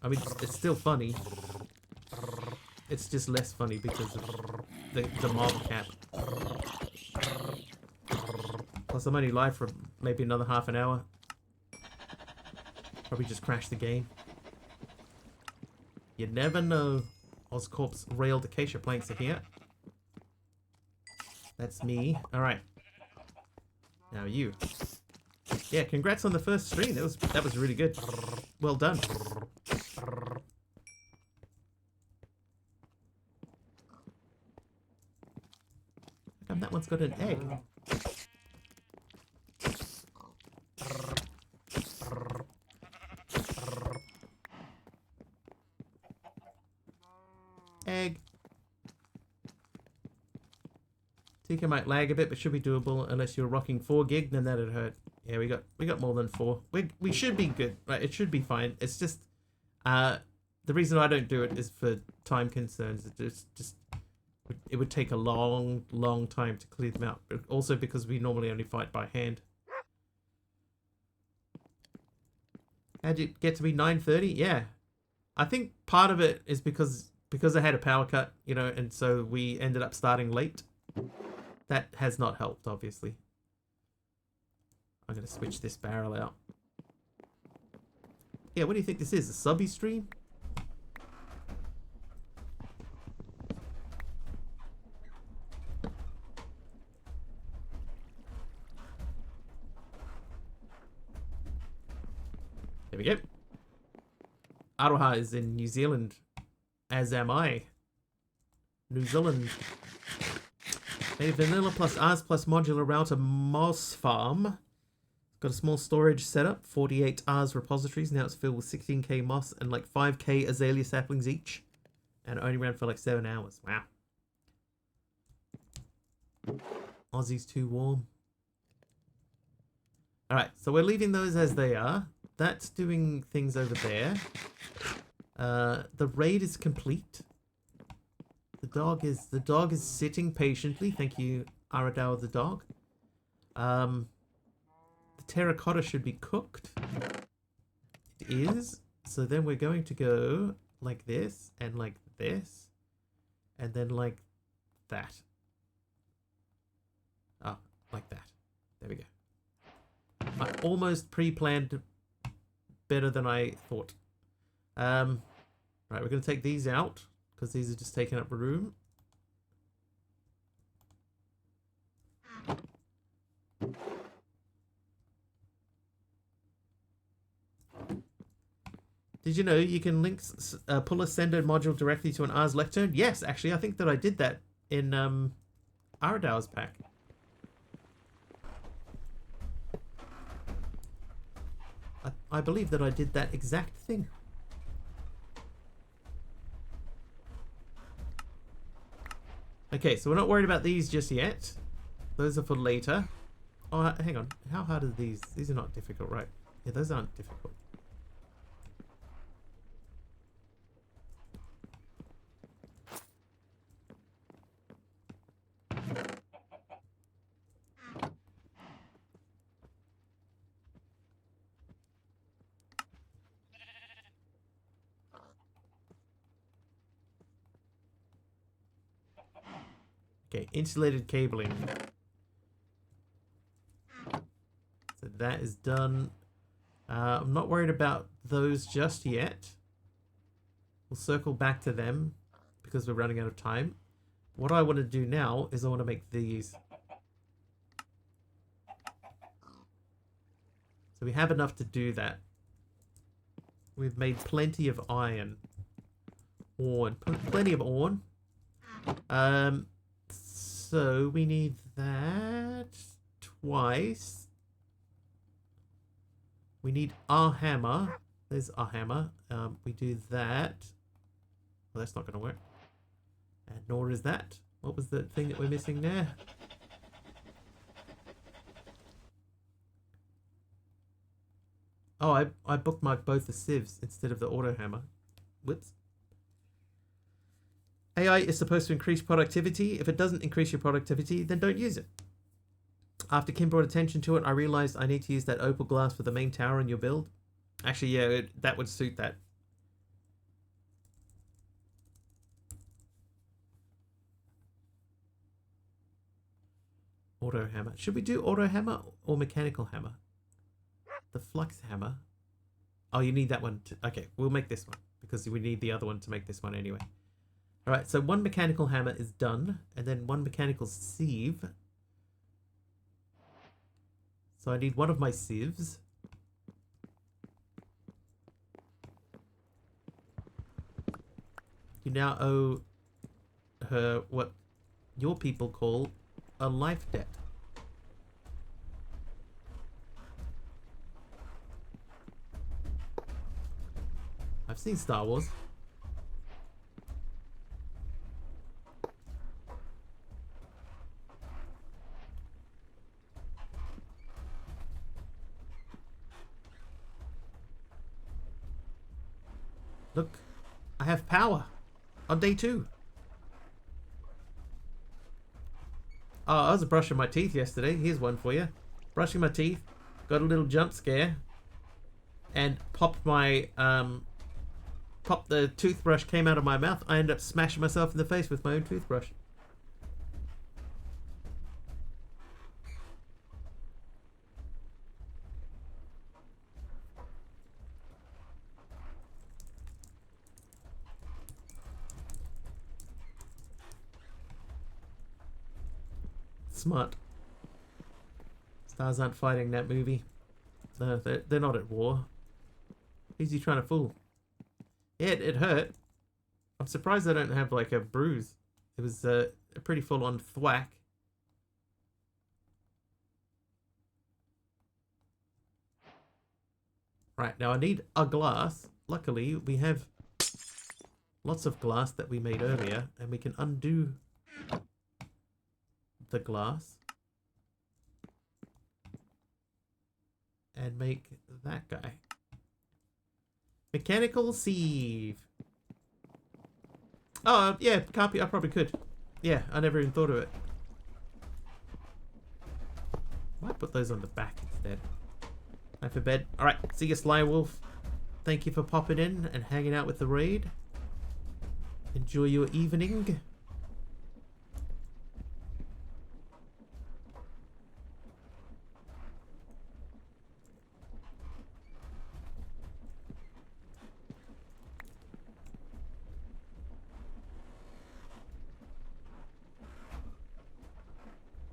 I mean, it's still funny. It's just less funny because of the mob cap. Plus, I'm only live for maybe another half an hour. Probably just crash the game. You never know. Oscorp's railed acacia planks are here. That's me. Alright. Now you. Yeah, congrats on the first stream. That was really good. Well done. How come that one's got an egg? Egg. TK might lag a bit, but should be doable unless you're rocking 4 gig, then that'd hurt. Yeah, we got more than 4. We should be good, right? It should be fine. It's just the reason I don't do it is for time concerns. It would take a long time to clear them out. But also because we normally only fight by hand. How'd it get to be 9:30? Yeah, I think part of it is because I had a power cut, you know, and so we ended up starting late. That has not helped, obviously. I'm going to switch this barrel out. Yeah, what do you think this is? A subby stream? There we go. Aroha is in New Zealand, as am I. New Zealand. A vanilla plus Ars plus modular router Moss Farm. Got a small storage setup, 48 Ars repositories. Now it's filled with 16k moss and like 5k azalea saplings each. And it only ran for like 7 hours. Wow. Aussie's too warm. Alright, so we're leaving those as they are. That's doing things over there. The raid is complete. The dog is sitting patiently. Thank you, Aradao the dog. The terracotta should be cooked. It is. So then we're going to go like this and like this. And then like that. Oh, like that. There we go. I almost pre-planned better than I thought. Right, we're going to take these out because these are just taking up room. Did you know you can pull a Sendo module directly to an Ars lectern? Yes, actually, I think that I did that in Aradau's pack. I believe that I did that exact thing. Okay, so we're not worried about these just yet. Those are for later. Oh, hang on. How hard are these? These are not difficult, right? Yeah, those aren't difficult. Okay, insulated cabling. So that is done. I'm not worried about those just yet. We'll circle back to them because we're running out of time. What I want to do now is I want to make these. So we have enough to do that. We've made plenty of iron. Ore. Plenty of ore. So we need that twice. We need our hammer. There's our hammer. We do that. Well, that's not going to work. And nor is that. What was the thing that we're missing there? Oh, I bookmarked both the sieves instead of the auto hammer. Whoops. AI is supposed to increase productivity. If it doesn't increase your productivity, then don't use it. After Kim brought attention to it, I realized I need to use that opal glass for the main tower in your build. Actually, yeah, that would suit that. Auto hammer. Should we do auto hammer or mechanical hammer? The flux hammer. Oh, you need that one. Okay, we'll make this one because we need the other one to make this one anyway. Alright, so one mechanical hammer is done, and then one mechanical sieve. So I need one of my sieves. You now owe her what your people call a life debt. I've seen Star Wars. Look, I have power on day 2. Oh, I was brushing my teeth yesterday. Here's one for you. Brushing my teeth, got a little jump scare, and popped my popped the toothbrush, came out of my mouth. I ended up smashing myself in the face with my own toothbrush. smart. Stars aren't fighting that movie. No, they're not at war. Who's he trying to fool? Yeah, it hurt. I'm surprised I don't have like a bruise. It was a pretty full-on thwack. Right, now I need a glass. Luckily, we have lots of glass that we made earlier, and we can undo the glass and make that guy. Mechanical sieve. Oh, yeah, copy. I probably could. Yeah, I never even thought of it. Might put those on the back instead. Time for bed. Alright, see you, Sly Wolf. Thank you for popping in and hanging out with the raid. Enjoy your evening.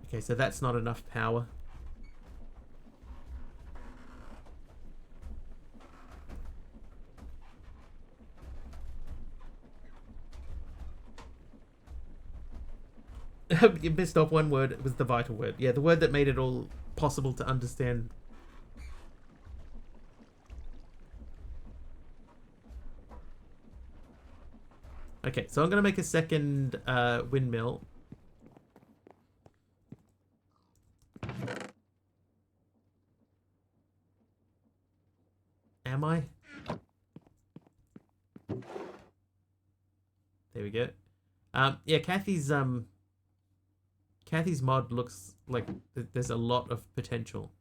Okay, so that's not enough power. You missed off one word. It was the vital word. Yeah, the word that made it all possible to understand. Okay, so I'm going to make a second windmill. Am I? There we go. Yeah, Kathy's mod looks like there's a lot of potential.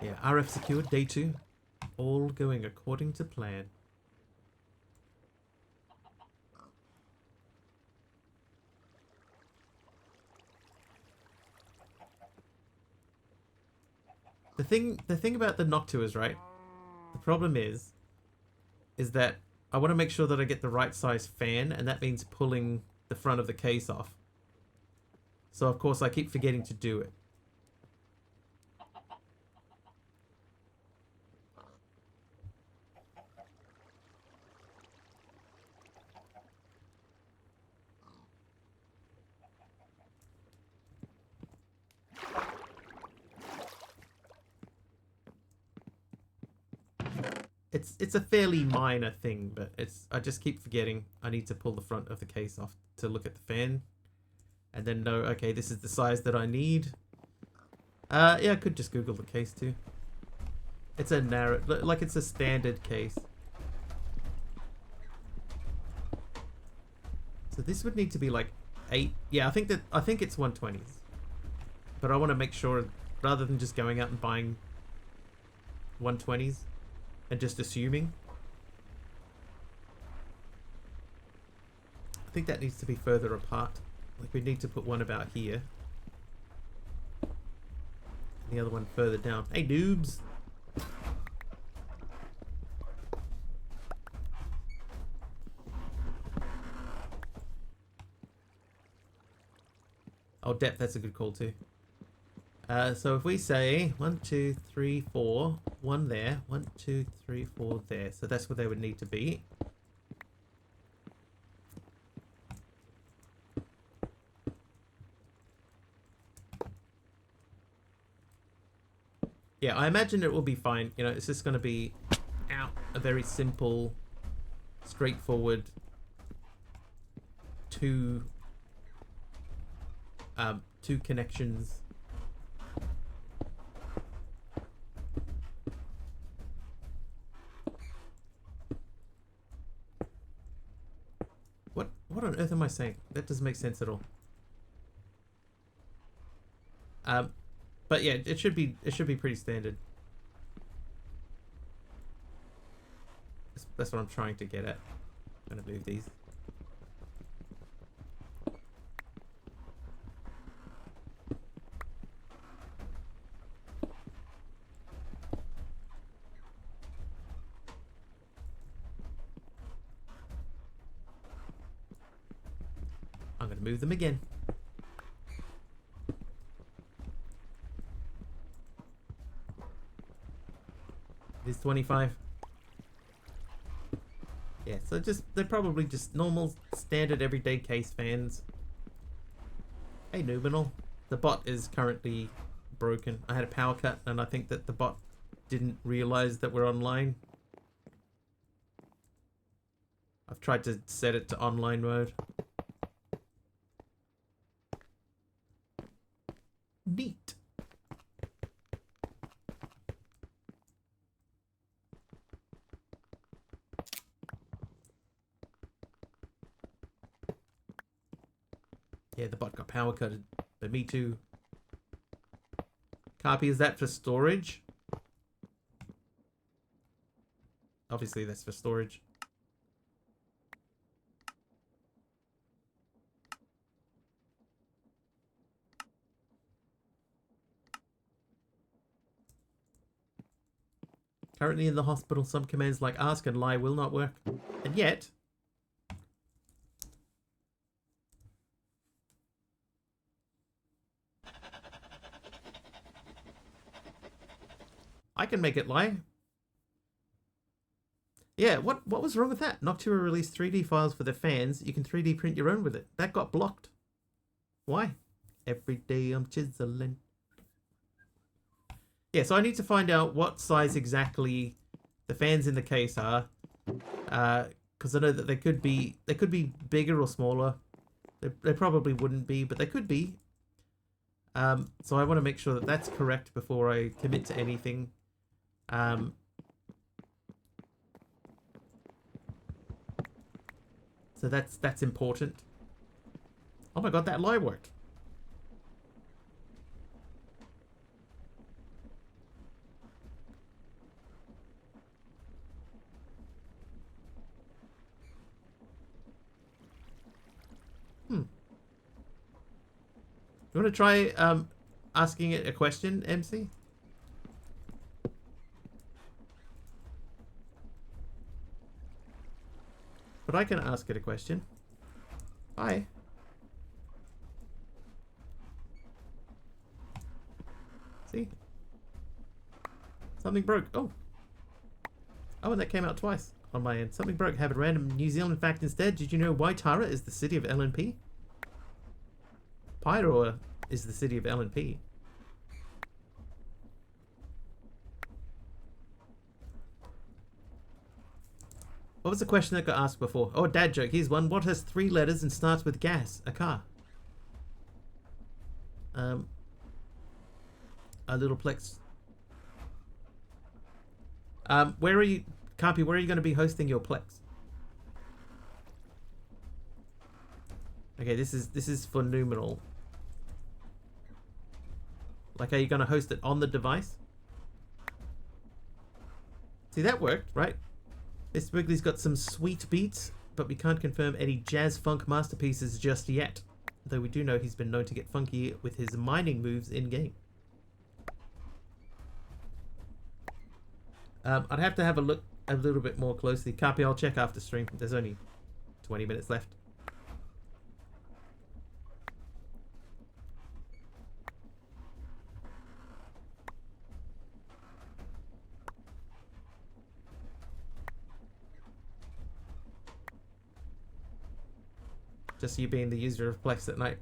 Yeah, RF secured, day 2. All going according to plan. The thing about the Noctuas, right? The problem is that I want to make sure that I get the right size fan, and that means pulling the front of the case off. So of course I keep forgetting to do it. It's a fairly minor thing, but I just keep forgetting I need to pull the front of the case off to look at the fan, and then know, okay, this is the size that I need. Yeah, I could just Google the case too. It's a narrow, like it's a standard case. So this would need to be like 8. Yeah, I think it's 120s. But I want to make sure, rather than just going out and buying 120s and just assuming. I think that needs to be further apart. Like we need to put one about here. And the other one further down. Hey, noobs! Oh, depth, that's a good call too. So if we say 1, 2, 3, 4, 1 there, 1, 2, 3, 4 there. So that's where they would need to be. Yeah, I imagine it will be fine. You know, it's just going to be a very simple, straightforward two connections. What on earth am I saying? That doesn't make sense at all. But yeah, it should be pretty standard. That's what I'm trying to get at. I'm gonna move these. move them again. It is 25. Yeah, so they're probably just normal, standard, everyday case fans. Hey, Numinal. The bot is currently broken. I had a power cut, and I think that the bot didn't realize that we're online. I've tried to set it to online mode. Neat. Yeah, the bot got power cutted, but me too. Copy, is that for storage? Obviously that's for storage. Currently in the hospital, some commands like ask and lie will not work. And yet, I can make it lie. Yeah, what was wrong with that? Noctua released 3D files for the fans. You can 3D print your own with it. That got blocked. Why? Every day I'm chiseling. Yeah, so I need to find out what size exactly the fans in the case are. Because I know that they could be bigger or smaller. They probably wouldn't be, but they could be. So I want to make sure that that's correct before I commit to anything. So that's important. Oh my god, that lie worked. You want to try asking it a question, MC? But I can ask it a question. Hi. See? Something broke. Oh. Oh, and that came out twice on my end. Something broke. Have a random New Zealand fact instead. Did you know Waitara is the city of LNP? Pyroa is the city of LNP. What was the question that got asked before? Oh, a dad joke. Here's one. What has 3 letters and starts with gas? A car. A little Plex. Where are you, Carpy? Where are you going to be hosting your Plex? Okay, this is for Numinal. Like, are you going to host it on the device? See, that worked, right? This Wiggly's got some sweet beats, but we can't confirm any jazz funk masterpieces just yet. Though we do know he's been known to get funky with his mining moves in-game. I'd have to have a look a little bit more closely. Copy, I'll check after stream. There's only 20 minutes left. Just you being the user of Plex at night.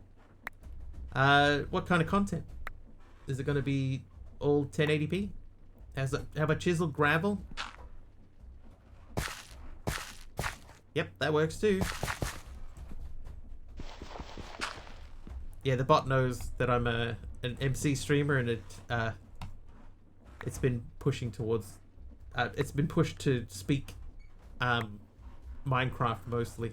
What kind of content? Is it going to be all 1080p? How about chisel gravel? Yep, that works too. Yeah, the bot knows that I'm an MC streamer, and it's been pushing towards. It's been pushed to speak Minecraft mostly.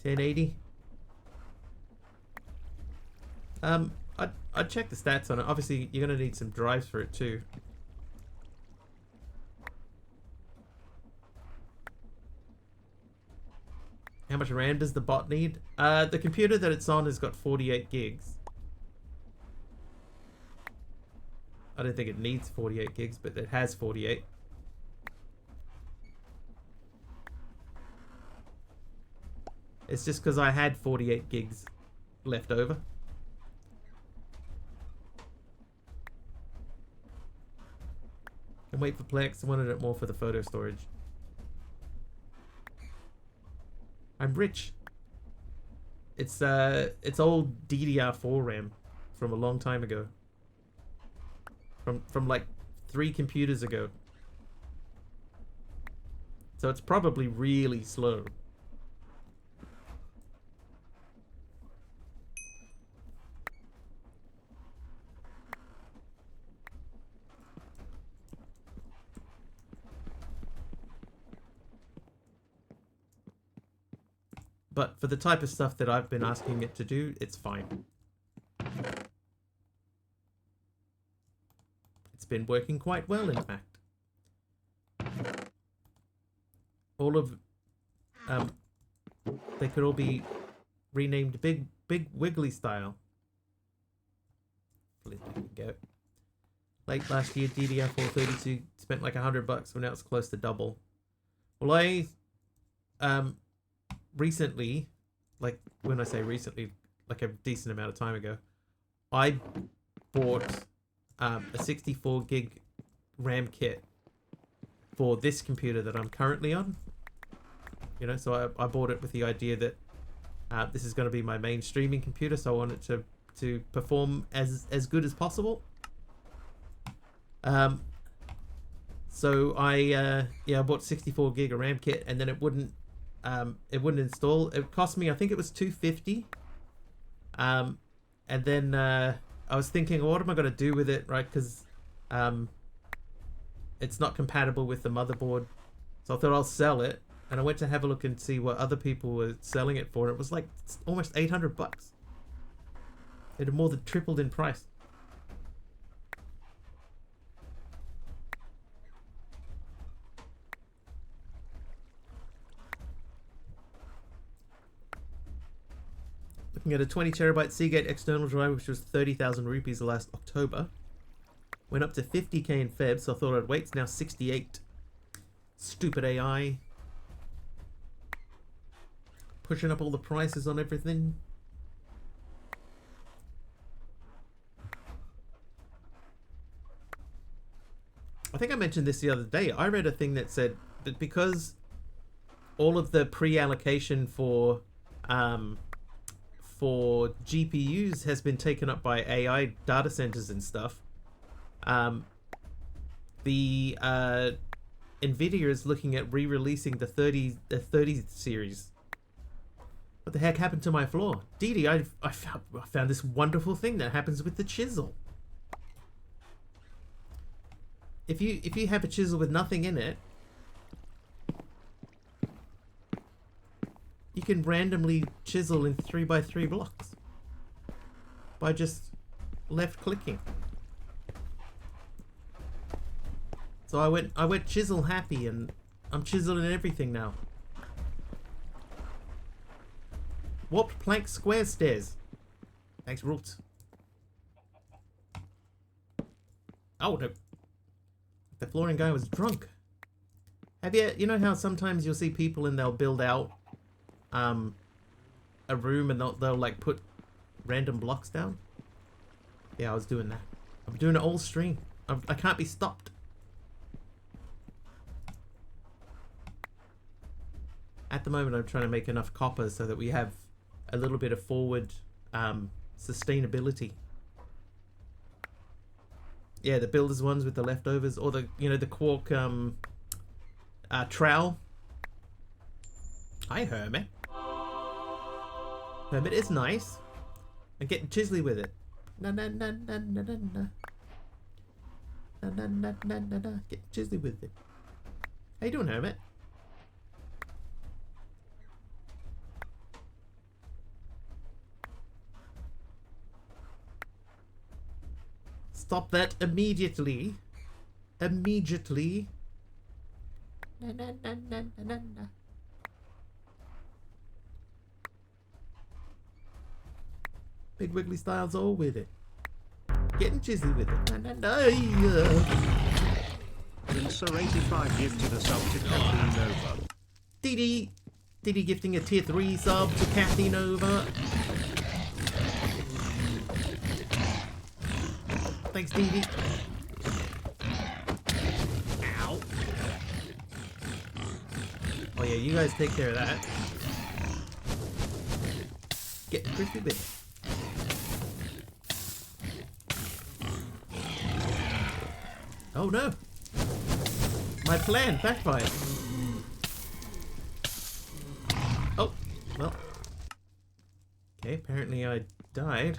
$1080. I'd check the stats on it. Obviously, you're gonna need some drives for it too. How much RAM does the bot need? The computer that it's on has got 48 gigs. I don't think it needs 48 gigs, but it has 48. It's just because I had 48 gigs left over. And wait for Plex. I wanted it more for the photo storage. I'm rich. It's old DDR4 RAM from a long time ago. From like 3 computers ago. So it's probably really slow. But for the type of stuff that I've been asking it to do, it's fine. It's been working quite well, in fact. All of... they could all be renamed Big Wiggly Style. Flip and go. Late last year, DDR432 spent like $100, well now it's close to double. Well, I... recently, like when I say recently, like a decent amount of time ago, I bought a 64 gig RAM kit for this computer that I'm currently on. You know, so I bought it with the idea that this is going to be my main streaming computer, so I want it to perform as good as possible. So I bought 64 gig of RAM kit, and then it wouldn't install. It cost me, I think it was $250. And then I was thinking, what am I going to do with it, right? Because it's not compatible with the motherboard. So I thought I'll sell it. And I went to have a look and see what other people were selling it for. It was like almost $800. It had more than tripled in price. Looking at a 20 terabyte Seagate external drive, which was 30,000 rupees last October. Went up to 50k in Feb, so I thought I'd wait. It's now 68. Stupid AI. Pushing up all the prices on everything. I think I mentioned this the other day. I read a thing that said that because all of the pre-allocation for GPUs has been taken up by AI data centers and stuff, the Nvidia is looking at re-releasing the 30 series. What the heck happened to my floor? Dee, I found this wonderful thing that happens with the chisel. If you have a chisel with nothing in it, you can randomly chisel in 3x3 blocks by just left clicking. So I went chisel happy, and I'm chiseling everything now. Warped plank square stairs. Thanks, Roots. Oh no. The flooring guy was drunk. Have you know how sometimes you'll see people and they'll build out a room and they'll like put random blocks down? Yeah, I was doing that. I'm doing it all stream. I can't be stopped. At the moment, I'm trying to make enough copper so that we have a little bit of forward sustainability. Yeah, the builders ones with the leftovers, or the the Quark trowel. Hi, Hermit. Hermit is nice. I'm getting chisely with it. Na na na na na na na. Na na na na na na. Get chisely with it. How you doing, Hermit? Stop that immediately. Immediately. Na, na, na, na, na, na. Big Wiggly Style's all with it. Getting chiseled with it. No, no, no. Insur85 gifted a sub to Kathleen Nova. Dee Dee gifting a tier 3 sub to Kathy Nova. Thanks, Dee Dee. Ow. Oh yeah, you guys take care of that. Get crispy bit. Oh no! My plan backfired. Oh, well. Okay, apparently I died.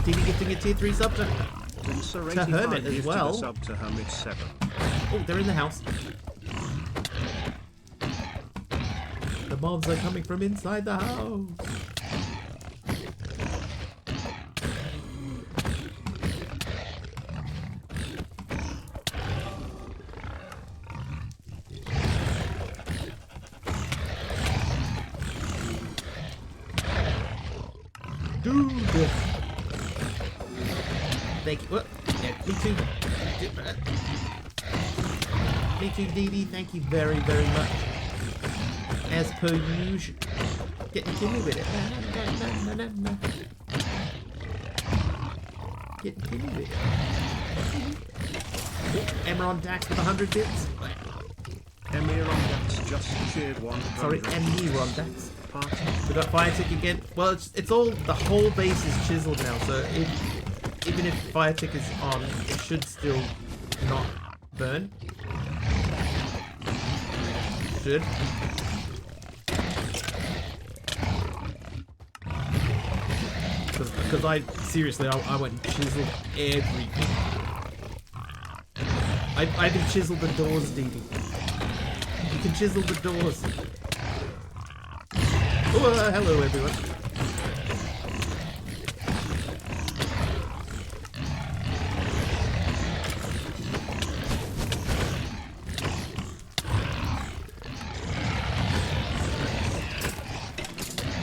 Dee Dee gifting a tier 3 sub to Hermit as well. Sub to Hermit 7. Oh, they're in the house. The mobs are coming from inside the house. Dude. Thank you. What? Yeah, me too. Me too, Dee Dee. Thank you very, very much. As per usual. Getting jimmy with it. Getting jimmy with it. Oh, Emeron Dax with 100 bits. Emiron Dax just cheered 100. Sorry, Emiron Dax. Party. We got fire tick again. Well, it's all, the whole base is chiseled now, so even if fire tick is on, it should still not burn. Should. Because I seriously, I went and chiseled everything. I can chisel the doors, Dee Dee. You can chisel the doors. Oh, hello everyone.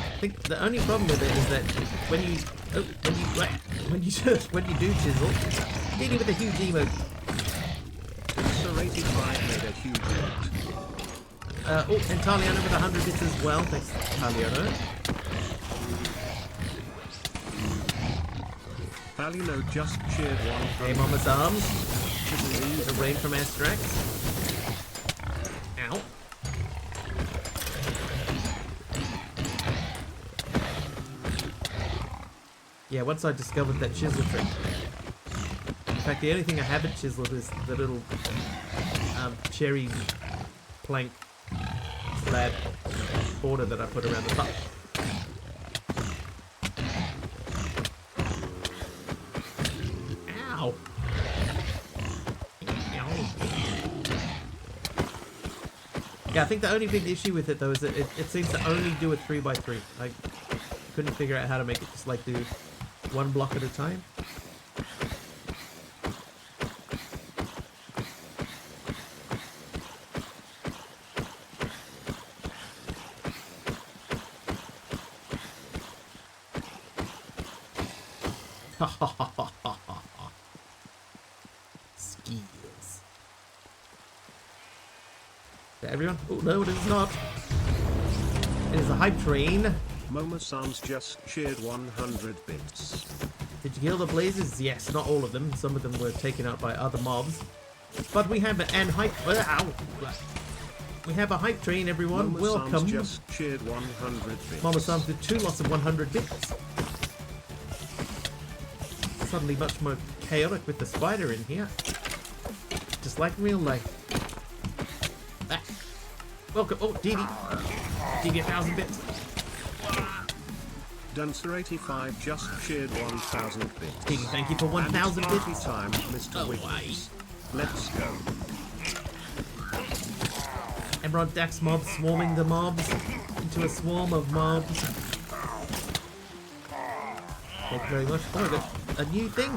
I think the only problem with it is that when you do chisel, Dee Dee with a huge emote. Insur85 made a huge note. Oh, and Taliano with 100 bits as well. Thanks, Taliano. Palino just cheered 100. Hey, Mama's Arms. The rain from Astrax. Ow. Yeah, once I discovered that chisel trick. In fact, the only thing I haven't chiseled is the little cherry plank slab border that I put around the top. Ow! Ow. Yeah, I think the only big issue with it though is that it seems to only do a 3x3. I couldn't figure out how to make it just like do one block at a time. Skills. To everyone? Oh no, it is not. It is a hype train. Momo Sans just cheered 100 bits. Did you kill the blazes? Yes, not all of them. Some of them were taken out by other mobs. But we have an hype. Ow! We have a hype train, everyone. Momo Welcome. Sans just cheered 100 bits. Mama Sans with 2 lots of 100 bits. Suddenly much more chaotic with the spider in here. Just like real life. Ah. Welcome. Oh, Dee Dee. Dee Dee 1,000 bits. Dunsur85 just cheered 1,000 bits. Dee Dee, thank you for 1,000 And it's bits. party time, Mr. Wiggins. Let's go. Emerald Dax mob swarming the mobs into a swarm of mobs. Thank you very much. Oh, we got a new thing.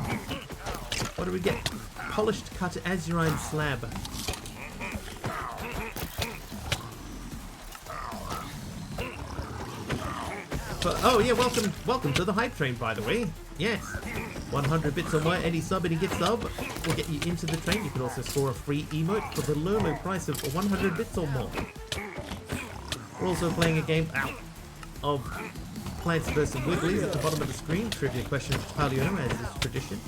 What do we get? Polished cut azurine slab. Oh yeah, welcome to the hype train, by the way. Yes, 100 bits or more, any sub, any gift sub will get you into the train. You can also score a free emote for the low price of 100 bits or more. We're also playing a game of Plants vs. Wigglies at the bottom of the screen. Trivia question for Paliono, as is tradition.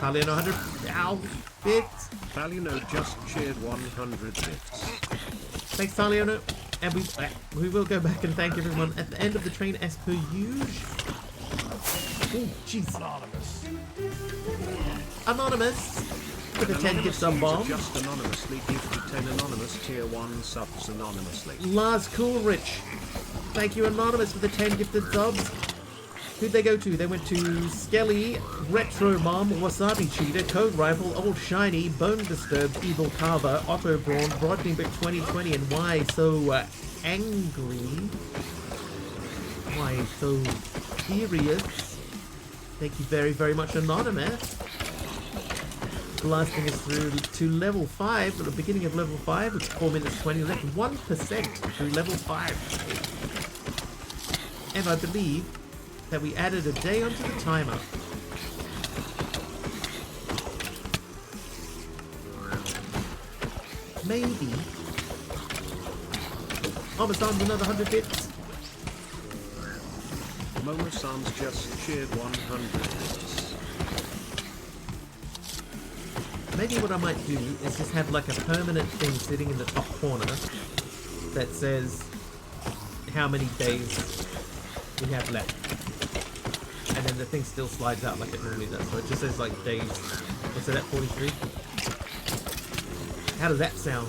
Paliono 100 bits. Paliono just cheered 100 bits. Thanks, Paliono. And we will go back and thank everyone at the end of the train as per usual. Oh, jeez. Anonymous. For the 10 gift sub bomb. Just anonymously gifted 10 anonymous tier 1 subs anonymously. Lars Coolrich. Thank you, Anonymous, for the 10 gifted subs. Who'd they go to? They went to Skelly, Retro Mom, Wasabi Cheetah, Code Rifle, Old Shiny, Bone Disturbed, Evil Carver, Otto Braun, Rodney Bick 2020, and Why So Angry? Why So Furious? Thank you very, very much, Anonymous. Blasting us through to level 5, at the beginning of level 5, it's 4 minutes 20 left, 1% through level 5. And I believe that we added a day onto the timer. Maybe. Momo-san's another 100 bits. Momo-san's just cheered 100 bits. Maybe what I might do is just have like a permanent thing sitting in the top corner that says how many days we have left. And then the thing still slides out like it normally does. So it just says like days. What's it at, 43? How does that sound?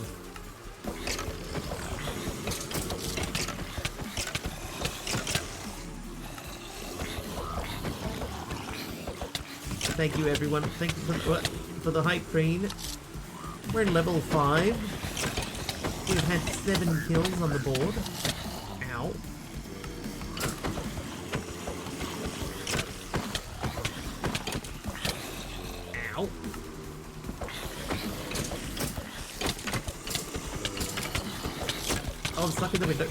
Thank you everyone. Thank you for the hype train. We're in level 5. We've had 7 kills on the board. Ow. Ow. Oh, I'm stuck in the window.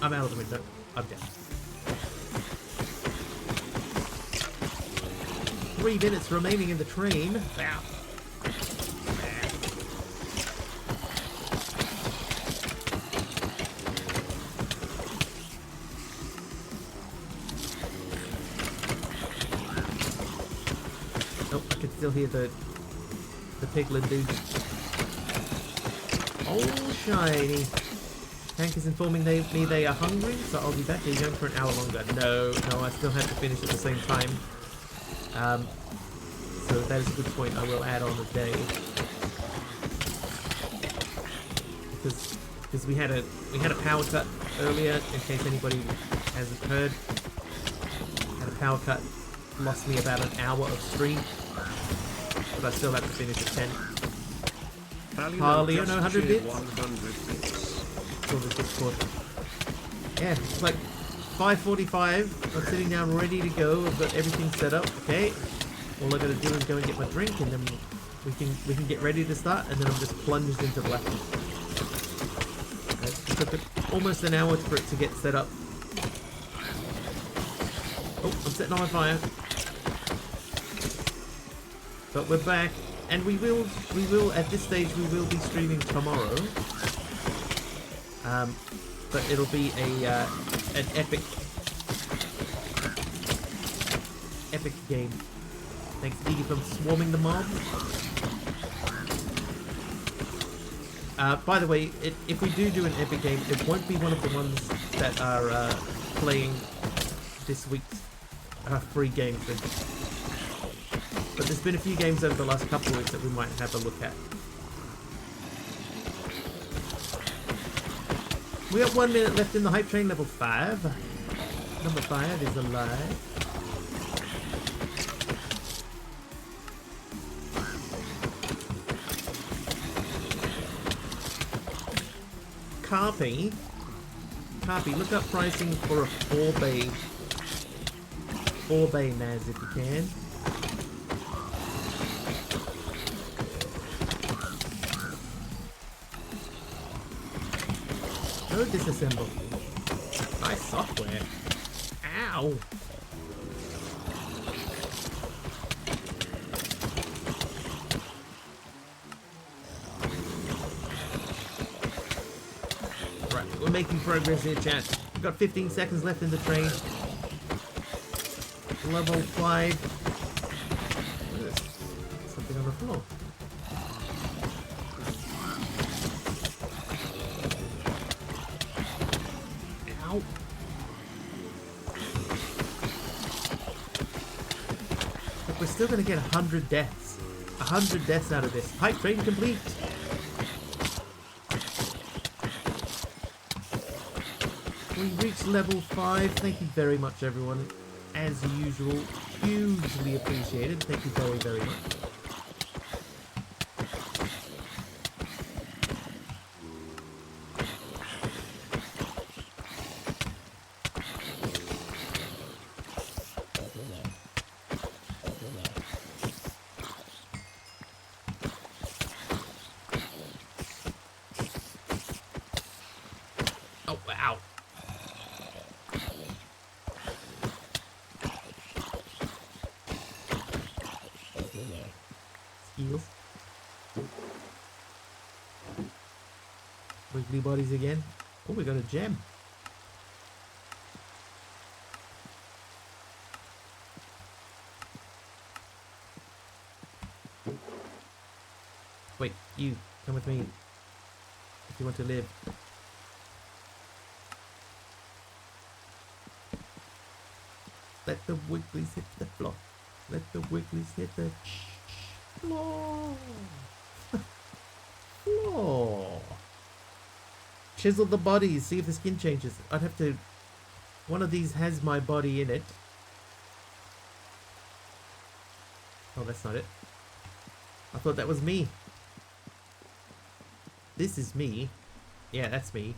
I'm out of the window. I'm dead. 3 minutes remaining in the train. Ow. Oh, I can still hear the piglin dude. Oh, shiny. Tank is informing me they are hungry, so I'll be back. Are you going for an hour longer? No, I still have to finish at the same time. So that is a good point. I will add on a day because we had a power cut earlier. In case anybody hasn't heard, had a power cut, lost me about an hour of stream, but I still have to finish at 10. Paliono 100 bits. 100 bits. For the Discord. Yeah, it's like 5:45. I'm sitting down ready to go. I've got everything set up. Okay. All I gotta do is go and get my drink, and then we can get ready to start. And then I'm just plunged into Black. It took almost an hour for it to get set up. Oh, I'm setting on fire. But we're back, and we will at this stage we will be streaming tomorrow. But it'll be an epic game. Thanks, Diggy, for swarming the mob. By the way, if we do an epic game, it won't be one of the ones that are playing this week's free game thing. But there's been a few games over the last couple of weeks that we might have a look at. We got 1 minute left in the hype train, level 5. Number 5 is alive. Carpy, look up pricing for a 4-bay Naz if you can. Go disassemble. Nice software. Ow. Right, we're making progress here, chat. We've got 15 seconds left in the train. Level 5. There's something on the floor. Ow. But we're still going to get 100 deaths. 100 deaths out of this. Hype train complete. We reached level 5. Thank you very much, everyone. As usual, hugely appreciated. Thank you very, very much. Oh, ow. Skills. Wiggly bodies again. Oh, we got a gem. Wait, you come with me if you want to live. Let the wigglies hit the floor. Let the wigglies hit the floor. Floor. Chisel the bodies. See if the skin changes. I'd have to. One of these has my body in it. Oh, that's not it. I thought that was me. This is me. Yeah, that's me.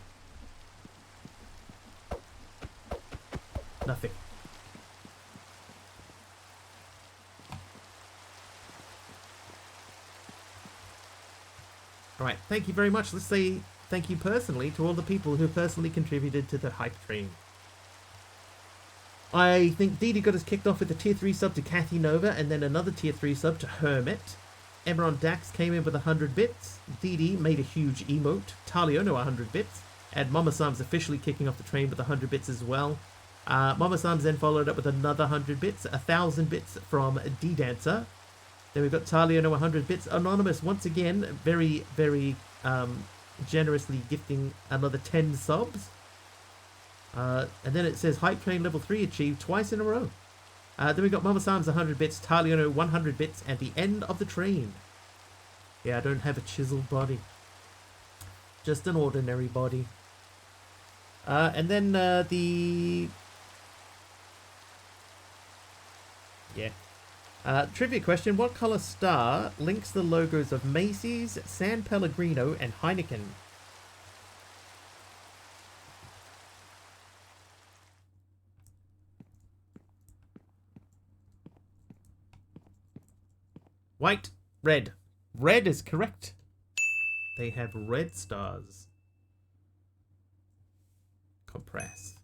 Nothing. Alright, thank you very much. Let's say thank you personally to all the people who personally contributed to the hype train. I think Didi got us kicked off with a tier 3 sub to Kathy Nova and then another tier 3 sub to Hermit. Emeron Dax came in with 100 bits. Didi made a huge emote. Taliono 100 bits. And Mama Sam's officially kicking off the train with 100 bits as well. Mama Sam's then followed up with another 100 bits. 1,000 bits from D-Dancer. Then we've got Taliono 100 bits. Anonymous once again very, very generously gifting another 10 subs. And then it says Hype Train level 3 achieved twice in a row. Then we got Mama Sam's 100 bits, Taliono 100 bits, and the end of the train. Yeah, I don't have a chiseled body. Just an ordinary body. And then the... Yeah. Trivia question, what color star links the logos of Macy's, San Pellegrino, and Heineken? White, red. Red is correct. They have red stars. Compress.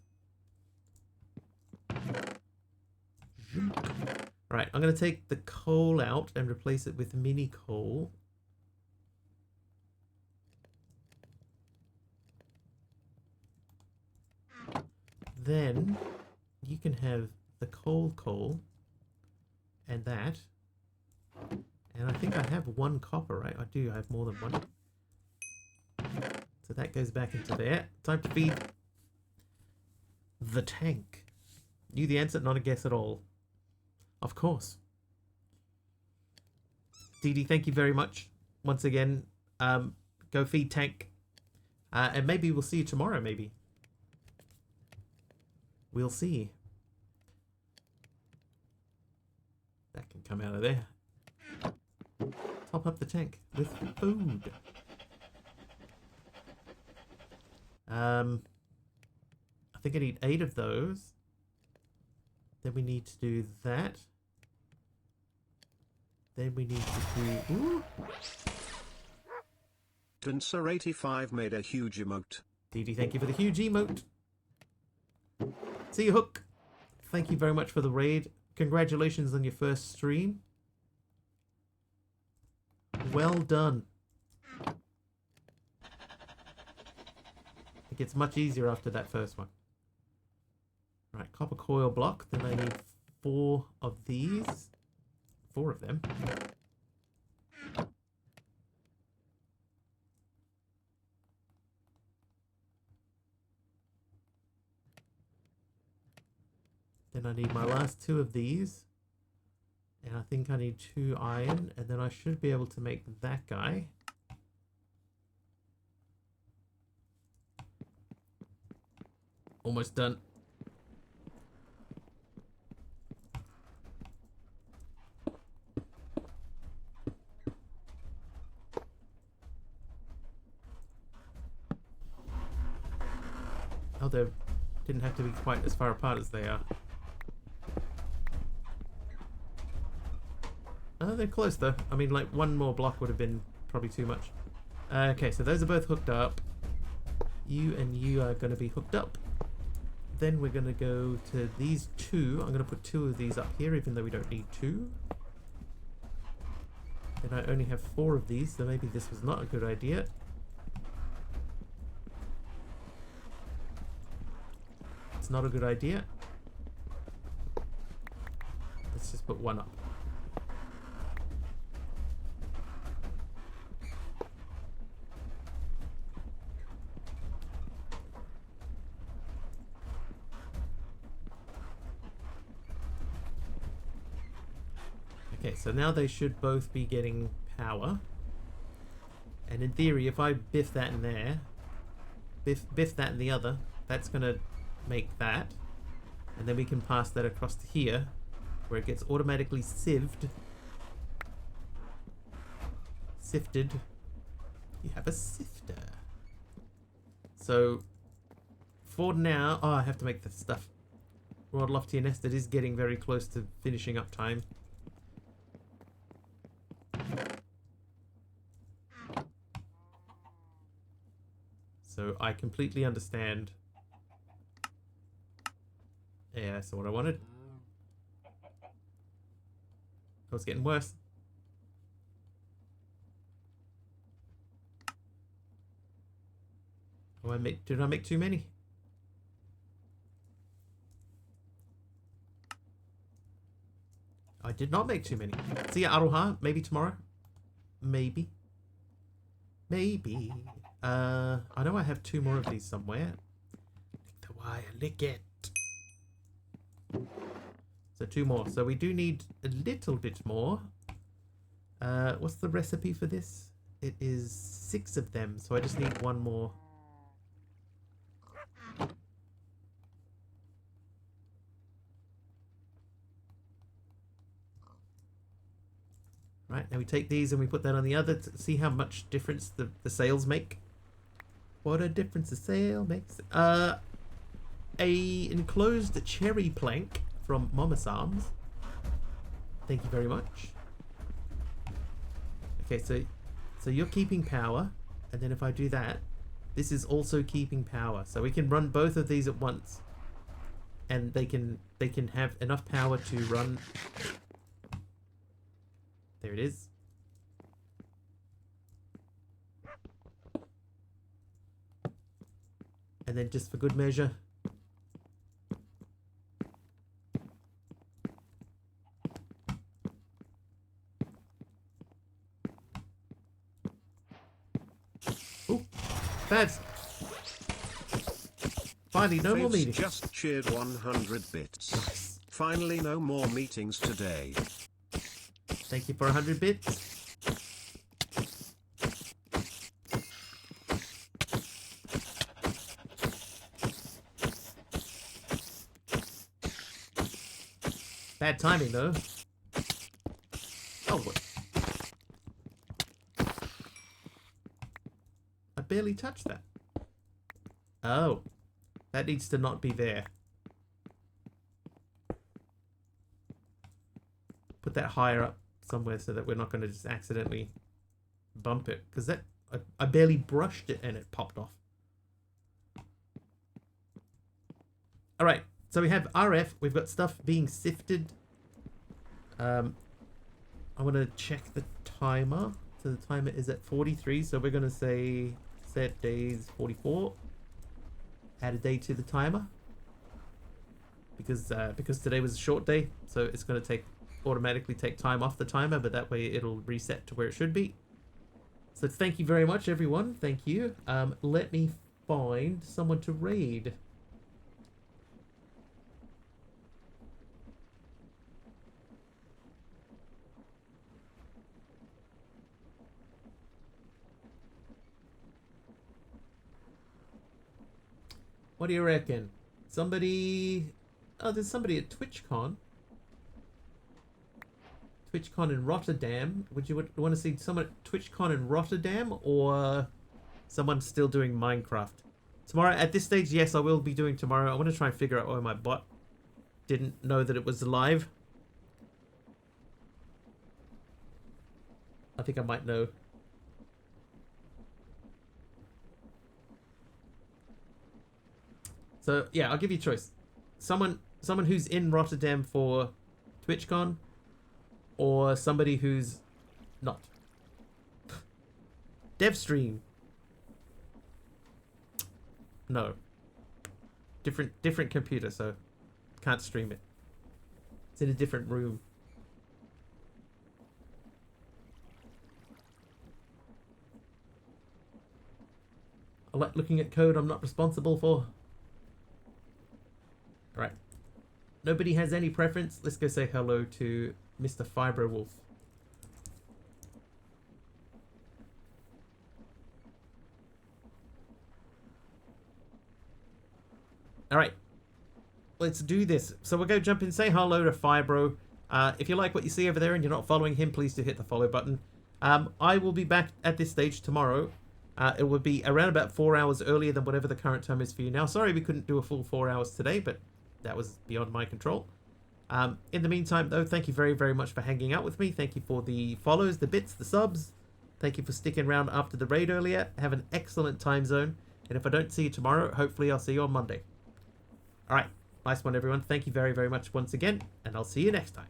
Right, I'm going to take the coal out and replace it with mini coal. Then you can have the coal and that. And I think I have one copper, right? I do, I have more than one. So that goes back into there. Time to feed the tank. Knew the answer, not a guess at all. Of course. Didi, thank you very much. Once again, go feed tank. And maybe we'll see you tomorrow, maybe. We'll see. That can come out of there. Top up the tank with food. I think I need 8 of those. Then we need to do that. Then we need to do... Ooh. Dancer85 made a huge emote. DD, thank you for the huge emote. See you, Hook. Thank you very much for the raid. Congratulations on your first stream. Well done. It gets much easier after that first one. Right, copper coil block. Then I need 4 of these. 4 of them. Then I need my last 2 of these. And I think I need 2 iron. And then I should be able to make that guy. Almost done. Oh, they didn't have to be quite as far apart as they are. Oh, they're close though. I mean, like, one more block would have been probably too much. Okay, so those are both hooked up. You and you are going to be hooked up. Then we're going to go to these 2. I'm going to put 2 of these up here, even though we don't need 2. Then I only have 4 of these, so maybe this was not a good idea. It's not a good idea. Let's just put 1 up. Okay, so now they should both be getting power. And in theory, if I biff that in there, biff that in the other, that's going to make that. And then we can pass that across to here, where it gets automatically sieved. Sifted. You have a sifter. So, for now... Oh, I have to make the stuff. Rod Lofty and Nested is getting very close to finishing up time. So I completely understand. Yeah, that's what I wanted. Oh, it's getting worse. Oh, did I make too many? I did not make too many. See ya, Aroha. Maybe tomorrow. Maybe. Maybe. I know I have 2 more of these somewhere. Lick the wire, lick it. So 2 more. So we do need a little bit more. What's the recipe for this? It is 6 of them, so I just need 1 more. Right, now we take these and we put that on the other to see how much difference the sails make. What a difference a sail makes. A enclosed cherry plank from Mama's Arms. Thank you very much. Okay, so you're keeping power, and then if I do that, this is also keeping power. So we can run both of these at once, and they can have enough power to run. There it is. And then just for good measure, oh, Babs. Finally, no more Fibs meetings. just cheered 100 bits. Nice. Finally, no more meetings today. Thank you for 100 bits. Bad timing, though. Oh, what? I barely touched that. Oh. That needs to not be there. Put that higher up somewhere so that we're not going to just accidentally bump it. Because that... I barely brushed it and it popped off. All right. So we have RF. We've got stuff being sifted. I want to check the timer. So the timer is at 43. So we're going to say set days 44. Add a day to the timer. Because today was a short day. So it's going to automatically take time off the timer. But that way it'll reset to where it should be. So thank you very much, everyone. Thank you. Let me find someone to raid. What do you reckon? Somebody... Oh, there's somebody at TwitchCon. TwitchCon in Rotterdam. Would you want to see someone at TwitchCon in Rotterdam or someone still doing Minecraft? Tomorrow, at this stage, yes, I will be doing tomorrow. I want to try and figure out why my bot didn't know that it was live. I think I might know. So, yeah, I'll give you a choice. Someone who's in Rotterdam for TwitchCon or somebody who's not. DevStream. No. Different computer, so can't stream it. It's in a different room. I like looking at code I'm not responsible for. Right. Nobody has any preference. Let's go say hello to Mr. Fibro Wolf. Alright. Let's do this. So we'll go jump in, say hello to Fibro. If you like what you see over there and you're not following him, please do hit the follow button. I will be back at this stage tomorrow. It will be around about 4 hours earlier than whatever the current time is for you now. Sorry we couldn't do a full 4 hours today, but that was beyond my control. In the meantime, though, thank you very, very much for hanging out with me. Thank you for the follows, the bits, the subs. Thank you for sticking around after the raid earlier. Have an excellent time zone. And if I don't see you tomorrow, hopefully I'll see you on Monday. All right. Nice one, everyone. Thank you very, very much once again. And I'll see you next time.